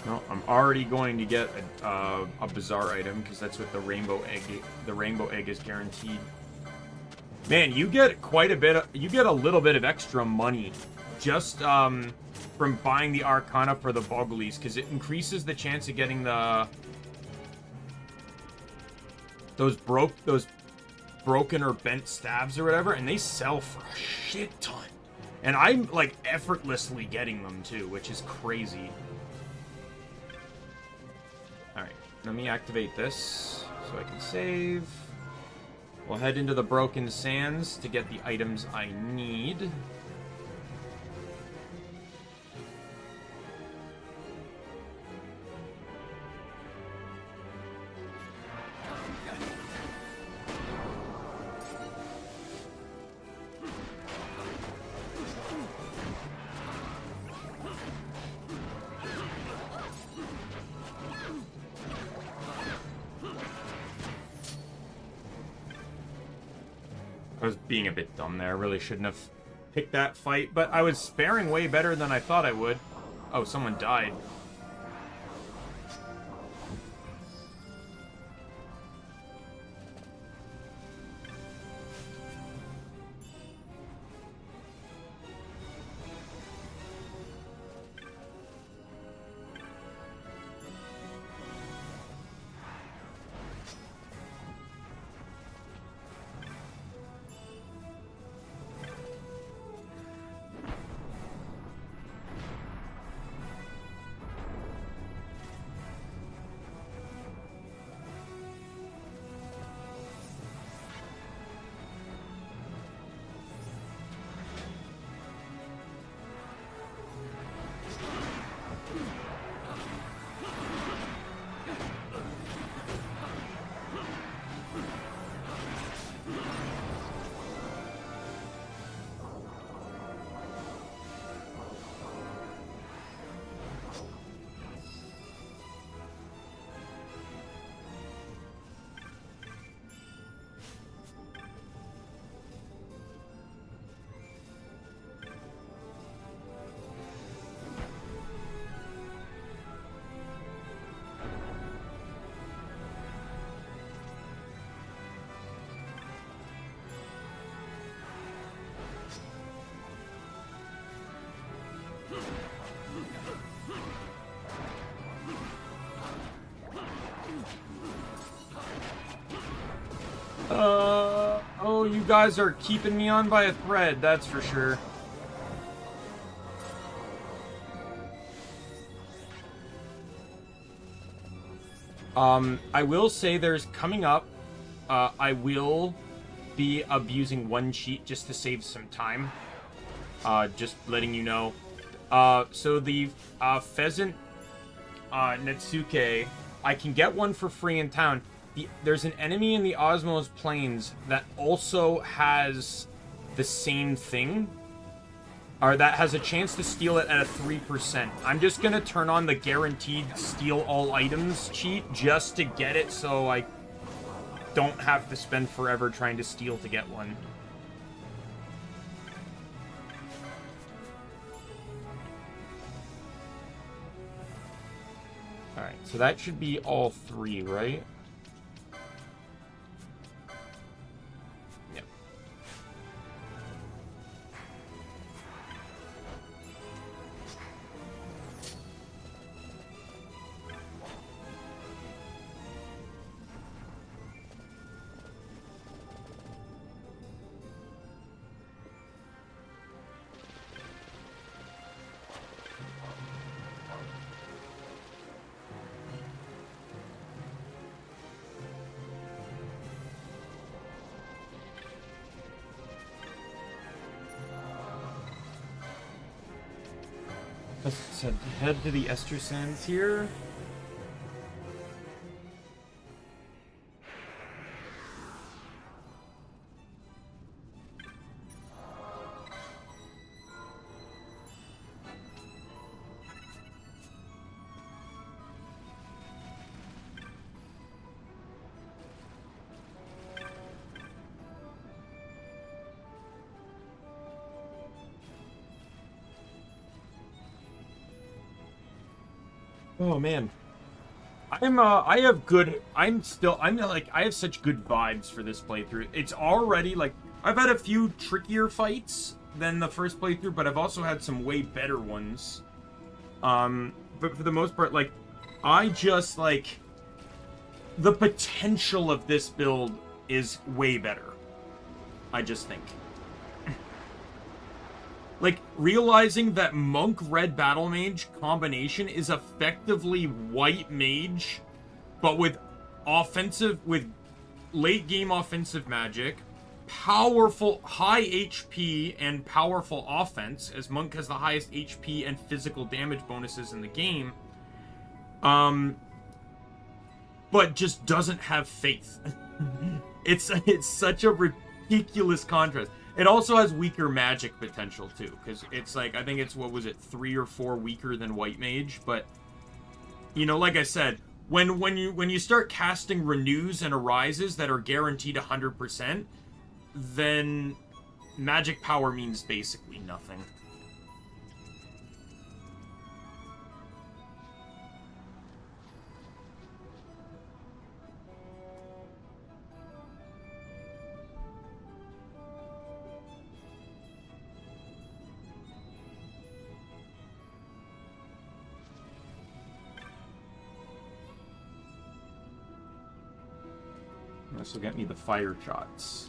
No, I'm already going to get a bizarre item because that's what the rainbow egg is guaranteed. Man, you get quite a bit. You get a little bit of extra money just from buying the Arcana for the Bogglies, because it increases the chance of getting those broken or bent stabs or whatever, and they sell for a shit ton. And I'm like effortlessly getting them too, which is crazy. Alright, let me activate this so I can save. We'll head into the Broken Sands to get the items I need. I was being a bit dumb there. I really shouldn't have picked that fight, but I was faring way better than I thought I would. Oh, someone died. Oh, you guys are keeping me on by a thread, that's for sure. I will say there's coming up, I will be abusing one cheat just to save some time. Just letting you know. So the pheasant Netsuke, I can get one for free in town. There's an enemy in the Osmos Plains that also has the same thing. Or that has a chance to steal it at a 3%. I'm just gonna turn on the guaranteed steal all items cheat just to get it so I don't have to spend forever trying to steal to get one. Alright, so that should be all 3, right? Yep. Let's head to the Ester Sands here. Oh man, I have such good vibes for this playthrough. It's already like I've had a few trickier fights than the first playthrough, but I've also had some way better ones. But for the most part, like I just like the potential of this build is way better. I just think. Like, realizing that Monk Red Battle Mage combination is effectively White Mage, but with late game offensive magic, powerful, high HP and powerful offense, as Monk has the highest HP and physical damage bonuses in the game, but just doesn't have faith. It's such a ridiculous contrast. It also has weaker magic potential, too, because it's like, I think it's, what was it, 3 or 4 weaker than White Mage, but, you know, like I said, when you start casting Renews and Arises that are guaranteed 100%, then magic power means basically nothing. This will get me the fire shots.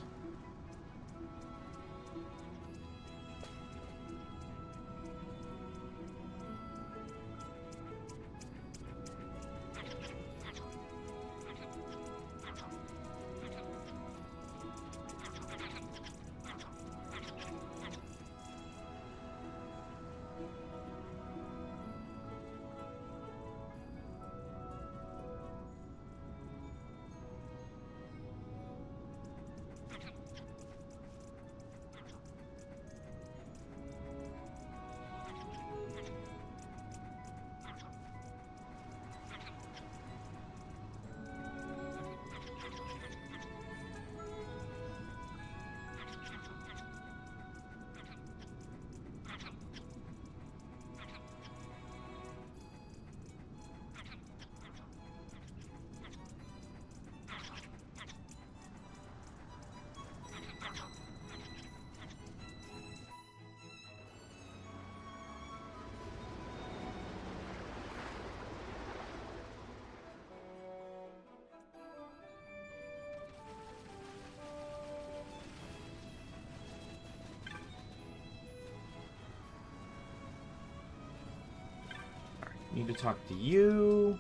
Need to talk to you.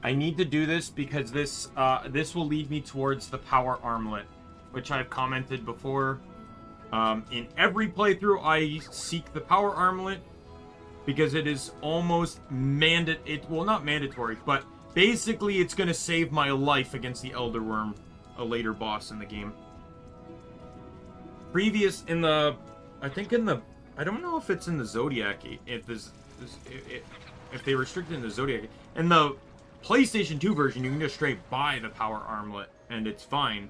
I need to do this because this will lead me towards the power armlet, which I've commented before. In every playthrough, I seek the power armlet because it is almost well, not mandatory, but basically it's going to save my life against the Elder Worm, a later boss in the game. I don't know if it's in the Zodiac, if they restrict it in the Zodiac. In the PlayStation 2 version, you can just straight buy the power armlet, and it's fine.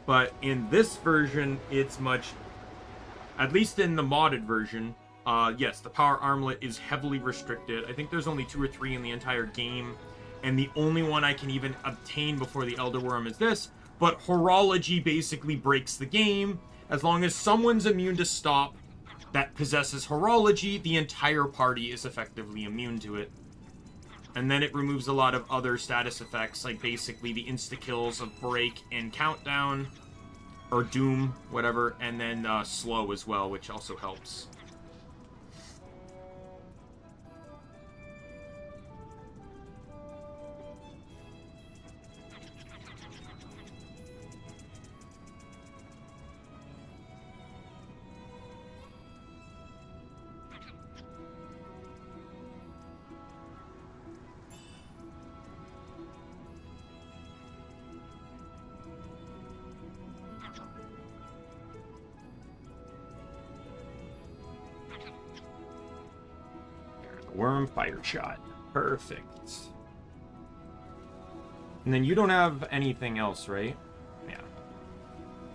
But in this version, it's much... At least in the modded version, yes, the power armlet is heavily restricted. I think there's only 2 or 3 in the entire game, and the only one I can even obtain before the Elder Worm is this. But horology basically breaks the game. As long as someone's immune to stop that possesses horology, the entire party is effectively immune to it. And then it removes a lot of other status effects, like basically the insta-kills of Break and Countdown, or Doom, whatever, and then Slow as well, which also helps. Worm fire shot. Perfect. And then you don't have anything else, right? Yeah.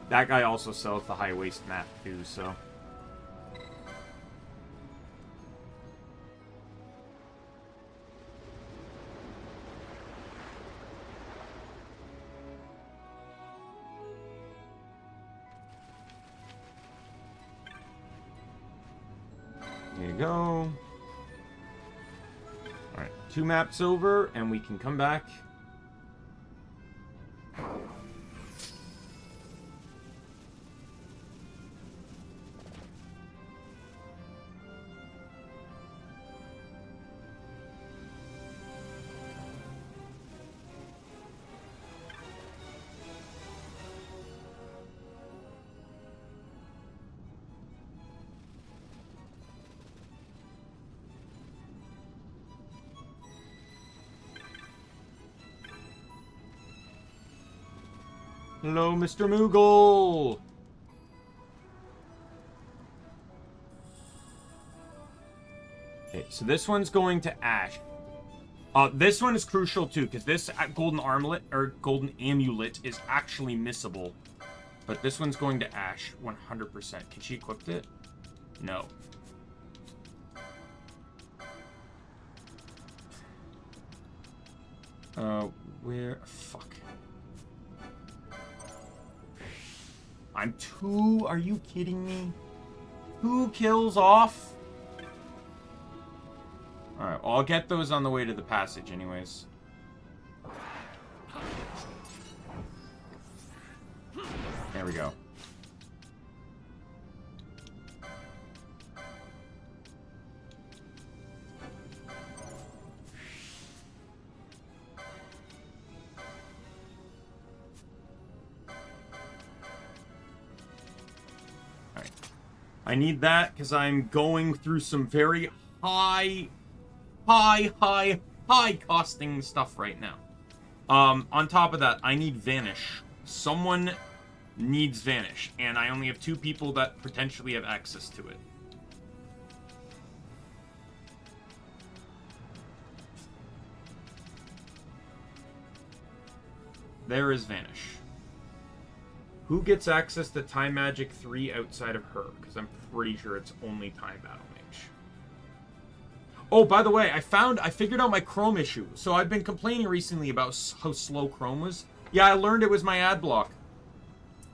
That guy also sells the high waist map too, so. There you go. 2 maps over, and we can come back. Hello, Mr. Moogle! Okay, so this one's going to Ash. This one is crucial too, because this golden armlet, or golden amulet, is actually missable. But this one's going to Ash, 100%. Can she equip it? No. Where... Fuck. I'm 2... Are you kidding me? 2 kills off? Alright, well, I'll get those on the way to the passage anyways. There we go. Alright. I need that because I'm going through some very high costing stuff right now. On top of that, I need Vanish. Someone needs Vanish, and I only have 2 people that potentially have access to it. There is Vanish. Who gets access to Time Magic 3 outside of her? Because I'm pretty sure it's only Time Battle Mage. Oh, by the way, I figured out my Chrome issue. So I've been complaining recently about how slow Chrome was. Yeah, I learned it was my ad block.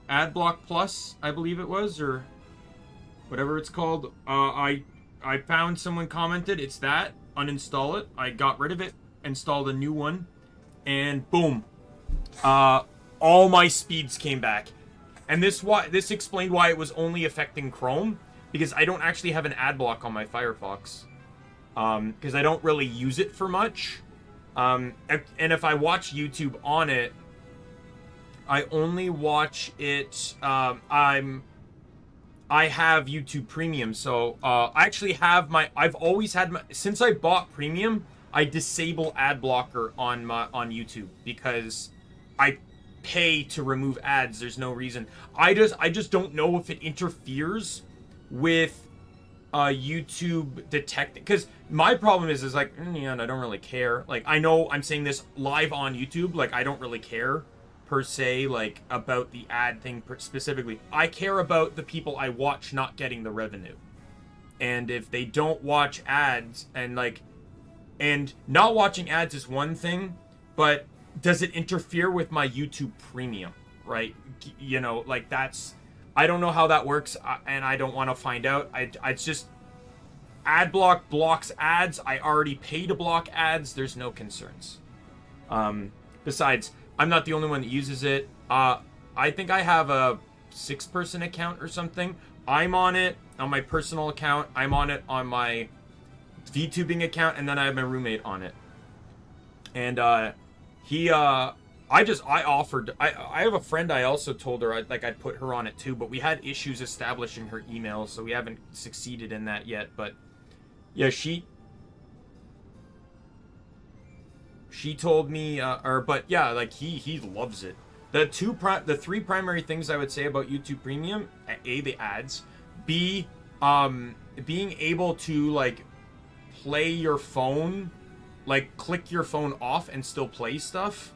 Ad block plus, I believe it was, or whatever it's called. I found someone commented, it's that. Uninstall it. I got rid of it, installed a new one, and boom. All my speeds came back. And this explained why it was only affecting Chrome. because I don't actually have an ad block on my Firefox. Because I don't really use it for much. And if I watch YouTube on it, I only watch it, I have YouTube Premium, so, I actually have I've always had since I bought Premium, I disable ad blocker on YouTube, because I pay to remove ads. There's no reason. I just don't know if it interferes with YouTube detecting, because my problem is like, yeah, and I don't really care. Like, I know I'm saying this live on YouTube, like, I don't really care per se, like, about the ad thing specifically. I care about the people I watch not getting the revenue, and if they don't watch ads, and like, and not watching ads is one thing, but does it interfere with my YouTube Premium, right? You know, like, that's, I don't know how that works, and I don't want to find out. It's just, ad block blocks ads. I already pay to block ads. There's no concerns. Besides, I'm not the only one that uses it. I think I have a 6-person account or something. I'm on it on my personal account. I'm on it on my VTubing account, and then I have my roommate on it. And I have a friend. I also told her I'd put her on it too, but we had issues establishing her email, so we haven't succeeded in that yet. But yeah, she told me, but yeah, like, he loves it. The 3 primary things I would say about YouTube Premium: A, the ads; B, being able to, like, play your phone, like, click your phone off and still play stuff.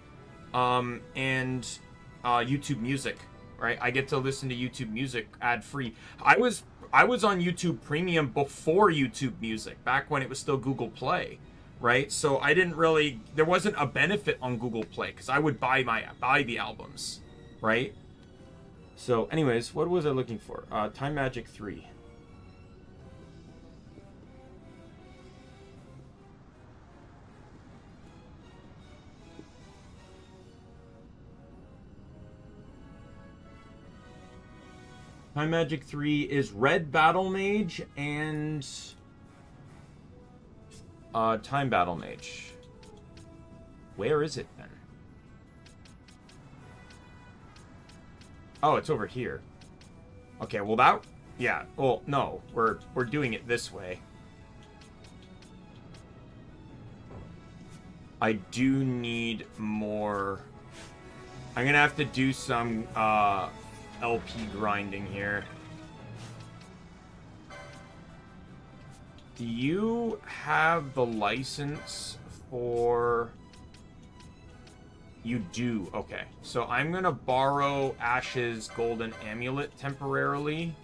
And YouTube Music, right? I get to listen to YouTube Music ad-free. I was on YouTube Premium before YouTube Music, back when it was still Google Play, right? So I didn't really, there wasn't a benefit on Google Play, because I would buy the albums, right? So anyways, what was I looking for? Time Magic 3. Time Magic 3 is Red Battle Mage and Time Battle Mage. Where is it then? Oh, it's over here. Okay, well that, yeah, well, no, we're doing it this way. I do need more. I'm gonna have to do some LP grinding here. Do you have the license for... You do. Okay. So I'm gonna borrow Ash's golden amulet temporarily.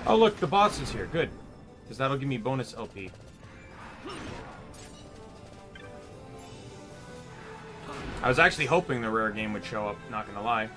Oh, look, the boss is here. Good. Because that'll give me bonus LP. I was actually hoping the rare game would show up, not gonna lie.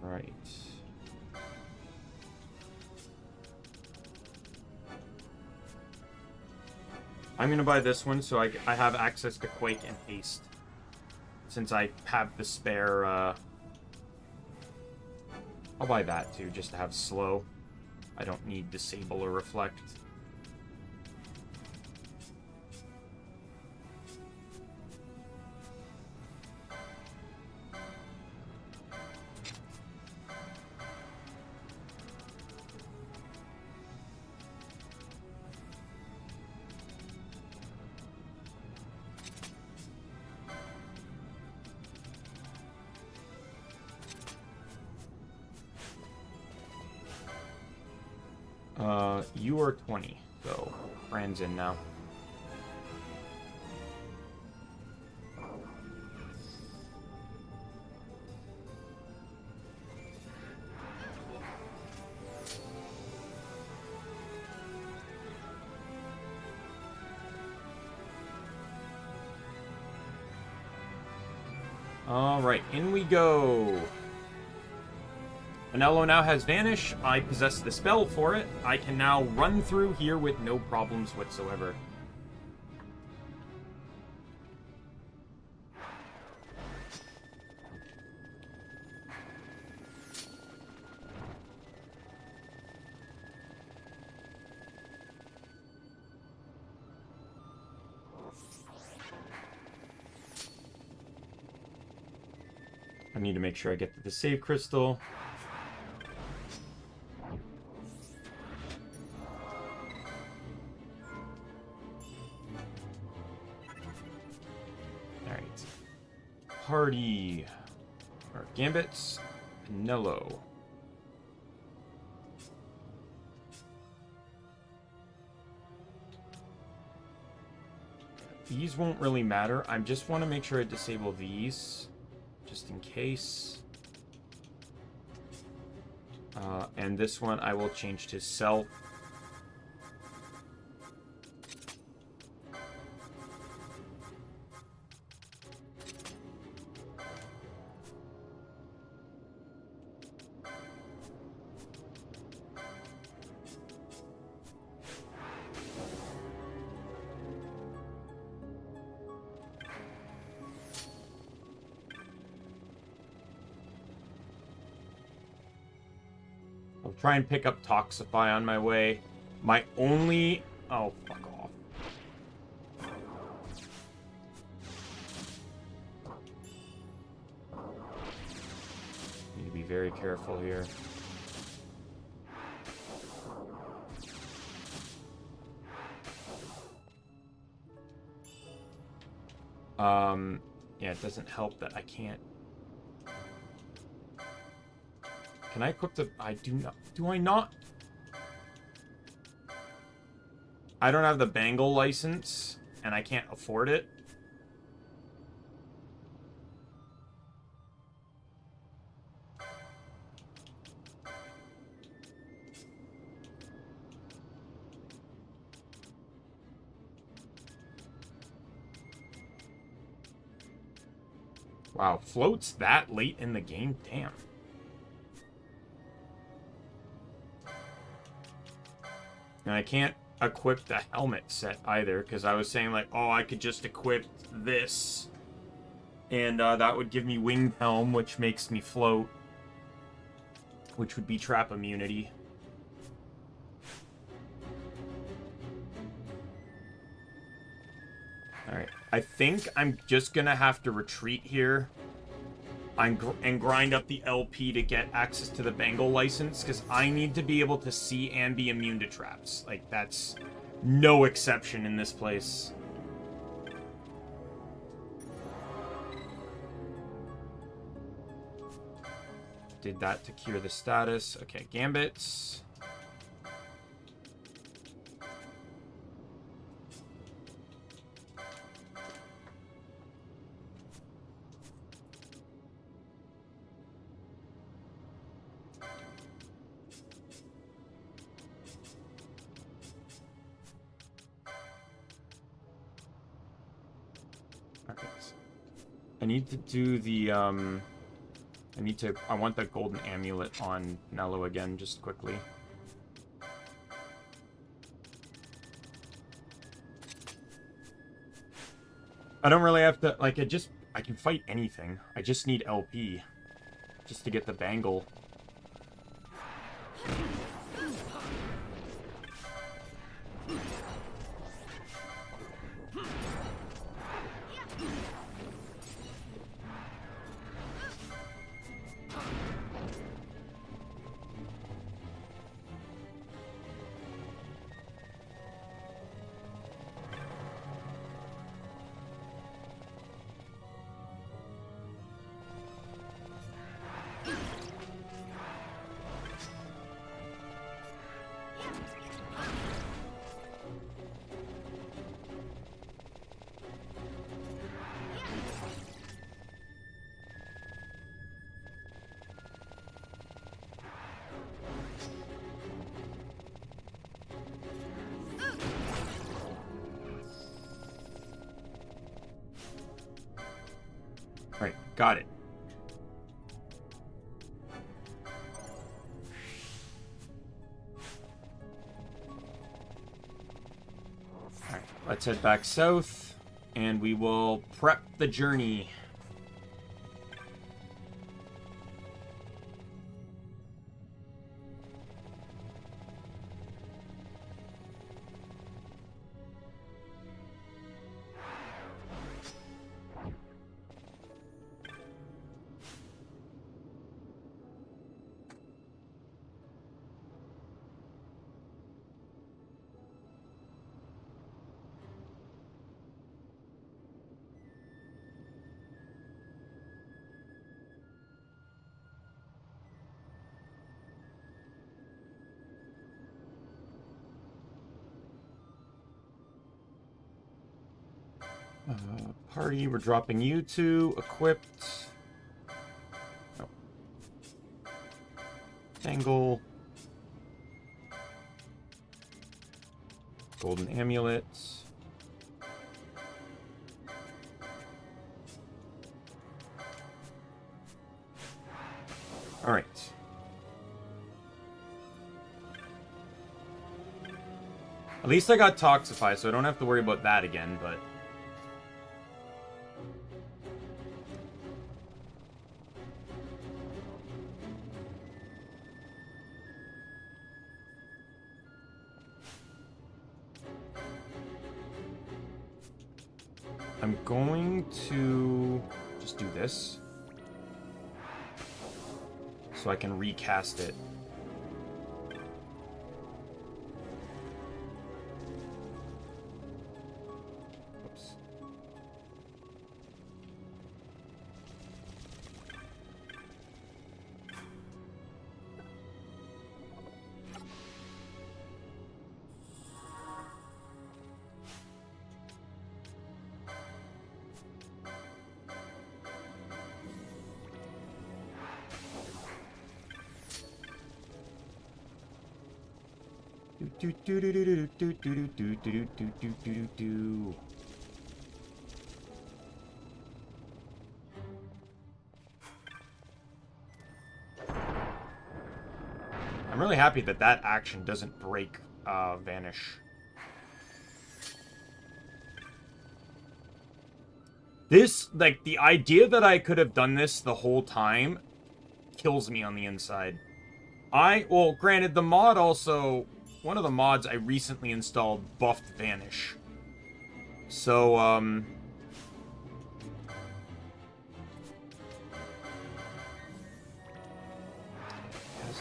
Right. I'm gonna buy this one so I have access to Quake and Haste. Since I have the spare, I'll buy that too, just to have slow. I don't need Disable or Reflect. You are 20, so Fran's in now. Alright, in we go. Anello now has Vanish. I possess the spell for it. I can now run through here with no problems whatsoever. I need to make sure I get to the save crystal. Party, or Gambits, Anello. These won't really matter. I just want to make sure I disable these, just in case. And this one I will change to Self. Try and pick up Toxify on my way. My only... Oh, fuck off. Need to be very careful here. Yeah, it doesn't help that I can't... Can I equip the... I do not... Do I not? I don't have the Bangle license, and I can't afford it. Wow, floats that late in the game? Damn. And I can't equip the helmet set either, because I was saying, like, oh, I could just equip this. And that would give me winged helm, which makes me float. Which would be trap immunity. Alright. I think I'm just gonna have to retreat here and grind up the LP to get access to the Bengal license, because I need to be able to see and be immune to traps. Like, that's no exception in this place. Did that to cure the status. Okay, gambits. Okay. I need to do the I want the golden amulet on Nello again, just quickly. I don't really have to, like, I can fight anything. I just need LP. Just to get the bangle. Right, got it. Alright, let's head back south, and we will prep the journey. Party, we're dropping you two. Equipped. Oh. Tangle. Golden amulet. All right. At least I got Toxify, so I don't have to worry about that again, but... I'm going to just do this so I can recast it. Oops. I'm really happy that that action doesn't break Vanish. This, like, the idea that I could have done this the whole time kills me on the inside. Well, granted, the mod also... One of the mods I recently installed buffed Vanish. So,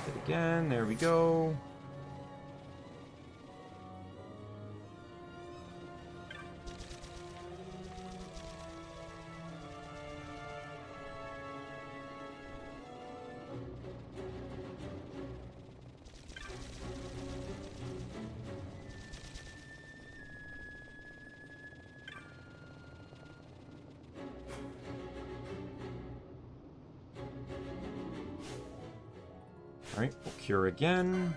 it again. There we go. Alright, we'll cure again.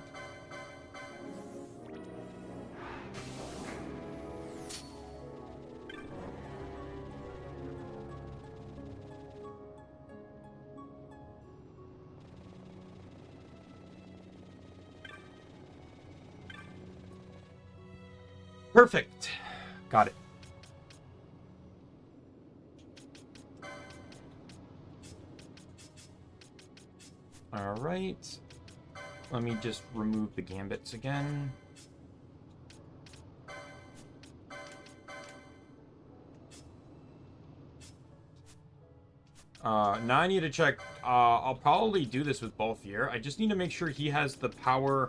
Perfect. Got it. All right. Let me just remove the gambits again. Now I need to check. I'll probably do this with Balthier. I just need to make sure he has the power.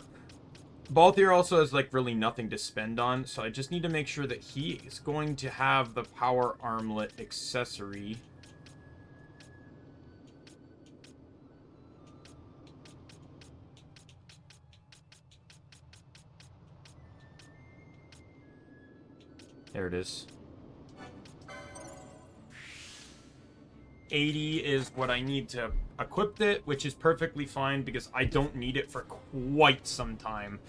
Balthier also has, like, really nothing to spend on, so I just need to make sure that he is going to have the power armlet accessory. There it is. 80 is what I need to equip it, which is perfectly fine because I don't need it for quite some time.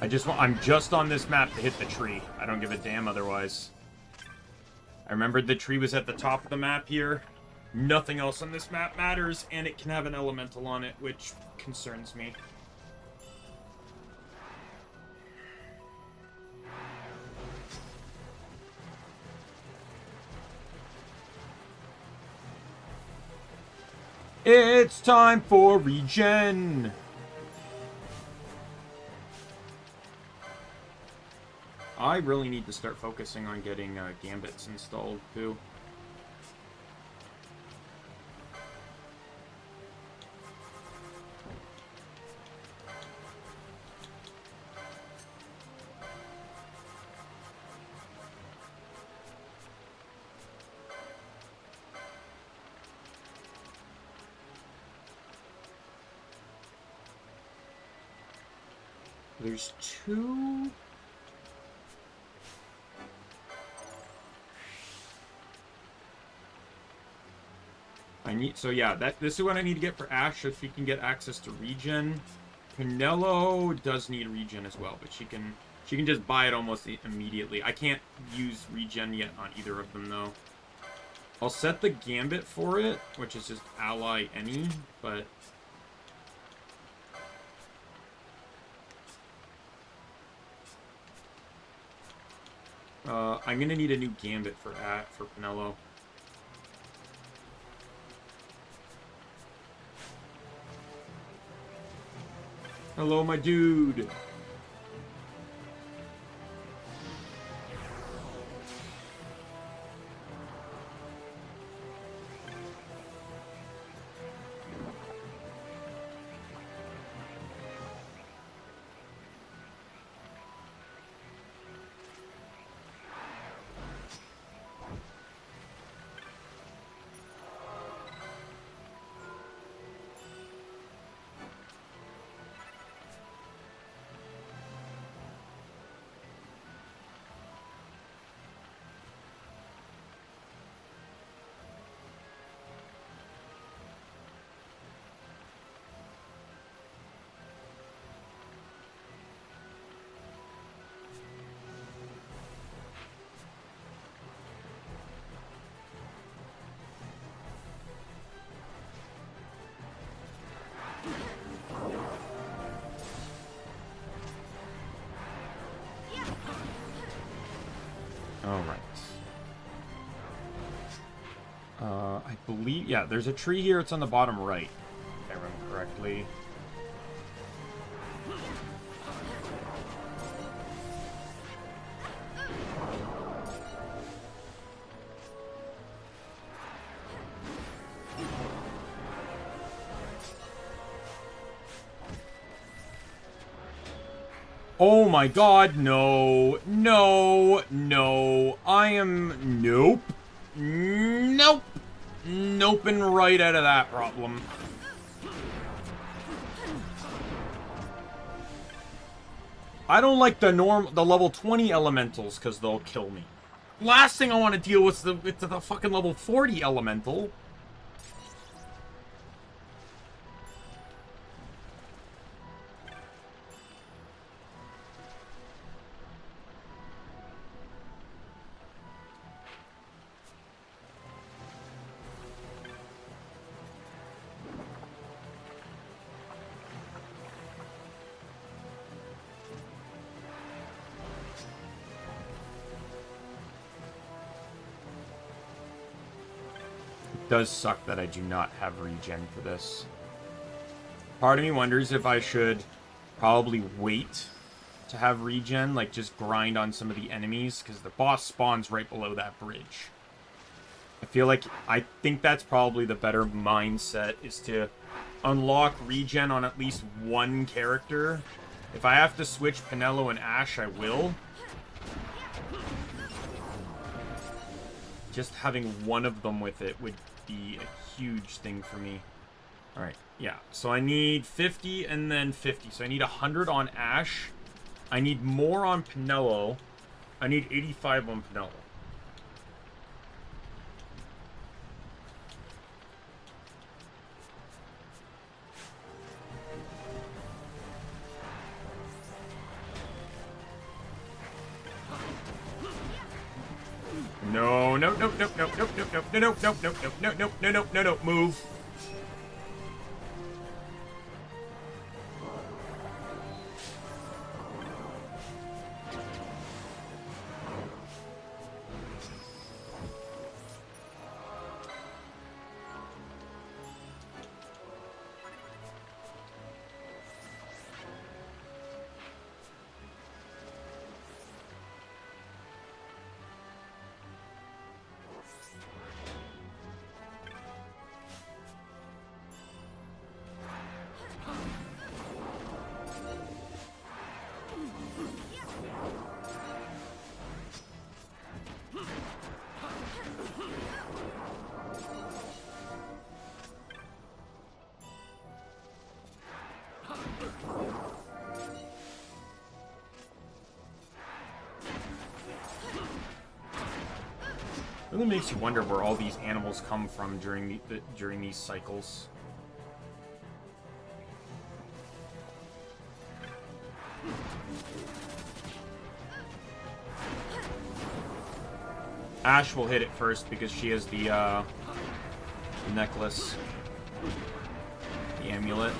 I'm just on this map to hit the tree. I don't give a damn otherwise. I remembered the tree was at the top of the map here. Nothing else on this map matters, and it can have an elemental on it, which concerns me. It's time for regen! I really need to start focusing on getting gambits installed, too. There's two... So yeah, this is what I need to get for Ash, so she can get access to regen. Canelo does need regen as well, but she can just buy it almost immediately. I can't use regen yet on either of them though. I'll set the gambit for it, which is just ally any, but I'm gonna need a new gambit for Penelo. Hello, my dude. I believe, yeah, there's a tree here. It's on the bottom right, if I remember correctly. Oh my god, no. No, no. I am... Nope. Nope. Noping right out of that problem. I don't like the level 20 elementals because they'll kill me. Last thing I want to deal with is the fucking level 40 elemental. Does suck that I do not have regen for this. Part of me wonders if I should probably wait to have regen, like just grind on some of the enemies, because the boss spawns right below that bridge. I think that's probably the better mindset, is to unlock regen on at least one character. If I have to switch Penelo and Ash, I will. Just having one of them with it would be a huge thing for me. Alright, yeah. So I need 50 and then 50. So I need 100 on Ash. I need more on Penelo. I need 85 on Penelo. No, no, no, no, no, no, no, no, no, no, no, no, no, no, no, no, no, no, no, move. It really makes you wonder where all these animals come from during during these cycles. Ash will hit it first because she has the necklace, the amulet.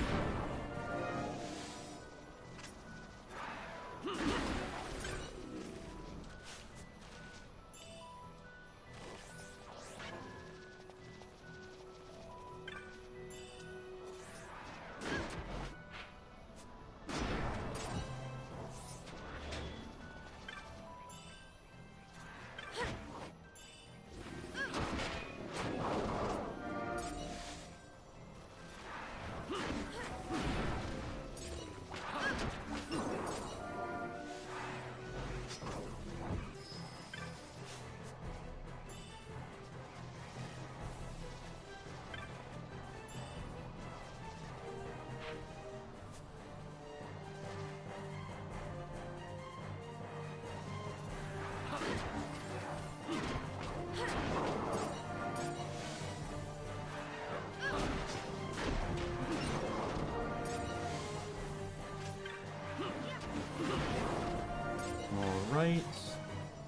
right.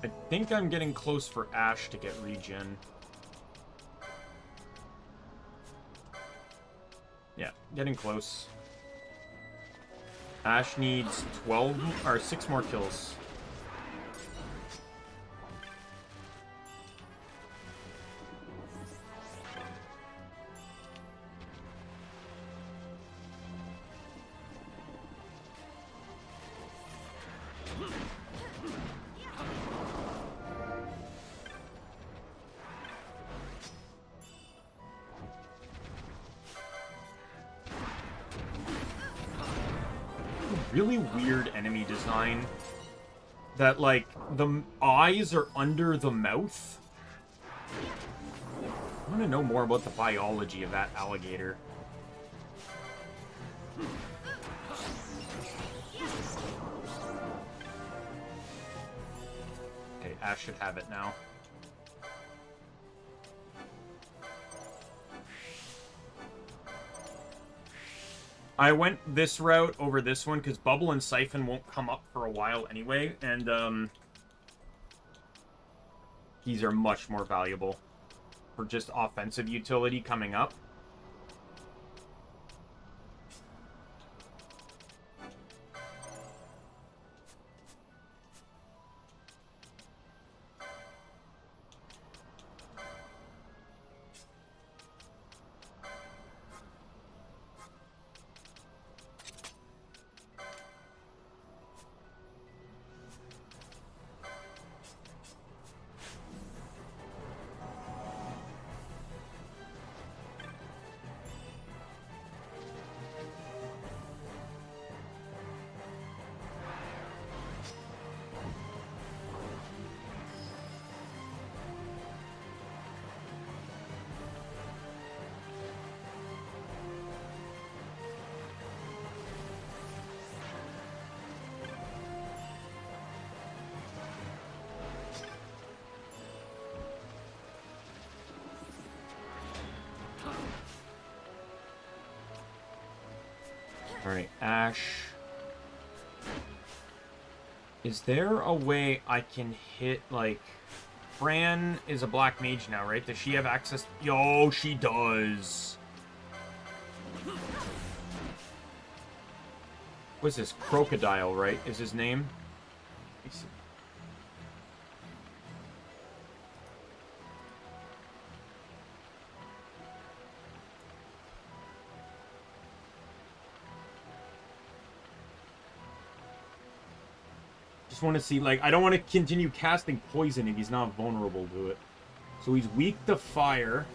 I think I'm getting close for Ash to get regen. Yeah, getting close. Ash needs 12 or 6 more kills. Really weird enemy design that, like, the eyes are under the mouth. I want to know more about the biology of that alligator. Okay, Ash should have it now. I went this route over this one because Bubble and Siphon won't come up for a while anyway, and these are much more valuable for just offensive utility coming up. Alright, Ash. Is there a way I can hit, like... Fran is a black mage now, right? Does she have access? Yo, she does. What's this? Crocodile, right? Is his name? Just want to see, like, I don't want to continue casting poison if he's not vulnerable to it. So he's weak to fire.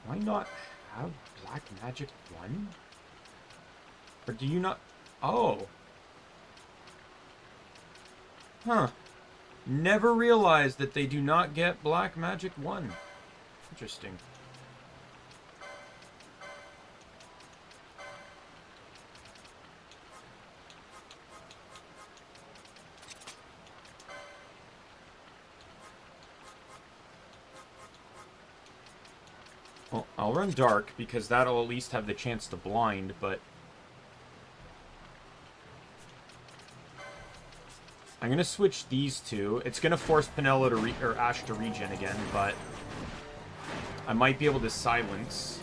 Why not have Black Magic 1? Or do you not... Oh. Huh. Never realized that they do not get Black Magic 1. Interesting. Well, I'll run Dark, because that'll at least have the chance to blind, but... I'm gonna switch these two. It's gonna force Penella to or Ash to regen again, but... I might be able to silence.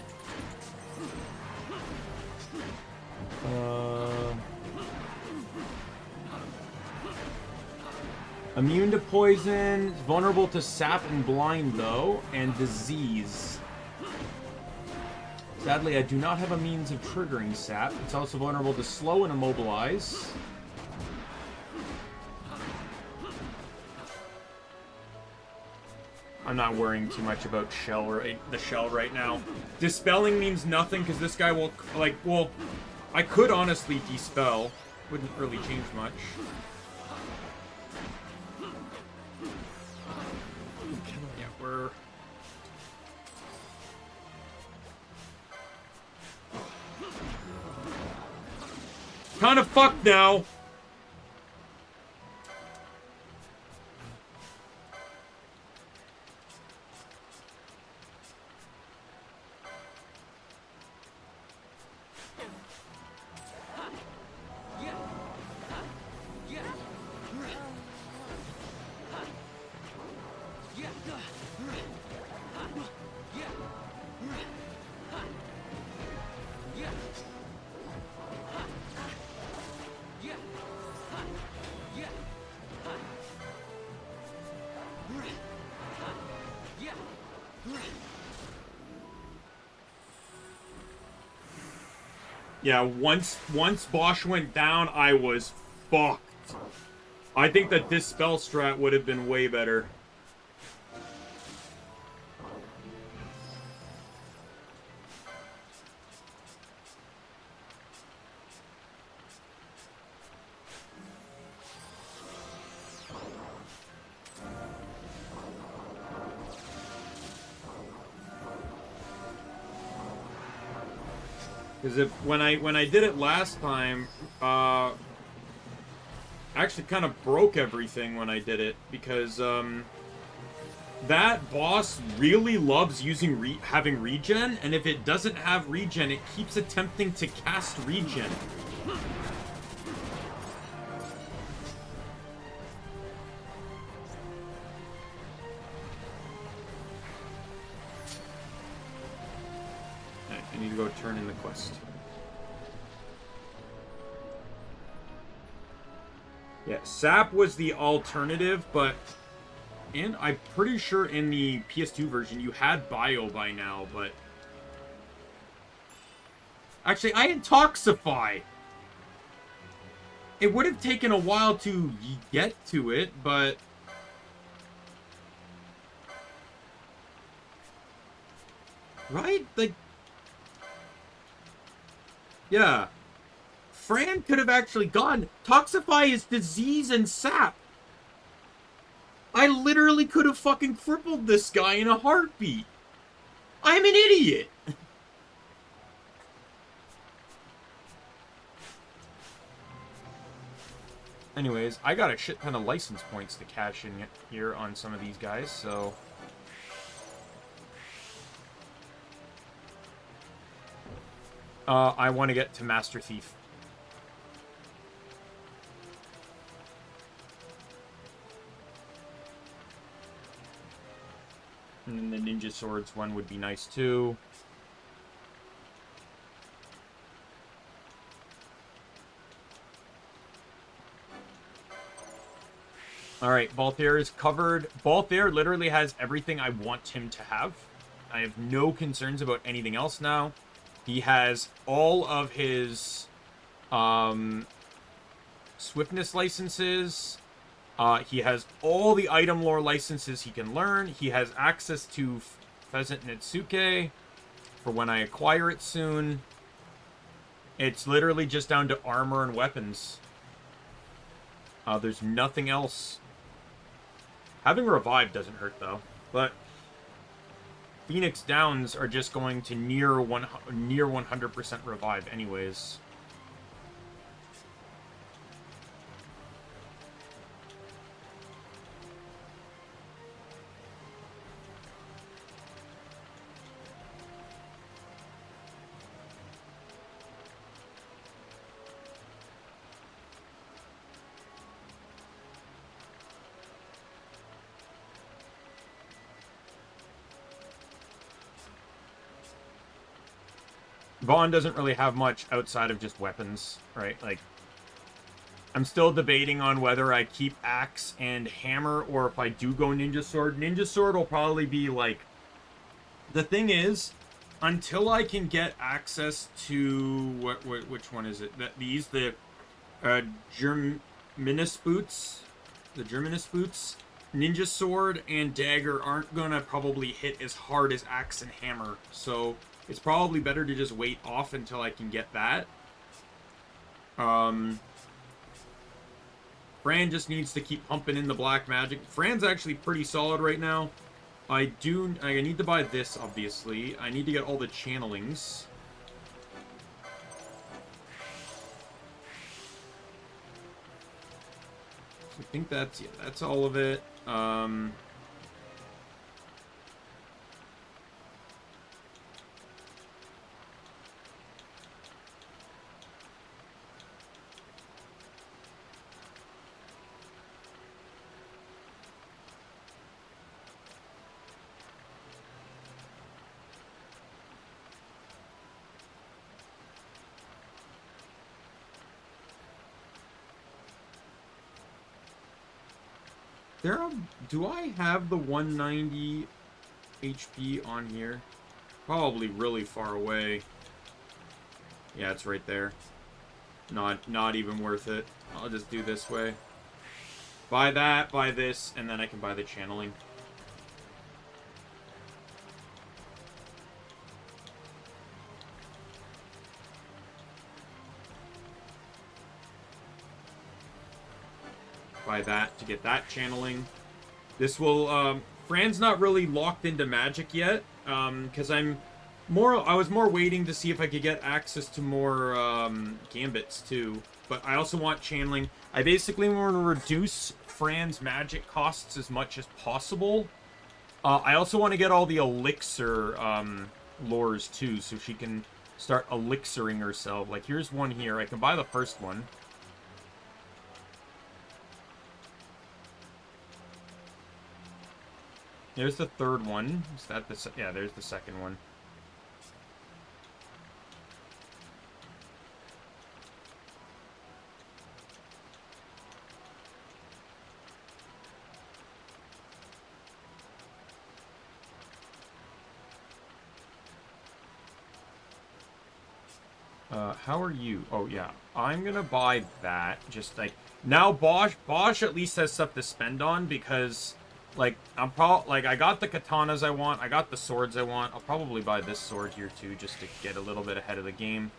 Immune to poison, vulnerable to sap and blind, though, and disease. Sadly, I do not have a means of triggering sap. It's also vulnerable to slow and immobilize. I'm not worrying too much about the shell right now. Dispelling means nothing because this guy won't, like, well, I could honestly dispel. Wouldn't really change much. Yeah, we're... kind of fucked now. Yeah, once Bosch went down, I was fucked. I think that this spell strat would have been way better. Because when I did it last time, I actually kind of broke everything when I did it, because that boss really loves using having regen, and if it doesn't have regen, it keeps attempting to cast regen. I need to go turn in the quest. Yeah, Sap was the alternative, but... And I'm pretty sure in the PS2 version you had Bio by now, but... Actually, I had Toxify! It would have taken a while to get to it, but... Right? Like... Yeah. Fran could have actually gone. Toxify is disease and sap. I literally could have fucking crippled this guy in a heartbeat. I'm an idiot. Anyways, I got a shit ton of license points to cash in here on some of these guys, so... I want to get to Master Thief. And then the Ninja Swords one would be nice too. Alright, Balthair is covered. Balthair literally has everything I want him to have. I have no concerns about anything else now. He has all of his swiftness licenses. He has all the item lore licenses he can learn. He has access to Pheasant Netsuke for when I acquire it soon. It's literally just down to armor and weapons. There's nothing else. Having Revive doesn't hurt, though. But Phoenix Downs are just going to near 100% revive anyways. Vaughn doesn't really have much outside of just weapons, right? Like, I'm still debating on whether I keep Axe and Hammer, or if I do go Ninja Sword. Ninja Sword will probably be, like... The thing is, until I can get access to... which one is it? These, the Germanus Boots. The Germanus Boots. Ninja Sword and Dagger aren't gonna probably hit as hard as Axe and Hammer, so... It's probably better to just wait off until I can get that. Fran just needs to keep pumping in the black magic. Fran's actually pretty solid right now. I need to buy this, obviously. I need to get all the channelings.
I think that's, yeah, that's all of it. Do I have the 190 HP on here? Probably really far away. Yeah, it's right there. Not even worth it. I'll just do this way. Buy that, buy this, and then I can buy the channeling. Buy that to get that channeling. This will, Fran's not really locked into magic yet, because I was more waiting to see if I could get access to more, gambits, too. But I also want channeling. I basically want to reduce Fran's magic costs as much as possible. I also want to get all the elixir, lures, too, so she can start elixiring herself. Like, here's one here. I can buy the first one. There's the third one. Is that the... Yeah, there's the second one. How are you? Oh, yeah. I'm gonna buy that. Just, like... Now, Bosch at least has stuff to spend on, because... Like, I got the katanas I want, I got the swords I want. I'll probably buy this sword here, too, just to get a little bit ahead of the game.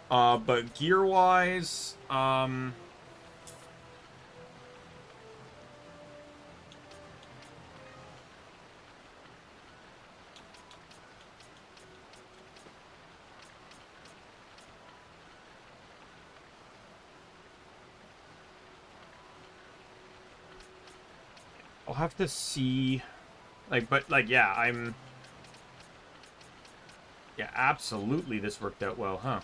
But gear-wise, I'll have to see, yeah, yeah, absolutely this worked out well, huh?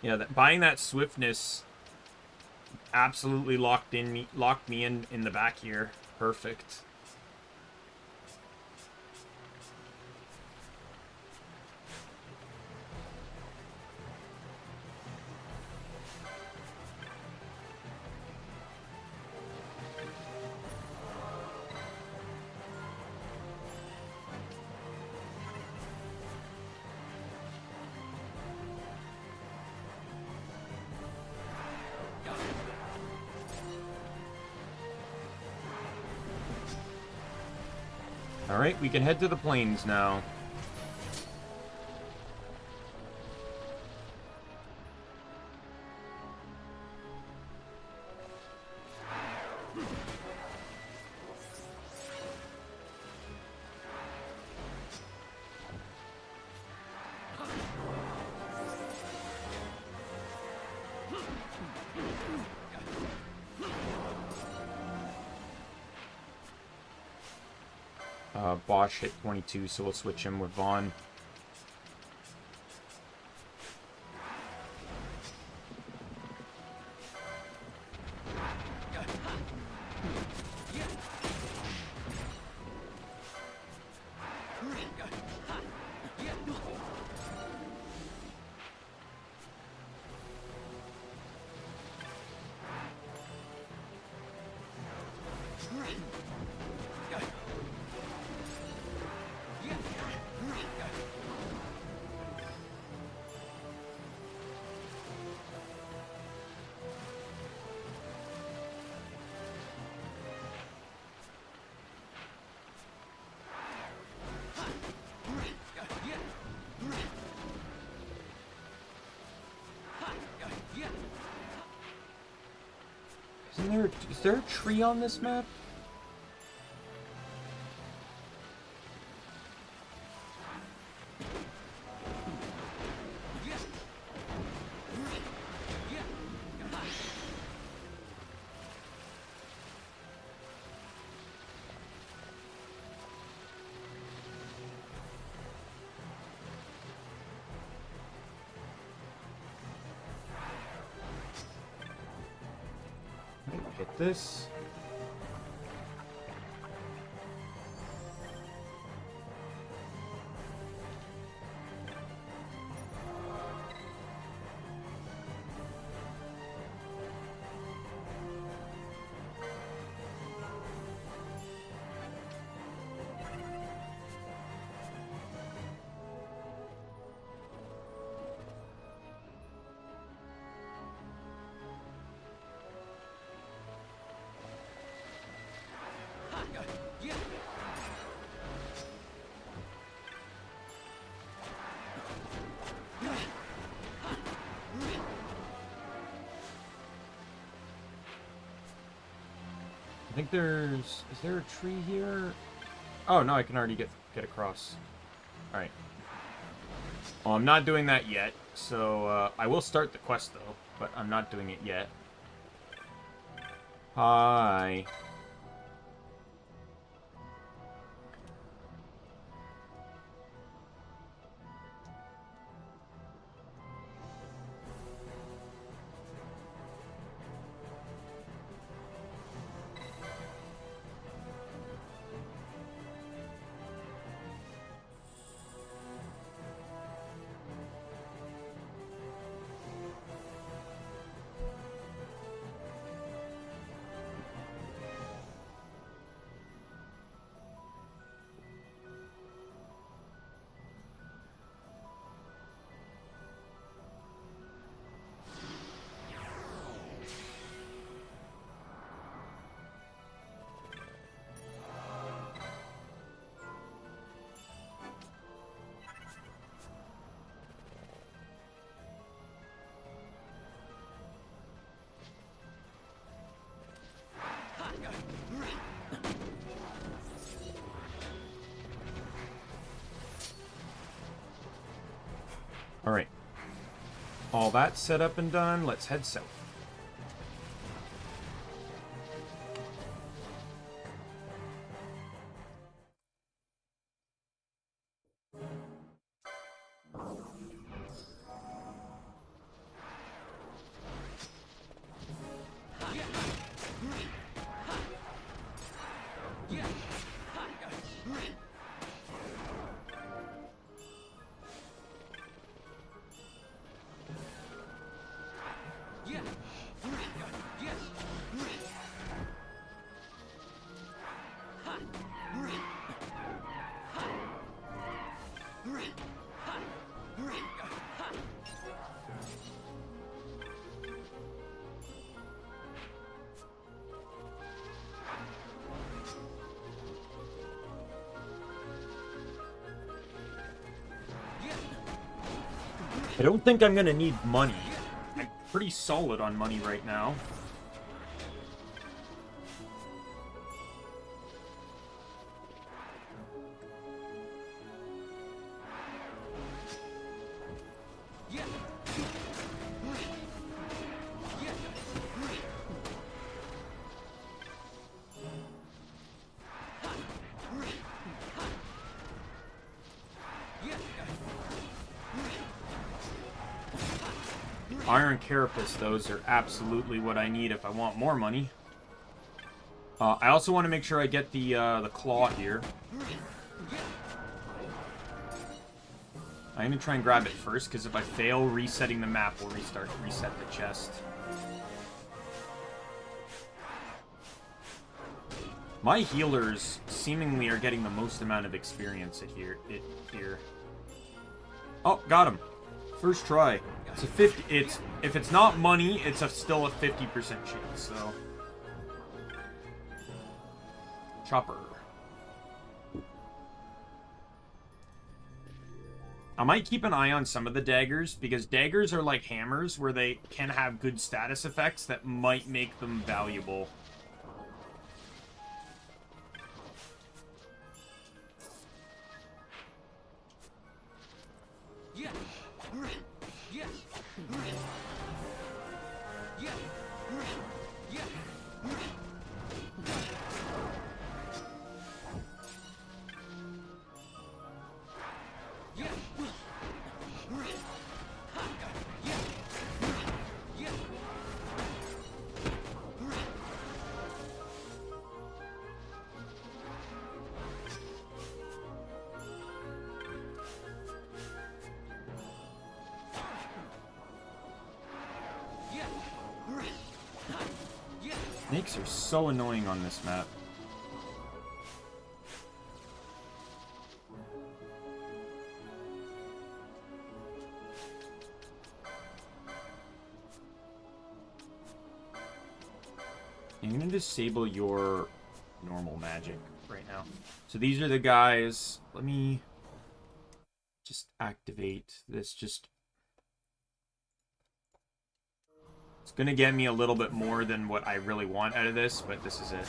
Yeah, buying that swiftness absolutely locked me in the back here. Perfect. Alright, we can head to the plains now. Bosch hit 22, so we'll switch him with Vaughn. Is there a tree on this map?
Hit this. I think there's... Is there a tree here? Oh, no, I can already get across. Alright. Well, I'm not doing that yet, so I will start the quest, though, but I'm not doing it yet. Hi. Alright. All that set up and done, let's head south. I don't think I'm gonna need money. I'm pretty solid on money right now. Iron Carapace, those are absolutely what I need if I want more money. I also want to make sure I get the claw here. I'm going to try and grab it first, because if I fail, resetting the map will reset the chest. My healers seemingly are getting the most amount of experience here. Oh, got him. First try. It's a 50. If it's not money, it's still a 50% chance. So, chopper. I might keep an eye on some of the daggers, because daggers are like hammers where they can have good status effects that might make them valuable. Snakes are so annoying on this map. I'm gonna disable your normal magic right now. So these are the guys. Let me just activate this. It's gonna get me a little bit more than what I really want out of this, but this is it.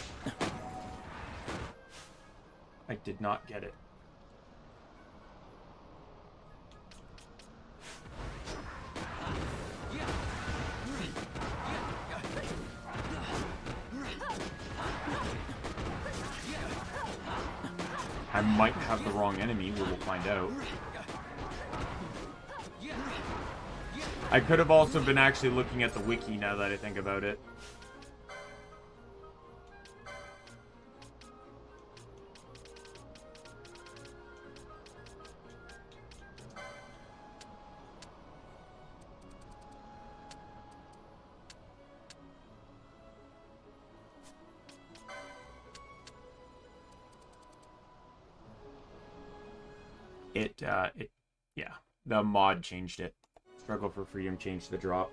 I did not get it. I might have the wrong enemy, we will find out. I could have also been actually looking at the wiki now that I think about it. Yeah, the mod changed it. Struggle for Freedom changed the drop.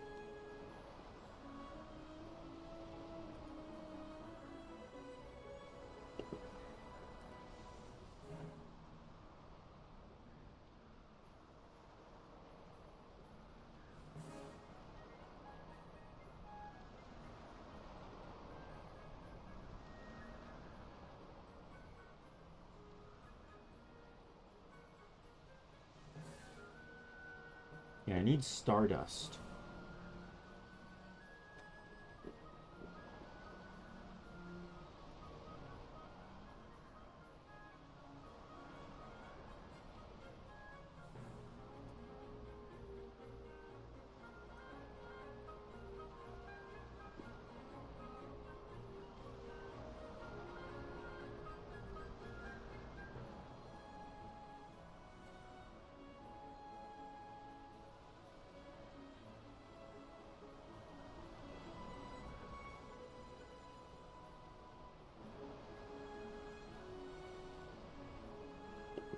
Yeah, I need Stardust.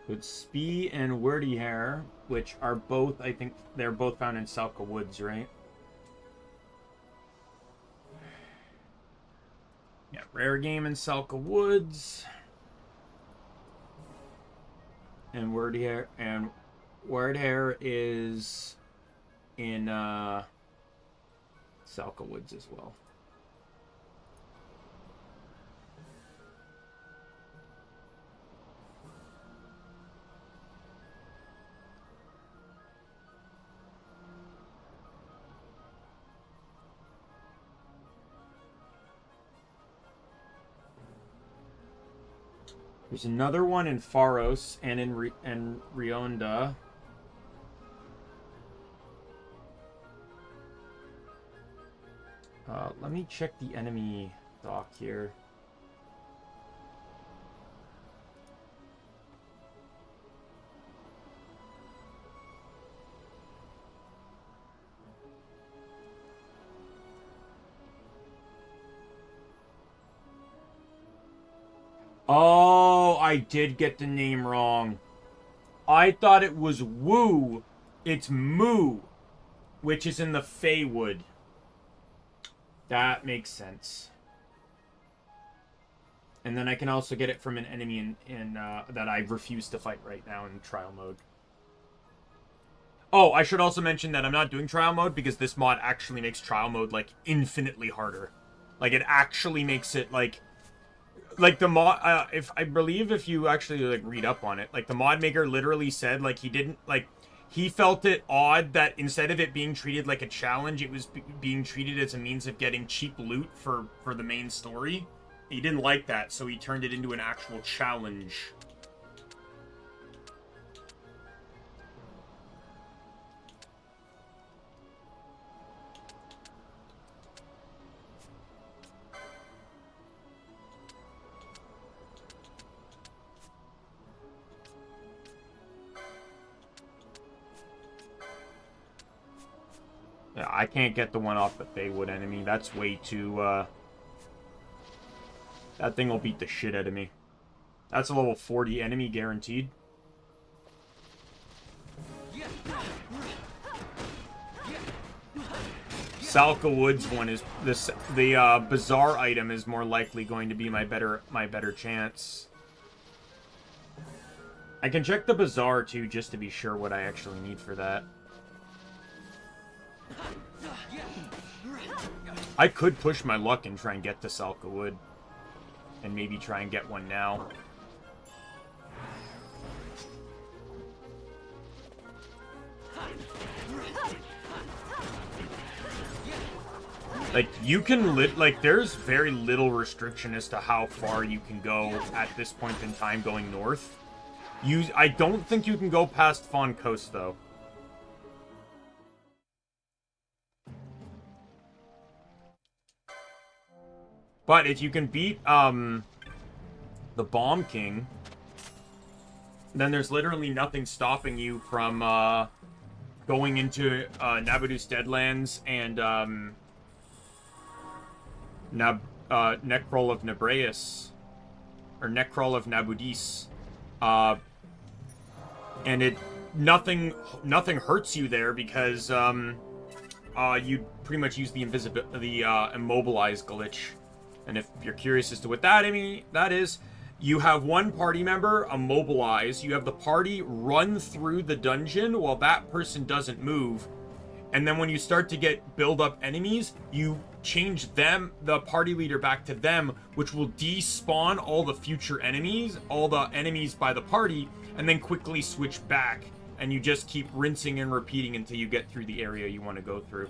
With Spee and Wordy Hair, which are both, I think, they're both found in Salka Woods, right? Yeah, rare game in Salka Woods. And Word Hair is in Salka Woods as well. There's another one in Pharos and in Rionda. Let me check the enemy doc here. Oh, I did get the name wrong. I thought it was Woo. It's Moo, which is in the Feywood. That makes sense. And then I can also get it from an enemy in that I refuse to fight right now in trial mode. Oh, I should also mention that I'm not doing trial mode because this mod actually makes trial mode, like, infinitely harder. Like, it actually makes it, like the mod, if you actually, like, read up on it, like, the mod maker literally said, like, he felt it odd that instead of it being treated like a challenge, it was being treated as a means of getting cheap loot for the main story. He didn't like that, so he turned it into an actual challenge. Yeah, I can't get the one off the Feywood enemy. That's way too That thing will beat the shit out of me. That's a level 40 enemy guaranteed. Salka Woods one is this. The Bazaar item is more likely going to be my better chance. I can check the Bazaar too, just to be sure what I actually need for that. I could push my luck and try and get to Salka Wood. And maybe try and get one now. Like, you can like, there's very little restriction as to how far you can go at this point in time going north. I don't think you can go past Fawn Coast, though. But if you can beat, the Bomb King, then there's literally nothing stopping you from, going into, Nabudus Deadlands and, Necrol of Nebraeus, or Necrol of Nabudis, and nothing hurts you there because, you pretty much use the immobilize glitch. And if you're curious as to what that is, you have one party member immobilize, you have the party run through the dungeon while that person doesn't move, and then when you start to build up enemies, you change the party leader back to them, which will despawn all the future enemies, all the enemies by the party, and then quickly switch back, and you just keep rinsing and repeating until you get through the area you want to go through.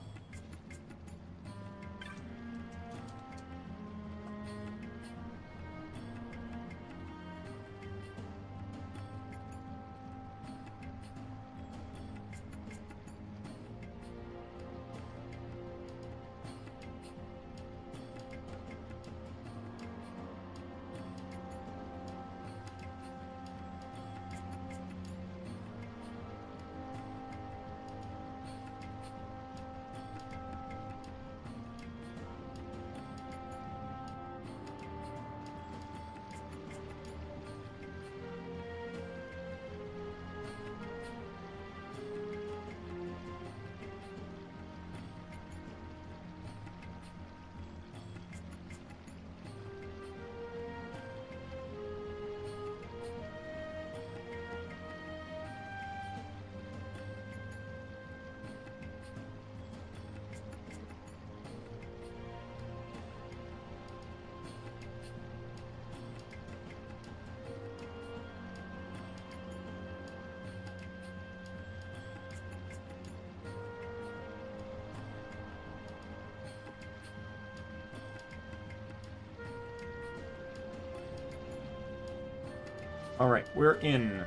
Alright, we're in.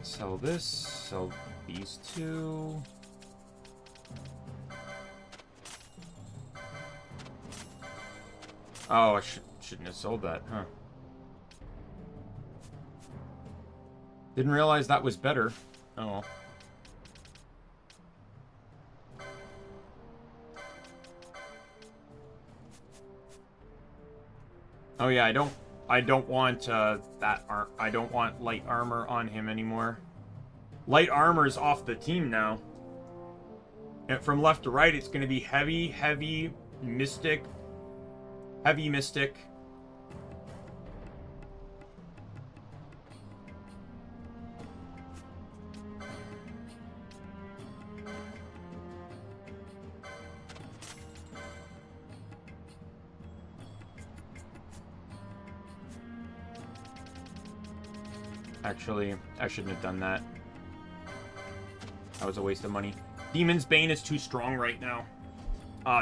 Sell this, sell these two. Oh, I shouldn't have sold that, huh? Didn't realize that was better. Oh well. Oh yeah, I don't want I don't want light armor on him anymore. Light armor's off the team now. And from left to right, it's going to be heavy mystic. Heavy mystic. Actually, I shouldn't have done that. That was a waste of money. Demon's Bane is too strong right now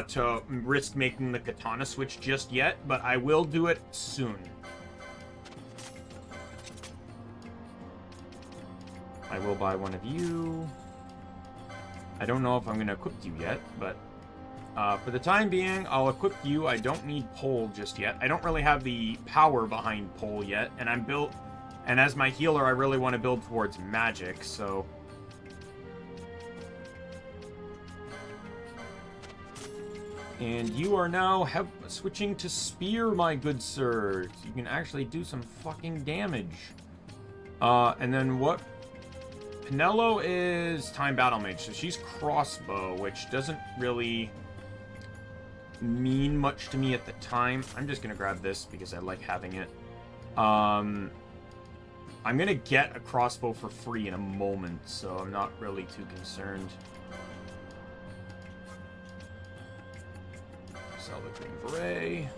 to risk making the katana switch just yet, but I will do it soon. I will buy one of you. I don't know if I'm going to equip you yet, but for the time being, I'll equip you. I don't need pole just yet. I don't really have the power behind pole yet, and I'm built... And as my healer, I really want to build towards magic, so... And you are now switching to spear, my good sir. So you can actually do some fucking damage. And then what? Pinello is time battle mage, so she's crossbow, which doesn't really mean much to me at the time. I'm just gonna grab this because I like having it. I'm gonna get a crossbow for free in a moment, so I'm not really too concerned. Sell the green beret.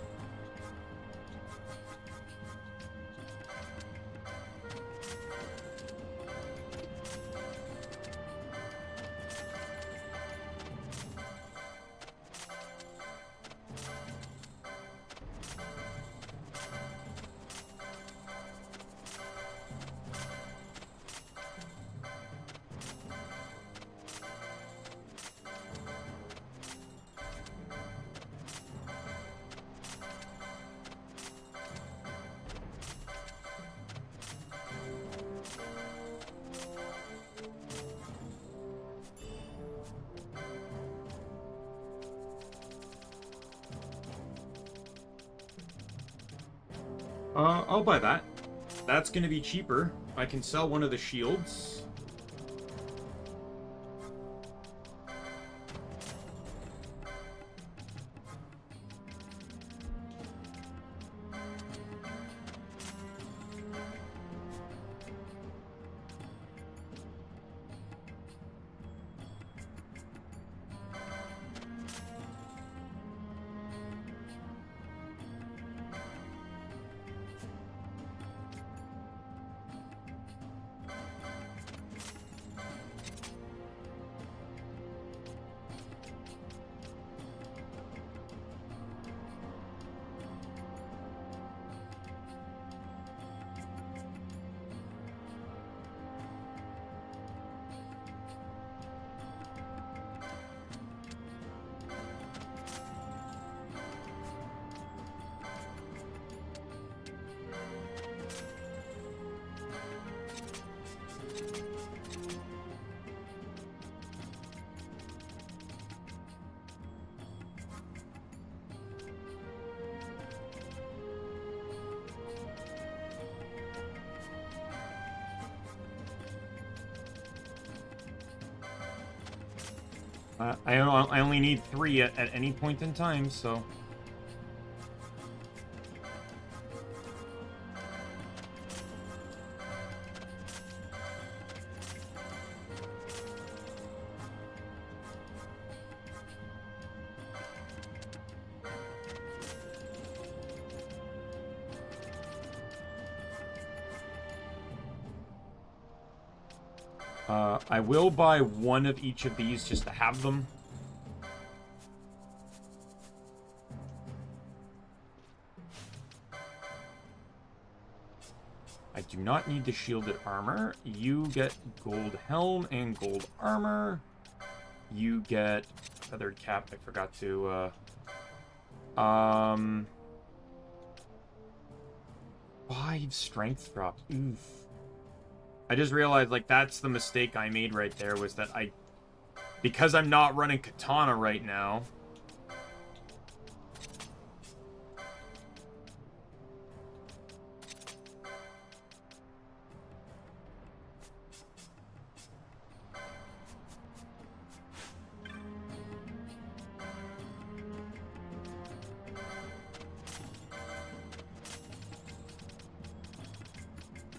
I'll buy that. That's gonna be cheaper. I can sell one of the shields. I only need 3 at any point in time, so... I will buy one of each of these just to have them. I do not need the shielded armor. You get gold helm and gold armor. You get feathered cap. I forgot to, 5 strength drop. Oof. I just realized, like, that's the mistake I made right there, was that because I'm not running katana right now.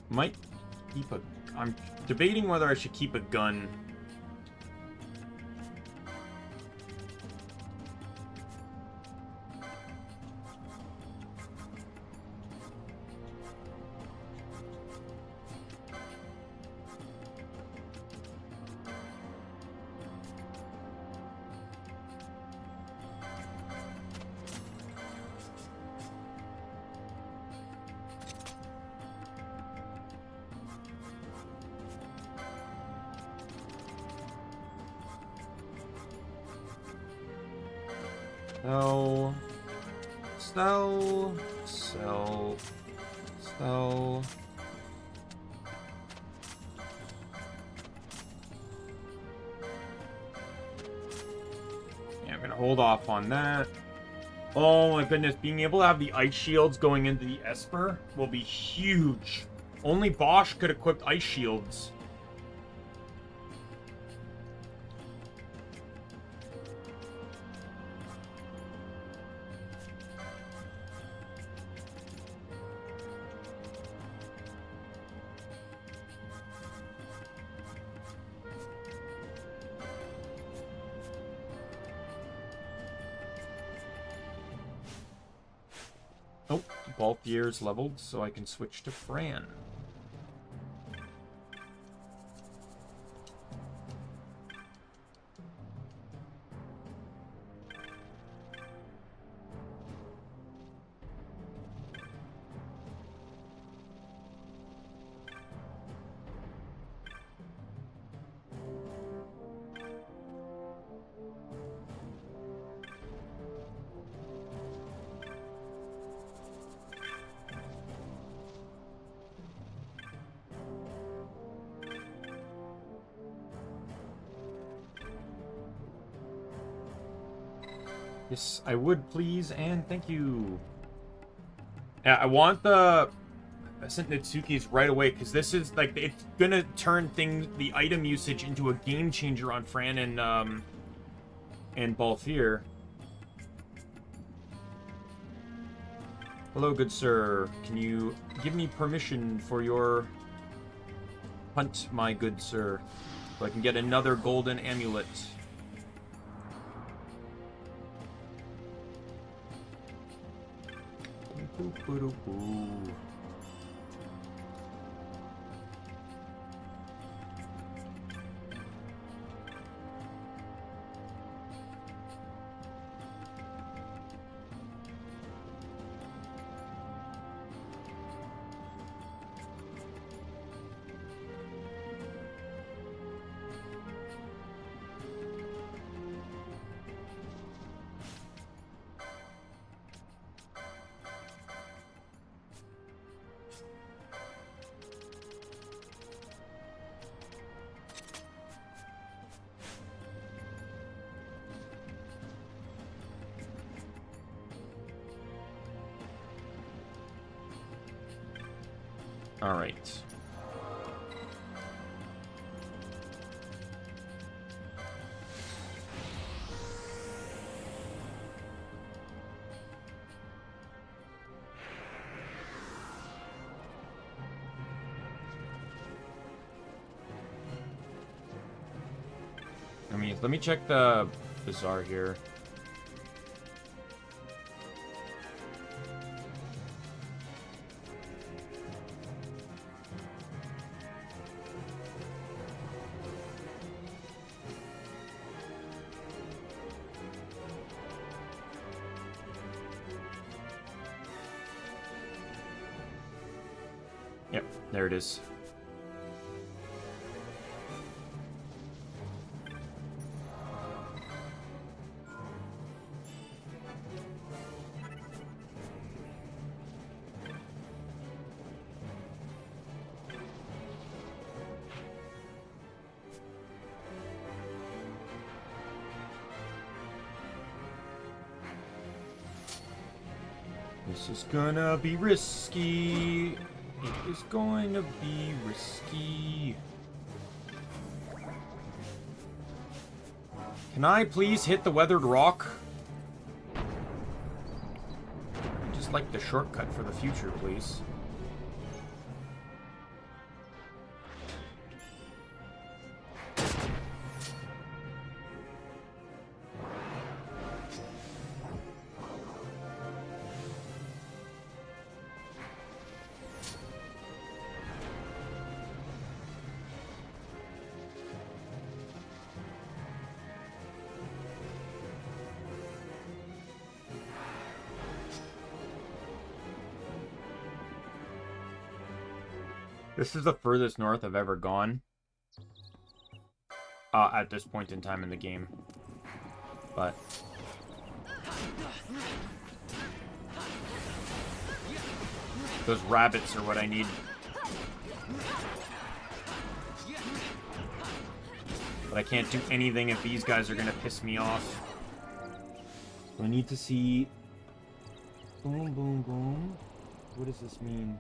Might keep I'm debating whether I should keep a gun. Sell. Yeah, I'm gonna hold off on that. Oh my goodness, being able to have the ice shields going into the Esper will be huge. Only Bosch could equip ice shields. Oh, Balthier's leveled, so I can switch to Fran. Yes, I would, please, and thank you. Yeah, I want the Nitsuki's right away, because this is, like, it's gonna turn the item usage into a game changer on Fran and Balthier. Hello, good sir. Can you give me permission for your hunt, my good sir, so I can get another golden amulet? All right. Let me check the bazaar here. Yep, there it is. This is gonna be risky. It is going to be risky. Can I please hit the weathered rock? I just like the shortcut for the future, please. This is the furthest north I've ever gone. At this point in time in the game. But... those rabbits are what I need. But I can't do anything if these guys are gonna piss me off. So I need to see... Boom, boom, boom. What does this mean?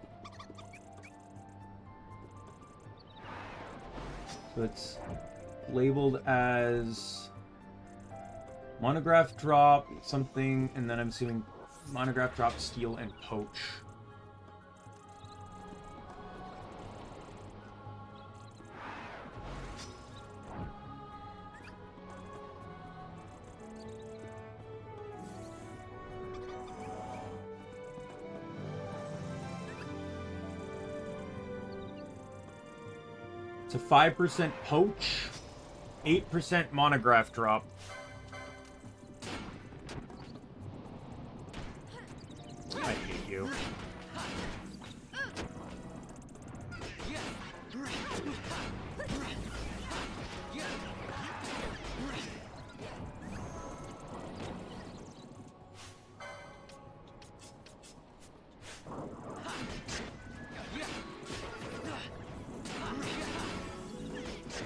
So it's labeled as monograph drop, something, and then I'm assuming monograph drop, steal, and poach. It's a 5% poach, 8% monograph drop. I hate you.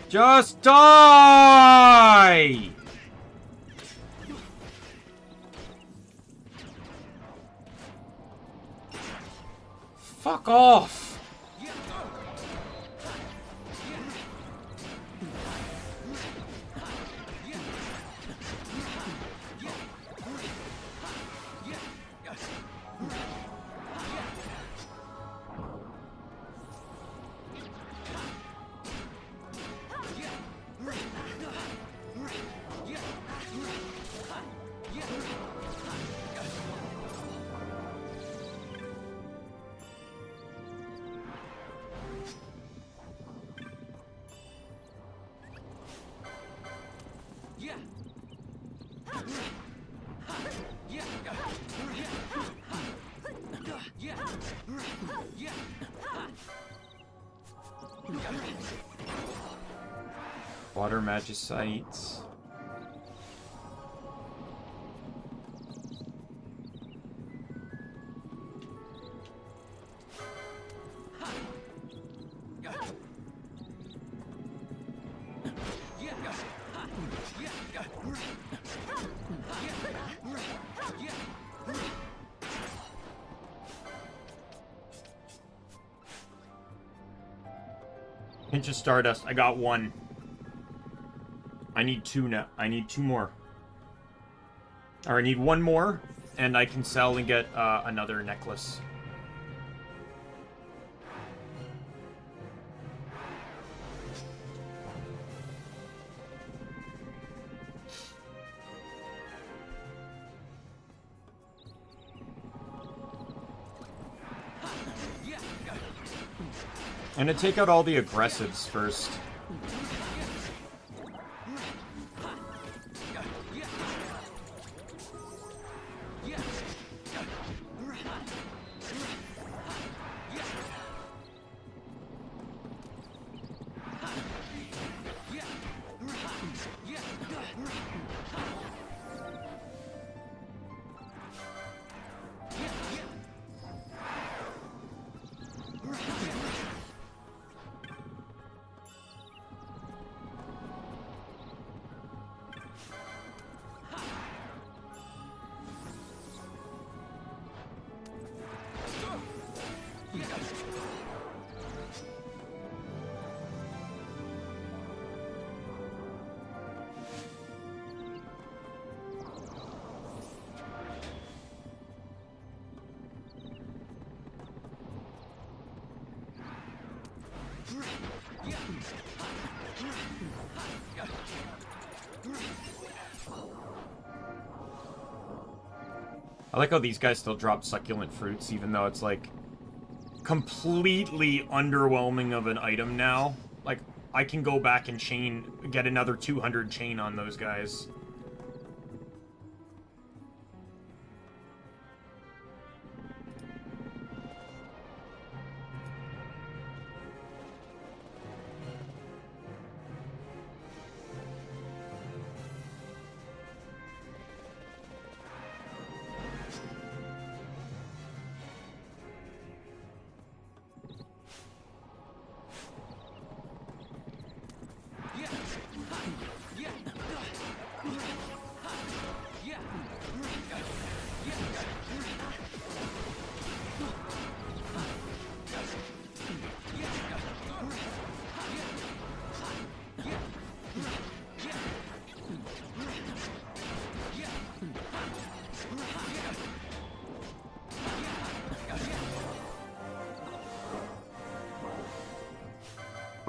Just die! Fuck off! Water Magicites. Pinch of Stardust. I got one. I need two now. I need two more. Or I need one more, and I can sell and get another necklace. I'm gonna take out all the aggressives first. I like how these guys still drop succulent fruits, even though it's, like, completely underwhelming of an item now. Like, I can go back and get another 200 chain on those guys.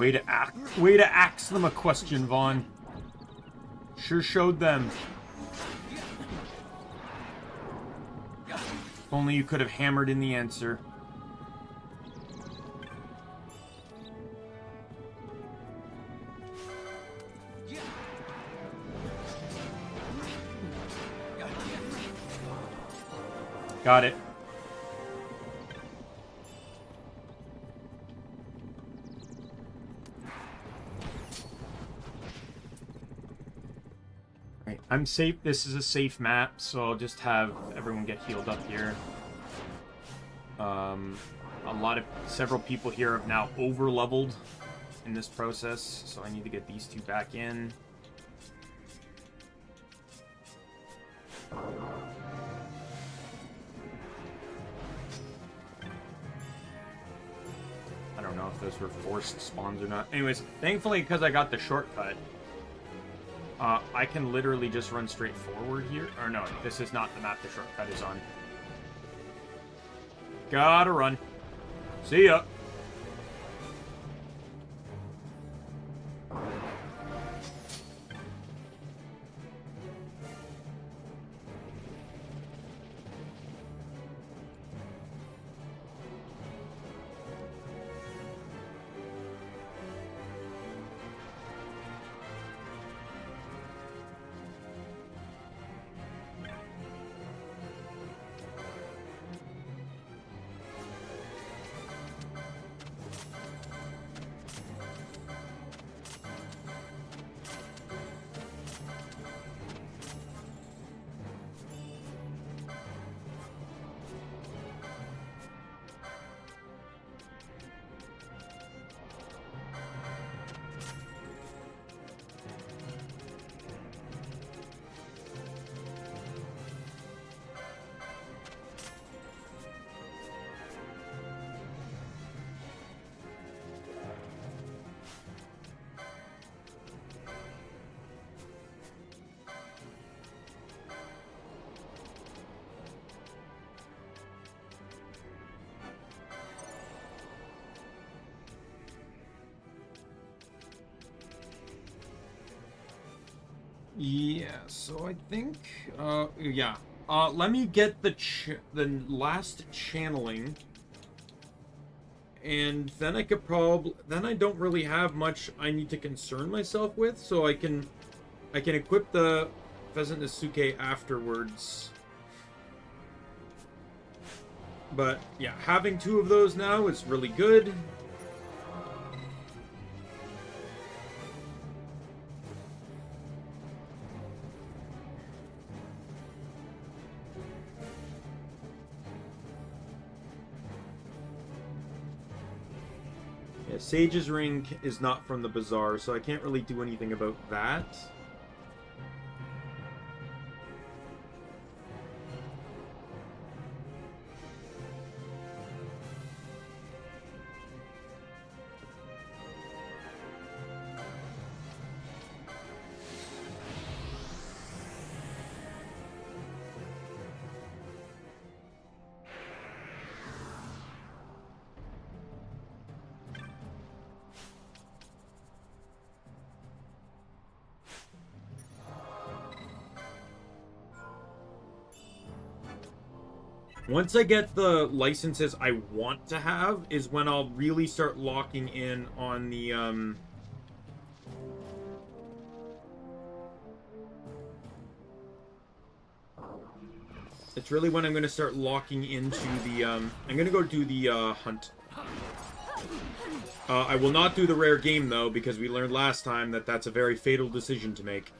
Way to ask them a question, Vaughn. Sure showed them. If only you could have hammered in the answer. Got it. Right, I'm safe. This is a safe map, so I'll just have everyone get healed up here. Several people here have now over-leveled in this process, so I need to get these two back in. I don't know if those were forced spawns or not. Anyways, thankfully, because I got the shortcut, I can literally just run straight forward here. Or no, this is not the map the shortcut is on. Gotta run. See ya. Yeah, so I think, yeah. Let me get the last channeling, and then I could then I don't really have much I need to concern myself with, so I can equip the Pheasant Nasuke afterwards. But, yeah, having two of those now is really good. Sage's Ring is not from the Bazaar, so I can't really do anything about that. Once I get the licenses I want to have is when I'll really start locking in on the, it's really when I'm going to start locking into the, I'm going to go do the, hunt. I will not do the rare game, though, because we learned last time that that's a very fatal decision to make.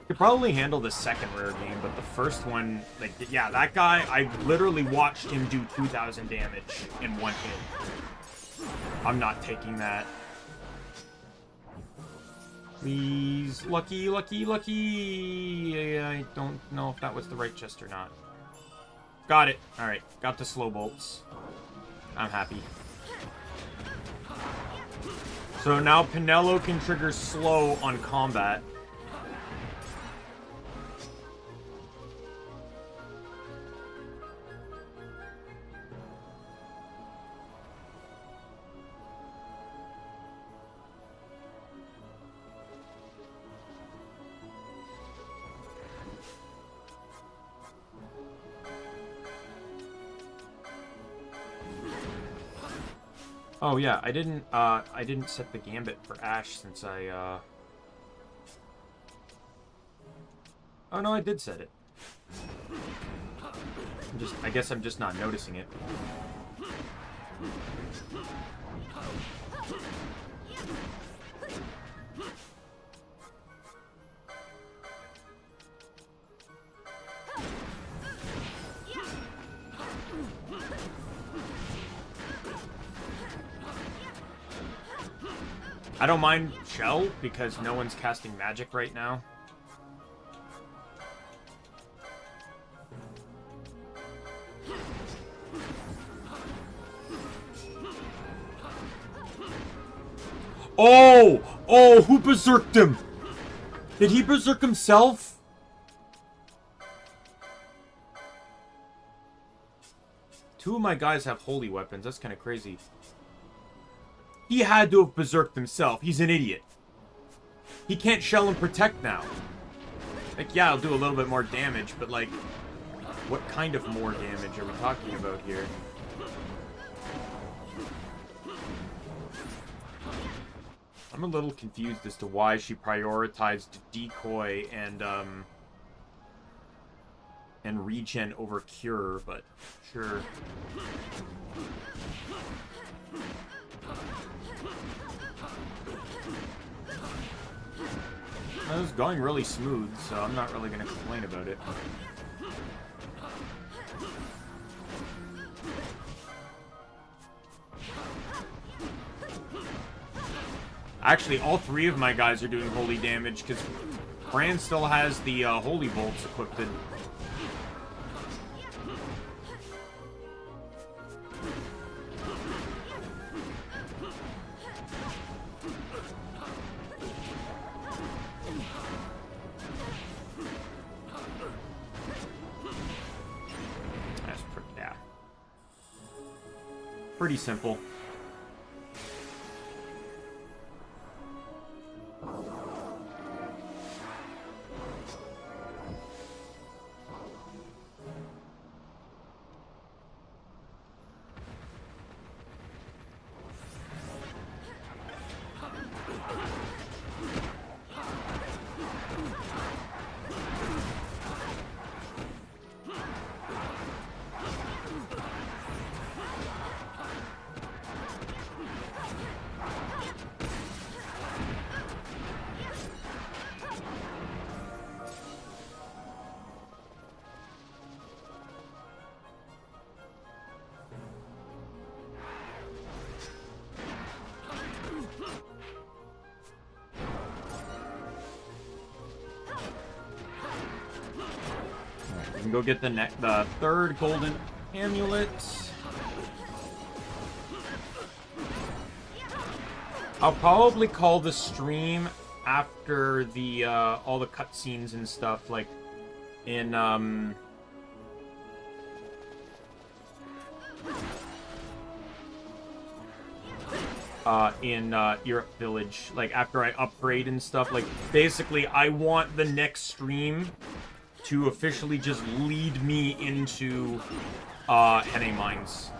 Could probably handle the second rare game, but the first one, like, yeah, that guy, I literally watched him do 2,000 damage in one hit. I'm not taking that. Please. Lucky, lucky, lucky. I don't know if that was the right chest or not. Got it. Alright, got the slow bolts. I'm happy. So now Pinello can trigger slow on combat. Oh yeah, I didn't set the gambit for Ashe since I Oh no, I did set it. I guess I'm just not noticing it. I don't mind Shell, because no one's casting magic right now. Oh! Oh, who berserked him? Did he berserk himself? Two of my guys have holy weapons. That's kind of crazy. He had to have berserked himself. He's an idiot. He can't shell and protect now. Like, yeah, I'll do a little bit more damage, but, like, what kind of more damage are we talking about here? I'm a little confused as to why she prioritized decoy and regen over cure, but sure. It was going really smooth, so I'm not really going to complain about it. Actually, all three of my guys are doing holy damage, because Bran still has the holy bolts equipped. Pretty simple. Go get the third golden amulet. I'll probably call the stream after the all the cutscenes and stuff, like in Europe Village, like after I upgrade and stuff. Like basically, I want the next stream to officially just lead me into Hene Mines.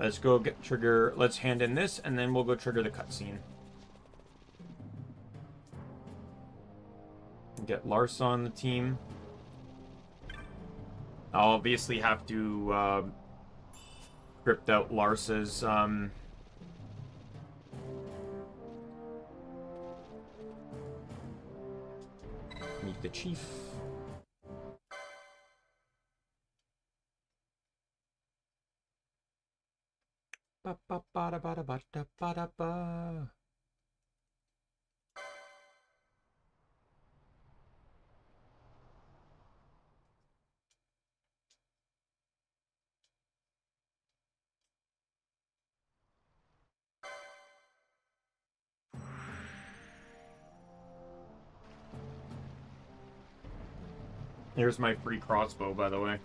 Let's go get trigger. Let's hand in this, and then we'll go trigger the cutscene. Get Lars on the team. I'll obviously have to script out Lars's meet the chief. Ba ba ba da ba da ba da ba da ba. Here's my free crossbow, by the way.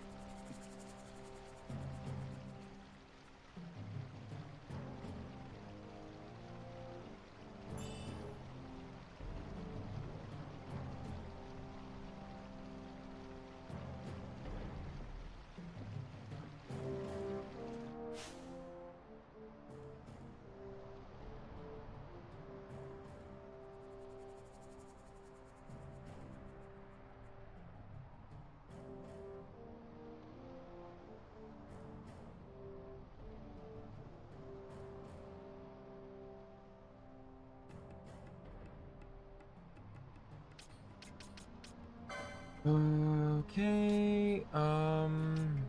Okay, damn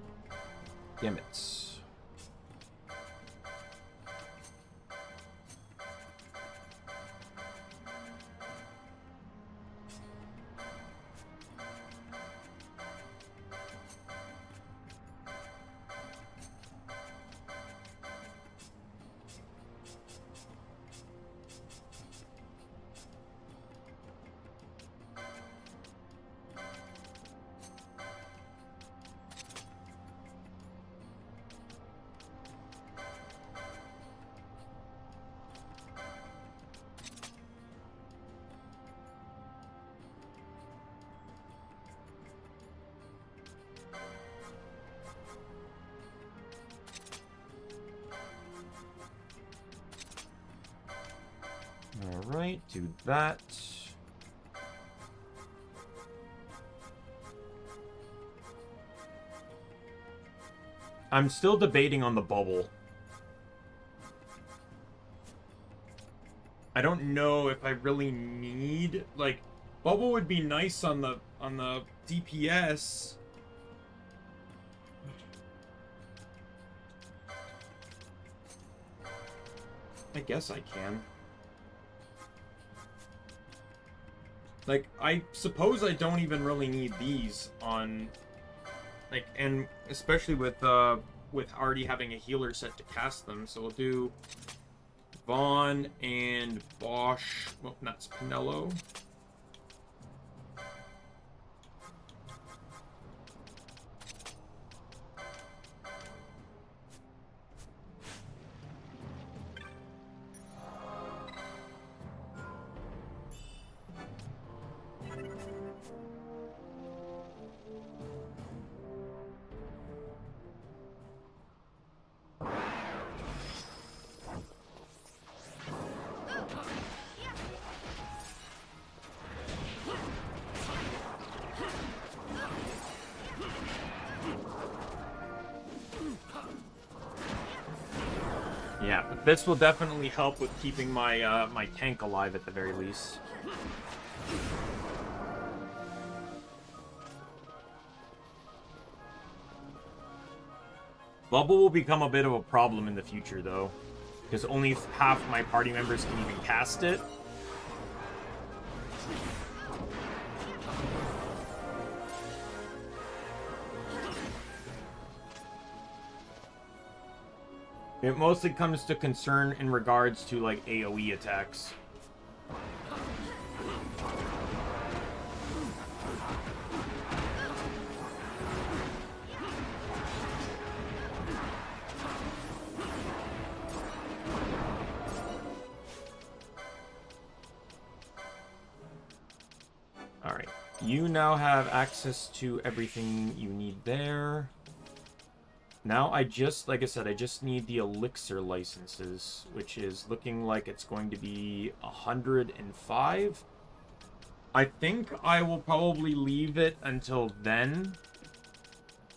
it. Alright, do that. I'm still debating on the bubble. I don't know if I really need, like, bubble would be nice on the DPS. I guess I can. Like, I suppose I don't even really need these on, like, and especially with already having a healer set to cast them. So we'll do Vaughn and Bosch. Well, that's Pinello. Yeah, this will definitely help with keeping my my tank alive at the very least. Bubble will become a bit of a problem in the future, though, because only half my party members can even cast it. It mostly comes to concern in regards to, like, AoE attacks. Alright, you now have access to everything you need there. Now I just, like I said, I just need the elixir licenses, which is looking like it's going to be 105. I think I will probably leave it until then.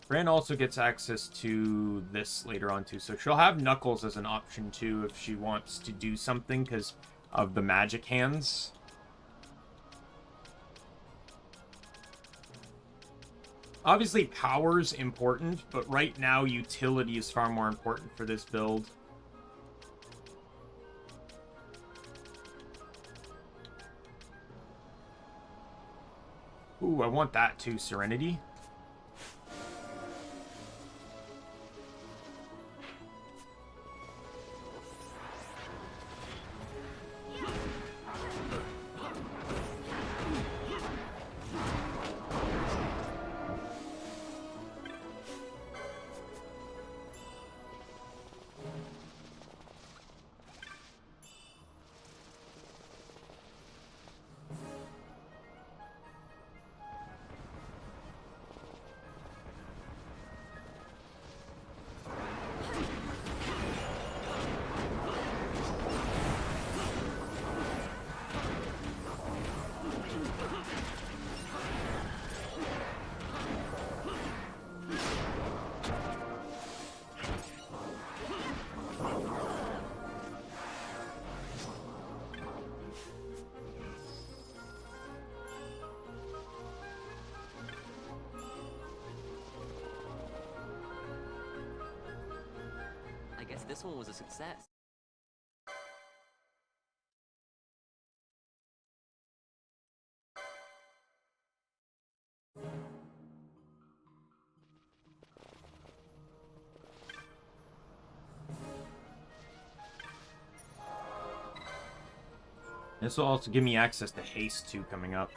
Fran also gets access to this later on too, so she'll have Knuckles as an option too if she wants to do something because of the magic hands. Obviously, power's important, but right now, utility is far more important for this build. Ooh, I want that too, Serenity.
I guess this one was a success.
This will also give me access to Haste 2 coming up.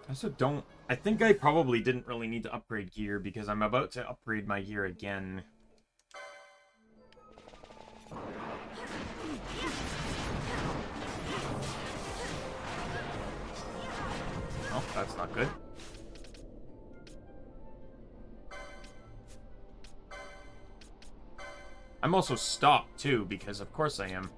I also don't... I think I probably didn't really need to upgrade gear because I'm about to upgrade my gear again. Oh, that's not good. I'm also stopped, too, because of course I am.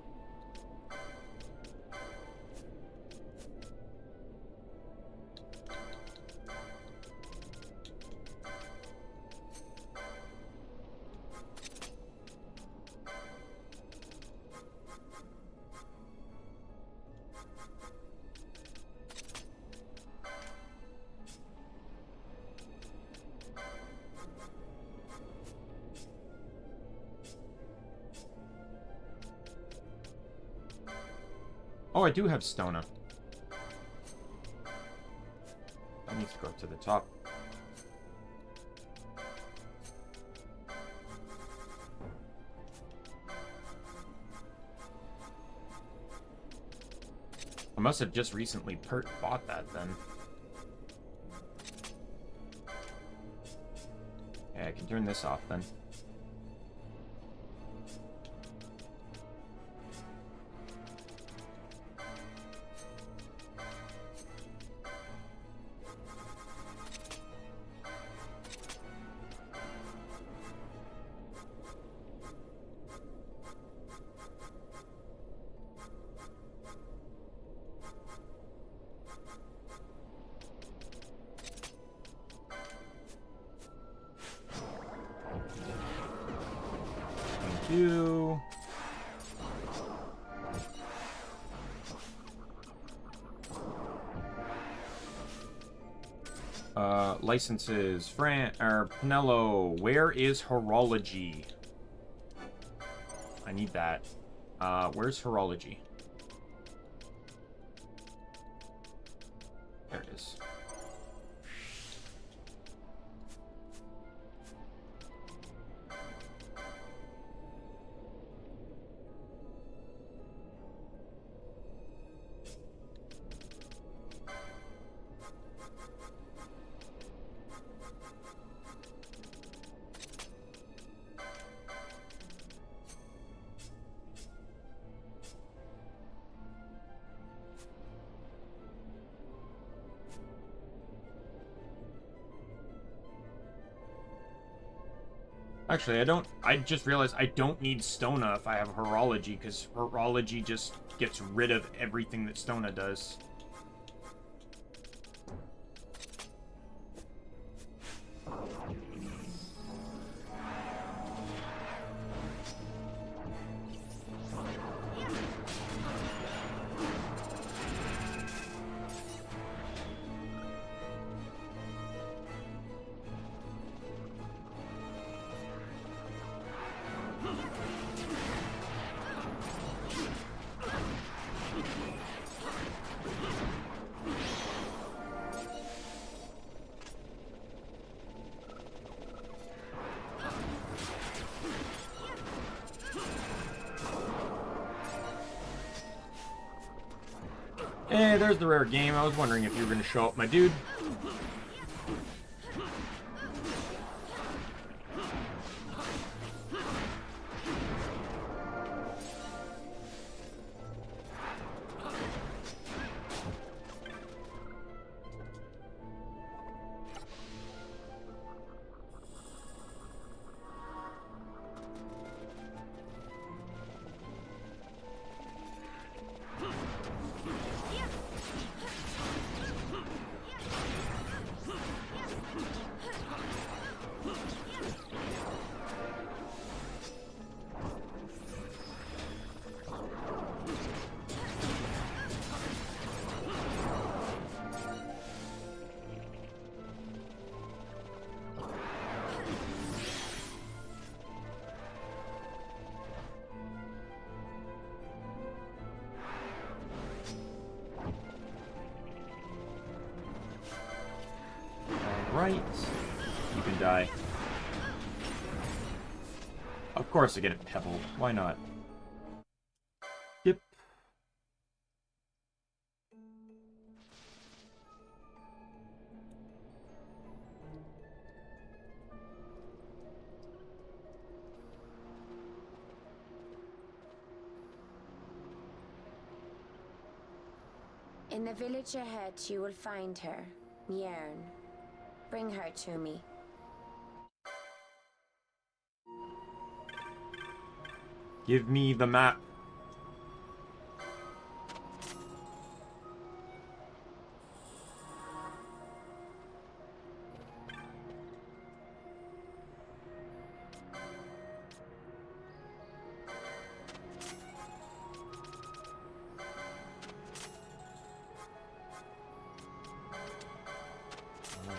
Oh, I do have Stona. I need to go up to the top. I must have just recently bought that then. Yeah, I can turn this off then. You. Licenses. Pinello. Where is horology? I need that. Where's horology? There it is. Actually, I just realized I don't need Stona if I have Horology, because Horology just gets rid of everything that Stona does. Hey, there's the rare game. I was wondering if you were going to show up, my dude. Right. You can die. Of course I get a pebble. Why not? Yep.
In the village ahead, you will find her, Mjern. Bring her to me.
Give me the map.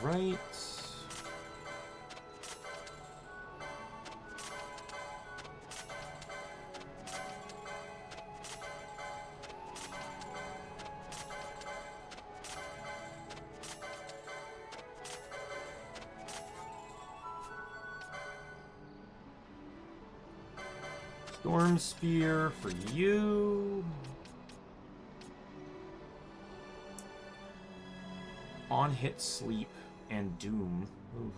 Right. Storm Spear for you. On hit sleep and doom. Oof.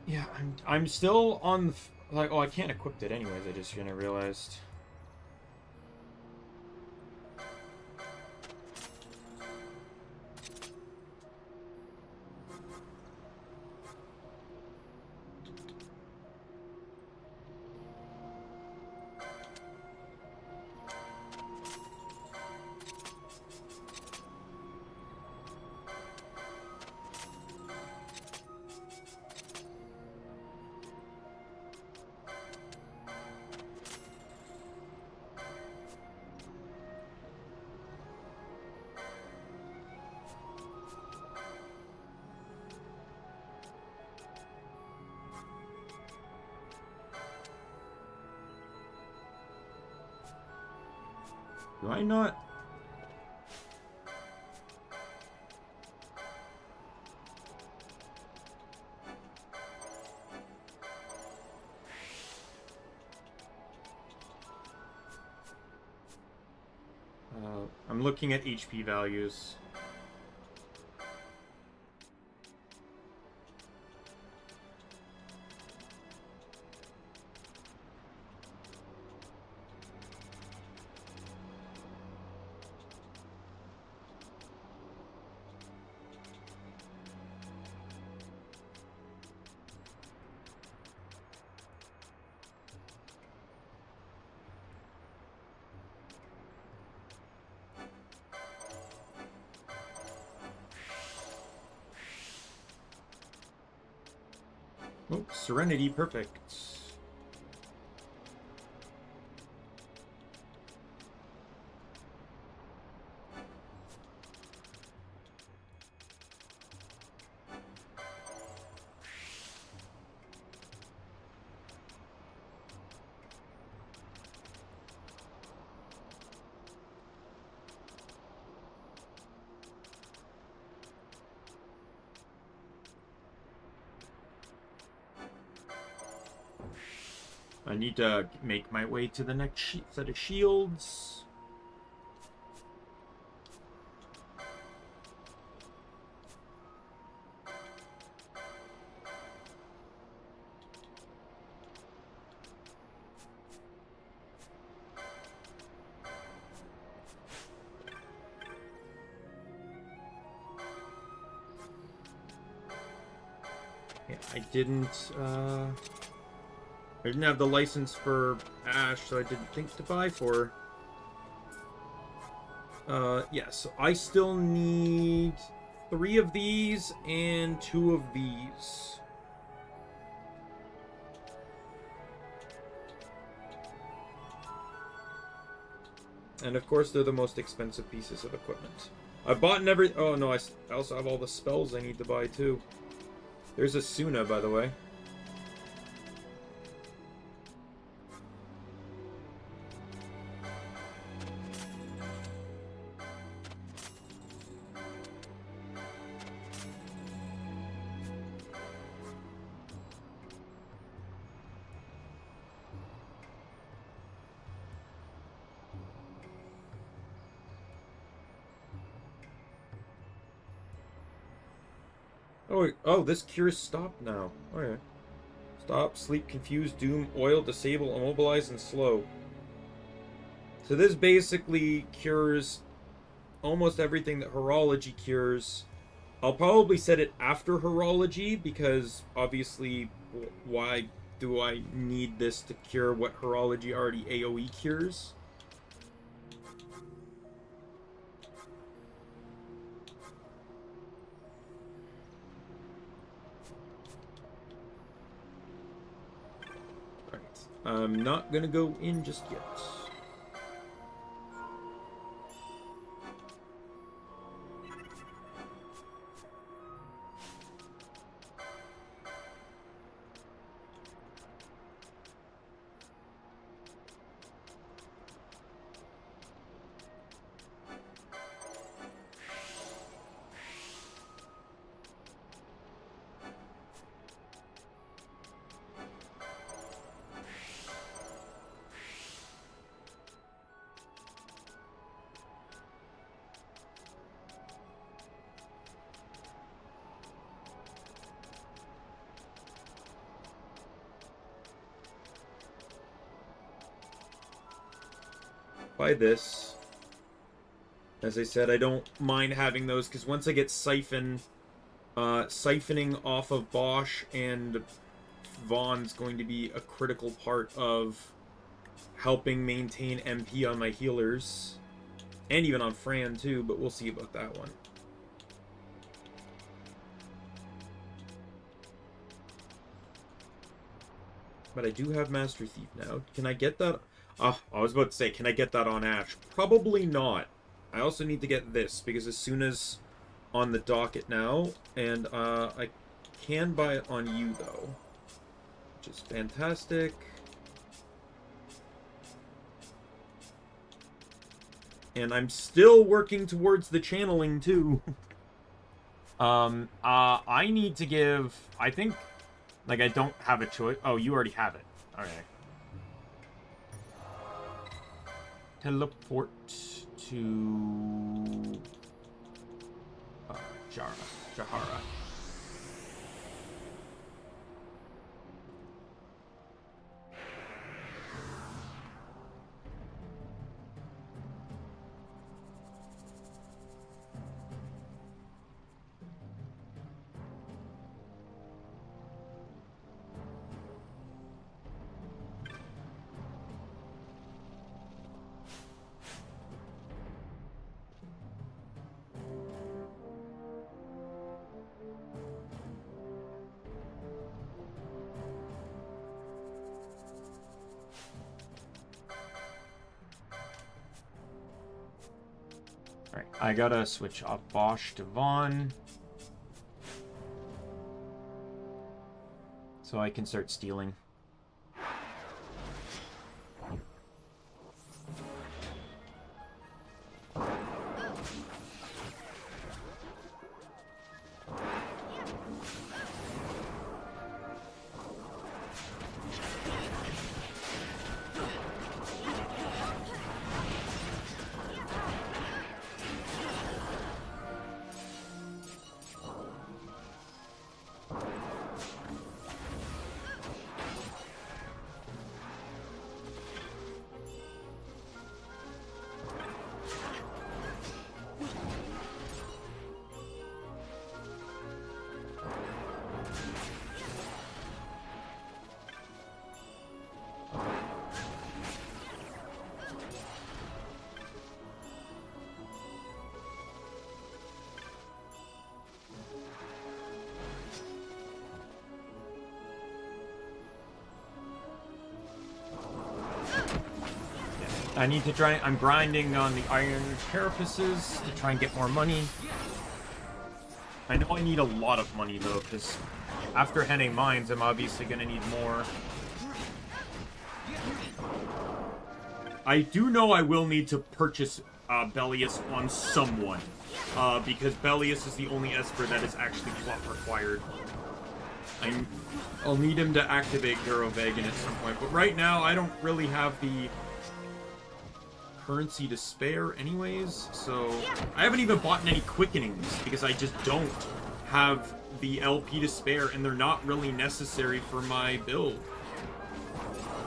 Yeah, I'm still on the like. Oh, I can't equip it anyways. I just kind of realized. Do I not? I'm looking at HP values. Oh, Serenity, perfect. I need to make my way to the next set of shields. Yeah, I didn't have the license for Ash, so I didn't think to buy for. Yeah, so I still need 3 of these and 2 of these. And of course, they're the most expensive pieces of equipment. I bought oh no, I also have all the spells I need to buy too. There's a Suna, by the way. Oh, this cure's stopped now. Okay. Stop, sleep, confuse, doom, oil, disable, immobilize, and slow. So this basically cures almost everything that Horology cures. I'll probably set it after Horology because obviously why do I need this to cure what Horology already AoE cures? I'm not gonna go in just yet. Buy this. As I said, I don't mind having those because once I get siphoning off of Bosch and Vaughn's going to be a critical part of helping maintain MP on my healers. And even on Fran too, but we'll see about that one. But I do have Master Thief now. Can I get that? I was about to say, can I get that on Ash? Probably not. I also need to get this, because as soon as on the docket now, and I can buy it on you, though. Which is fantastic. And I'm still working towards the channeling, too. I need to give... I think... Like, I don't have a choice. Oh, you already have it. Okay. Teleport to... Jahara. Alright, I gotta switch off Bosch to Vaughn. So I can start stealing. I need to try... I'm grinding on the iron carapaces to try and get more money. I know I need a lot of money, though, because after heading mines, I'm obviously going to need more. I do know I will need to purchase Bellius on someone, because Bellius is the only Esper that is actually plot required. I'll need him to activate Gurovegan at some point, but right now I don't really have the currency to spare anyways, so I haven't even bought any quickenings because I just don't have the LP to spare, and they're not really necessary for my build.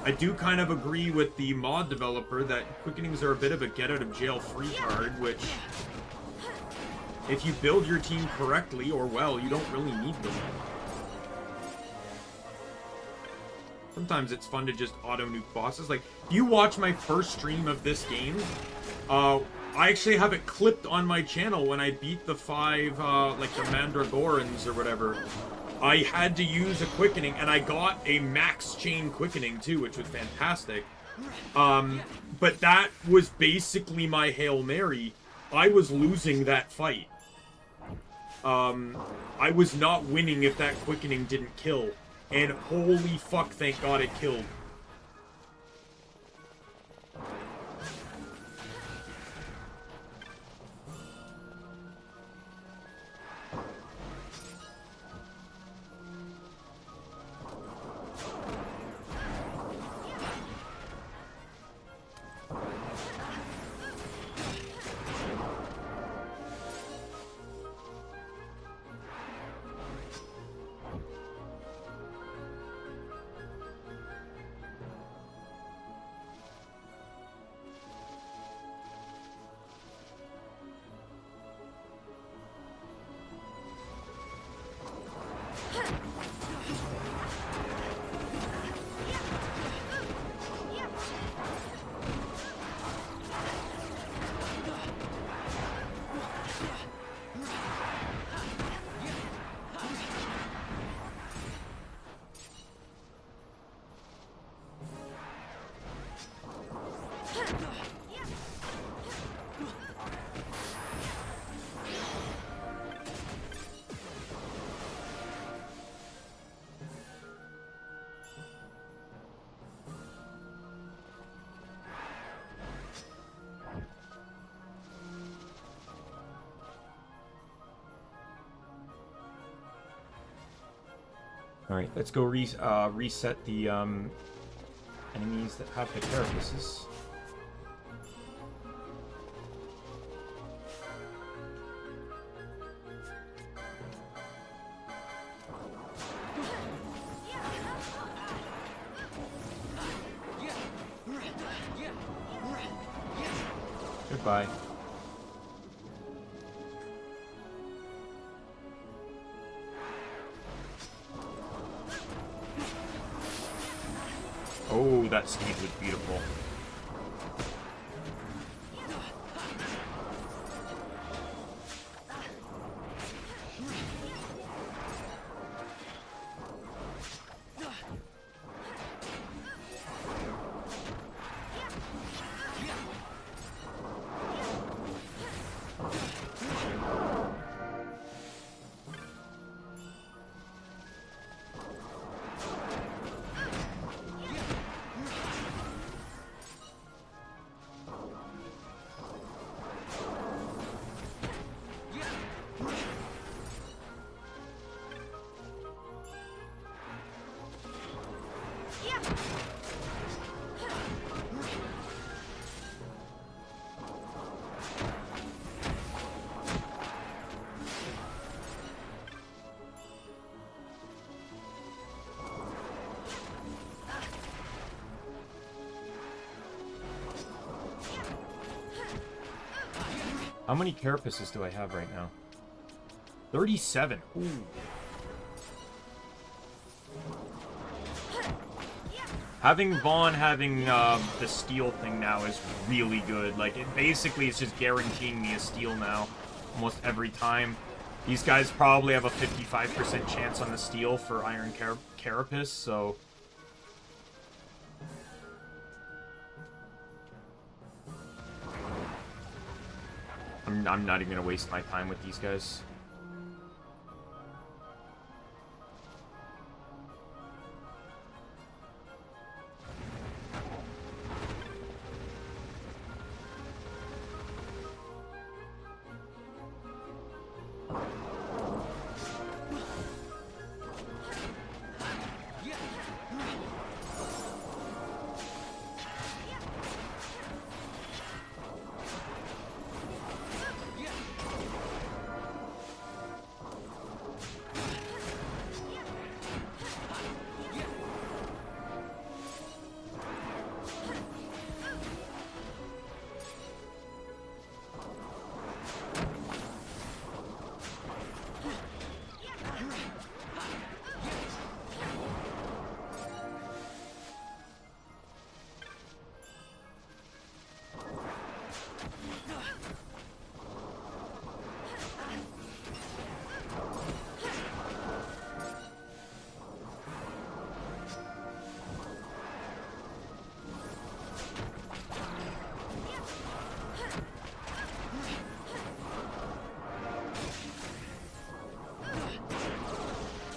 I do kind of agree with the mod developer that quickenings are a bit of a get-out-of-jail-free card, which, if you build your team correctly or well, you don't really need them. Sometimes it's fun to just auto-nuke bosses. Like, if you watch my first stream of this game, I actually have it clipped on my channel when I beat the 5, like the Mandragorans or whatever. I had to use a quickening, and I got a max chain quickening too, which was fantastic. But that was basically my Hail Mary. I was losing that fight. I was not winning if that quickening didn't kill. And holy fuck, thank God it killed. Alright, let's go reset the enemies that have the carapaces. Goodbye. Oh, that speed was beautiful. How many carapaces do I have right now? 37. Ooh. Having Vaughn having the steal thing now is really good. Like, it basically is just guaranteeing me a steal now. Almost every time. These guys probably have a 55% chance on the steal for Iron Carapace, so... I'm not even gonna waste my time with these guys.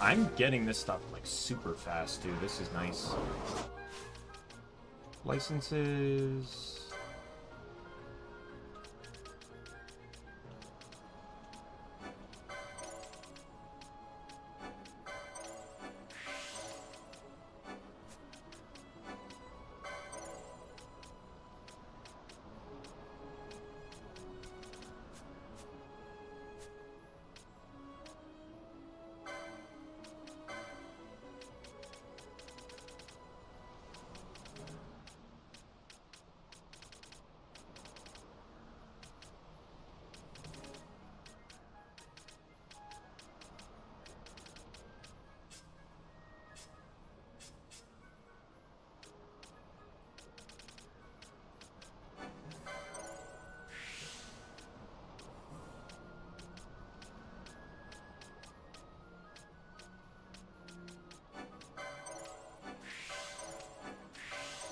I'm getting this stuff, like, super fast, dude. This is nice. Licenses...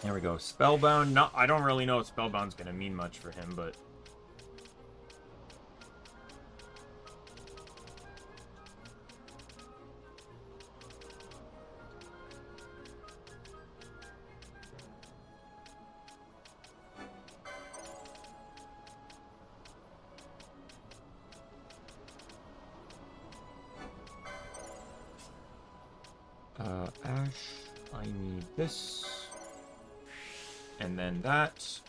There we go. Spellbound. No, I don't really know if Spellbound's gonna mean much for him, but... Ash, I need this. And then that.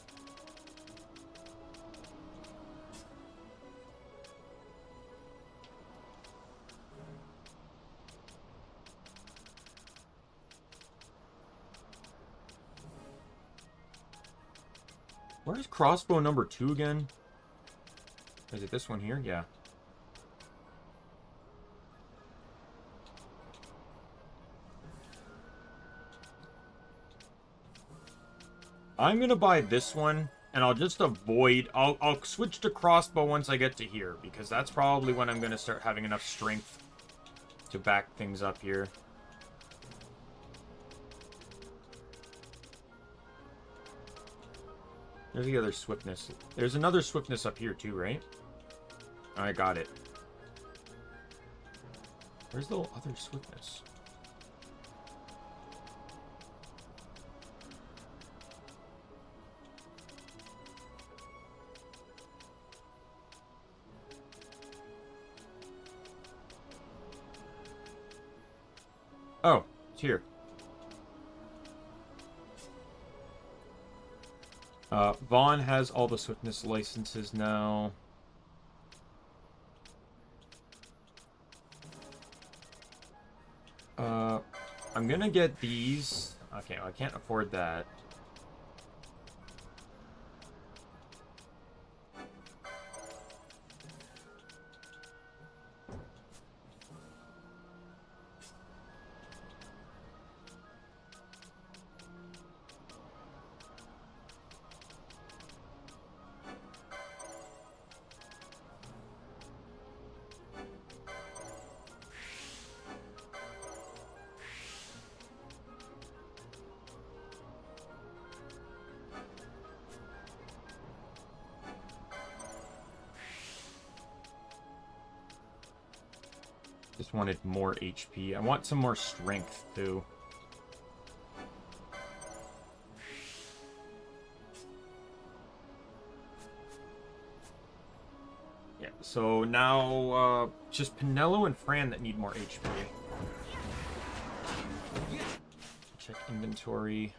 Where's crossbow number 2 again? Is it this one here? Yeah. I'm gonna buy this one, and I'll just avoid... I'll switch to crossbow once I get to here, because that's probably when I'm gonna start having enough strength to back things up here. There's the other swiftness. There's another swiftness up here too, right? I got it. Where's the other swiftness? Oh, it's here. Vaughn has all the swiftness licenses now. I'm gonna get these. Okay, well, I can't afford that. Just wanted more HP. I want some more strength, too. Yeah, so now, just Pinello and Fran that need more HP. Check inventory.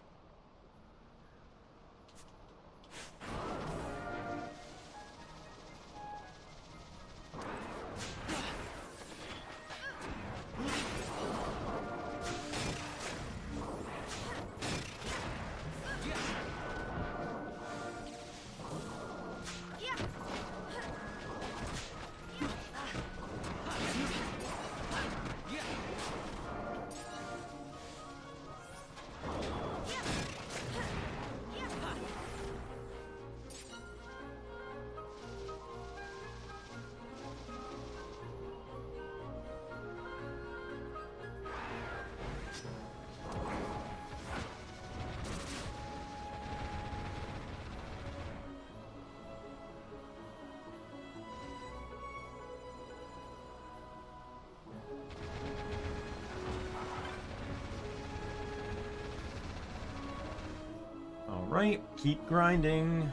Alright, keep grinding.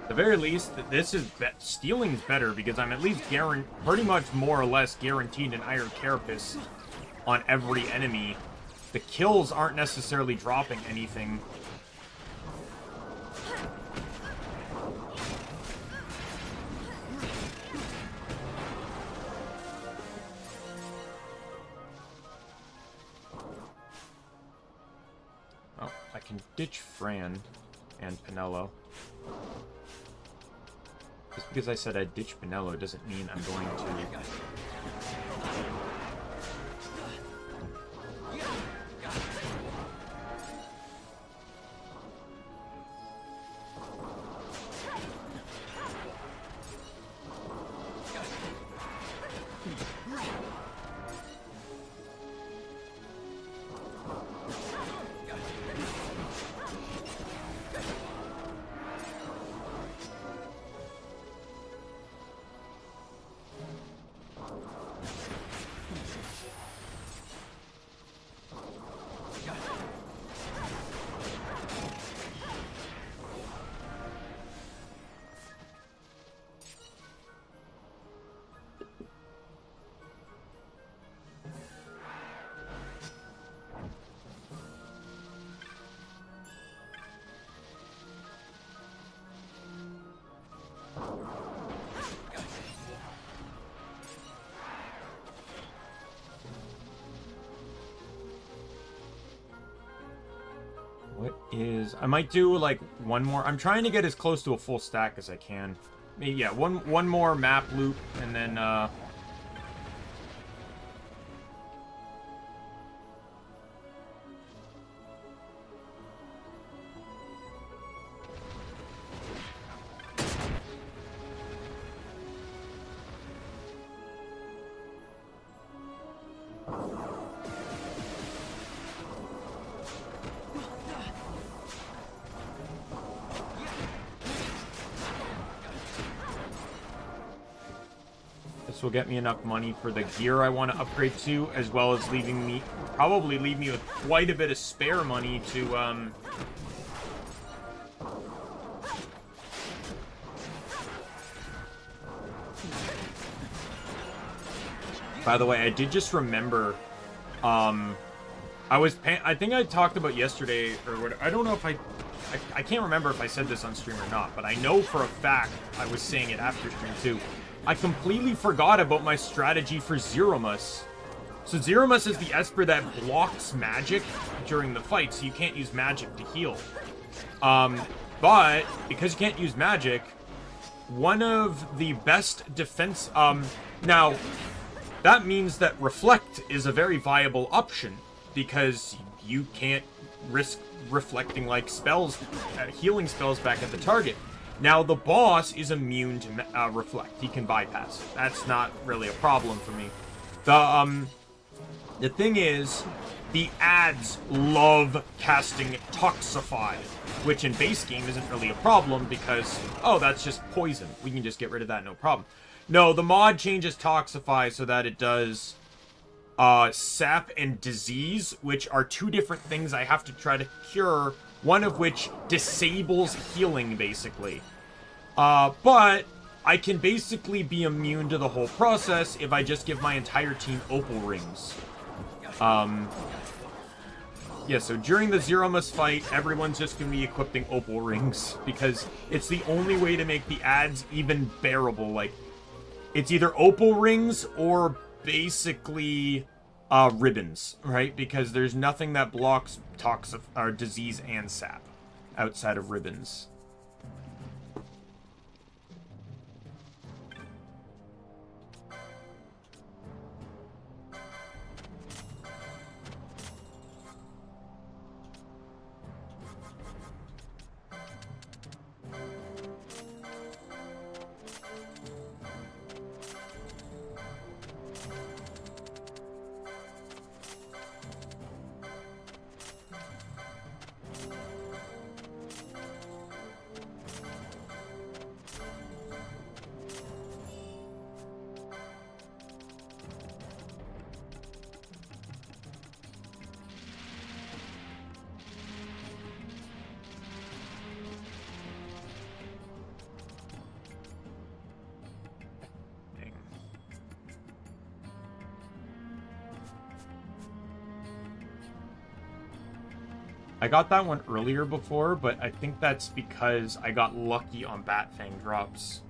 At the very least, this is stealing's better because I'm at least pretty much more or less guaranteed an iron carapace on every enemy. The kills aren't necessarily dropping anything. Ditch Fran and Pinello. Just because I said I'd ditch Pinello doesn't mean I'm going to... is I might do like one more. I'm trying to get as close to a full stack as I can. Maybe, yeah, one more map loop, and then this will get me enough money for the gear I want to upgrade to, as well as probably leave me with quite a bit of spare money to, By the way, I did just remember, I think I talked about yesterday, or what, I don't know if I can't remember if I said this on stream or not, but I know for a fact I was saying it after stream too. I completely forgot about my strategy for Zeromus. So Zeromus is the Esper that blocks magic during the fight, so you can't use magic to heal. But because you can't use magic, one of the best defense, now that means that Reflect is a very viable option, because you can't risk reflecting like spells, healing spells back at the target. Now, the boss is immune to Reflect. He can bypass it. That's not really a problem for me. The thing is, the ads love casting Toxify, which in base game isn't really a problem because, oh, that's just poison. We can just get rid of that, no problem. No, the mod changes Toxify so that it does Sap and Disease, which are two different things I have to try to cure, one of which disables healing, basically. But I can basically be immune to the whole process if I just give my entire team Opal Rings. Yeah, so during the Zeromus fight, everyone's just going to be equipping Opal Rings, because it's the only way to make the ads even bearable. Like, it's either Opal Rings or basically ribbons, right? Because there's nothing that blocks disease and sap outside of ribbons. I got that one earlier before, but I think that's because I got lucky on Batfang drops.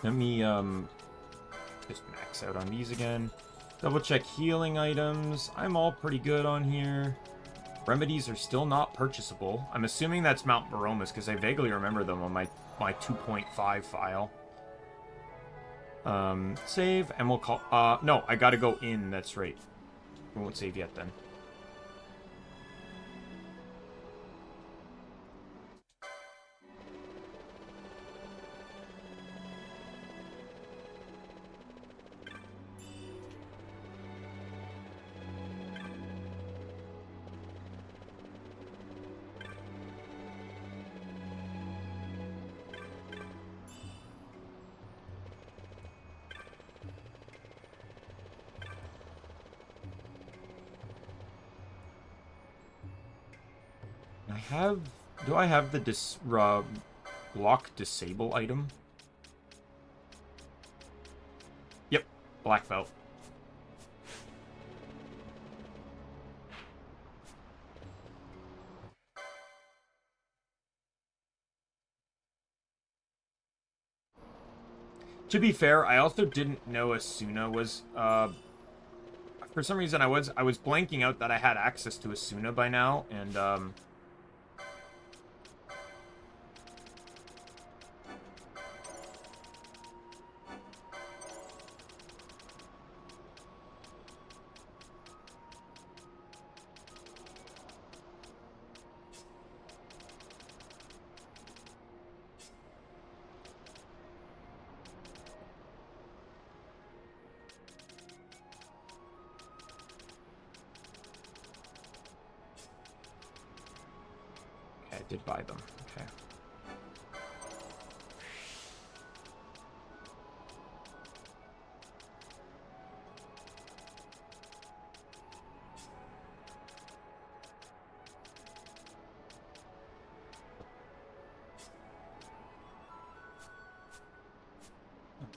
Let me, just max out on these again. Double check healing items. I'm all pretty good on here. Remedies are still not purchasable. I'm assuming that's Mount Baromus, because I vaguely remember them on my 2.5 file. Save, and we'll call, no, I gotta go in, that's right. We won't save yet, then. Do I have the block disable item? Yep, black belt. To be fair, I also didn't know Asuna was, for some reason I was blanking out that I had access to Asuna by now, and, I did buy them. Okay.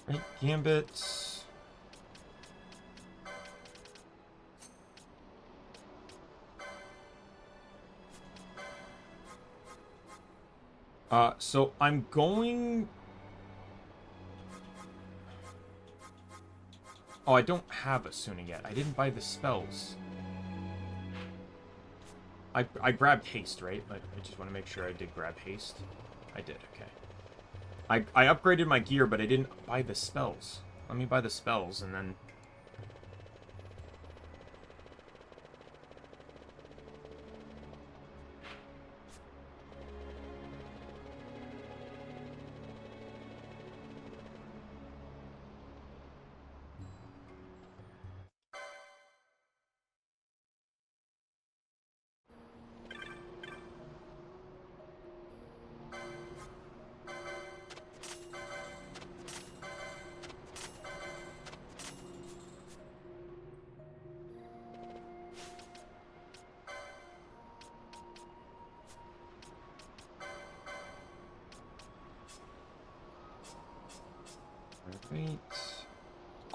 Right, gambits. So I'm going... Oh, I don't have Asuna yet. I didn't buy the spells. I grabbed haste, right? I just want to make sure I did grab haste. I did, okay. I upgraded my gear, but I didn't buy the spells. Let me buy the spells, and then...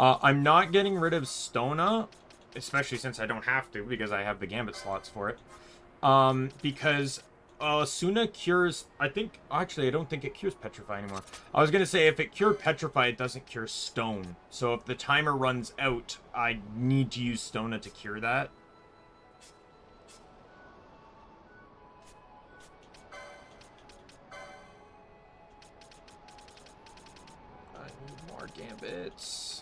I'm not getting rid of Stona, especially since I don't have to, because I have the Gambit slots for it. Because Asuna cures... I think... Actually, I don't think it cures Petrify anymore. I was going to say, if it cured Petrify, it doesn't cure Stone. So if the timer runs out, I need to use Stona to cure that. I need more Gambits.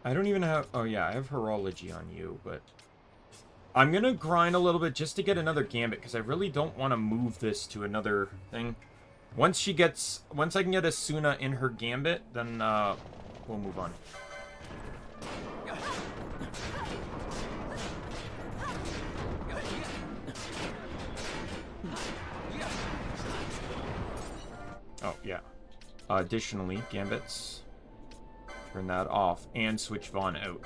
I don't even have... Oh, yeah, I have Horology on you, but... I'm gonna grind a little bit just to get another Gambit, because I really don't want to move this to another thing. Once she gets... Once I can get Asuna in her Gambit, then, we'll move on. Oh, yeah. Additionally, Gambits... Turn that off and switch Vaughn out.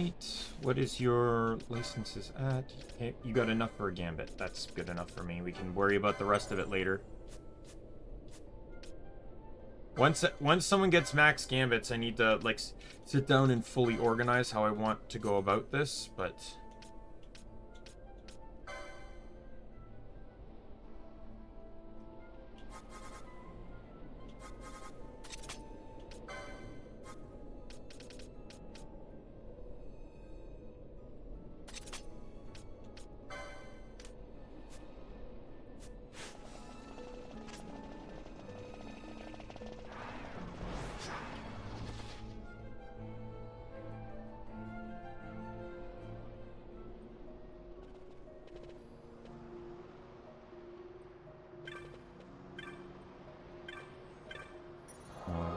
right. What is your licenses at? Okay, you got enough for a gambit. That's good enough for me. We can worry about the rest of it later. Once someone gets max gambits, I need to like sit down and fully organize how I want to go about this, but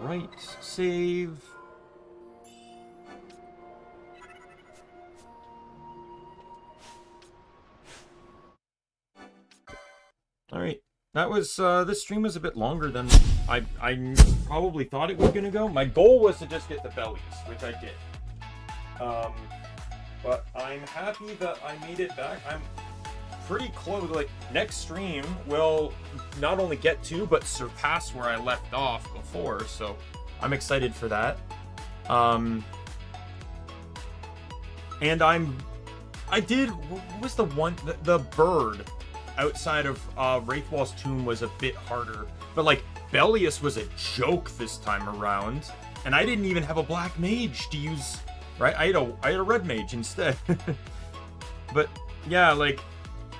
right, save. All right, that was this stream was a bit longer than I probably thought it was gonna go. My goal was to just get the bellies, which I did. But I'm happy that I made it back. I'm pretty close. Like, next stream will not only get to, but surpass where I left off before, so I'm excited for that. And what was the one, the bird outside of Wraithwall's tomb was a bit harder, but like, Bellius was a joke this time around, and I didn't even have a black mage to use, right? I had a red mage instead. But yeah, like,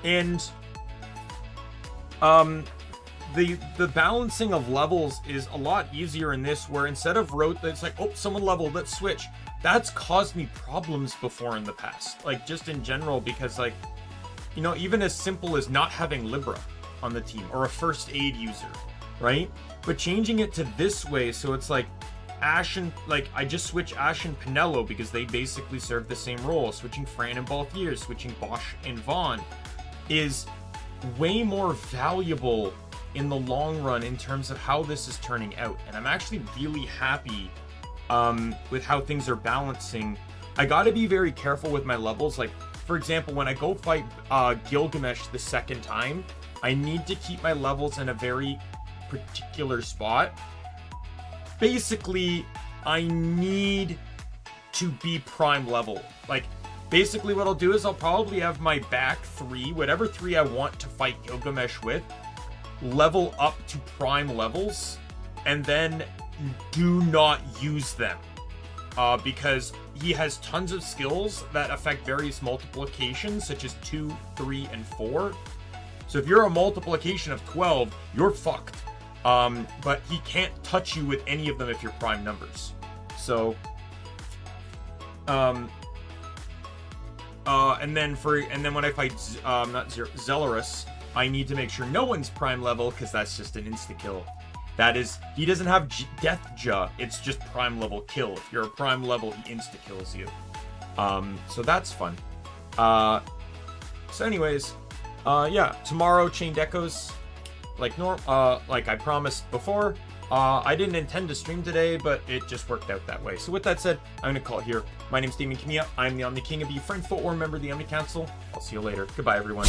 and the balancing of levels is a lot easier in this, where instead of it's like, oh, someone leveled, let's switch. That's caused me problems before in the past, like just in general, because like, you know, even as simple as not having Libra on the team or a first aid user, right? But changing it to this way, so it's like Ash and, like, I just switch Ash and Pinello because they basically serve the same role. Switching Fran and Balthier, switching Bosch and Vaughn is way more valuable in the long run in terms of how this is turning out. And I'm actually really happy with how things are balancing. I gotta be very careful with my levels. Like, for example, when I go fight Gilgamesh the second time, I need to keep my levels in a very particular spot. Basically, I need to be prime level. Like, basically what I'll do is I'll probably have my back three, whatever three I want to fight Gilgamesh with, level up to prime levels, and then do not use them. Because he has tons of skills that affect various multiplications, such as 2, 3, and 4. So if you're a multiplication of 12, you're fucked. But he can't touch you with any of them if you're prime numbers. So, and then when I fight Zelarus, I need to make sure no one's prime level, because that's just an insta kill. That is, he doesn't have death jaw, it's just prime level kill. If you're a prime level, he insta kills you. So that's fun. So anyways, yeah, tomorrow Chained Echoes, like I promised before. I didn't intend to stream today, but it just worked out that way. So with that said, I'm gonna call it here. My name's Daimien Kamiya. I'm the Omni King, and be a friend, footworm member of the Omni Council. I'll see you later. Goodbye, everyone.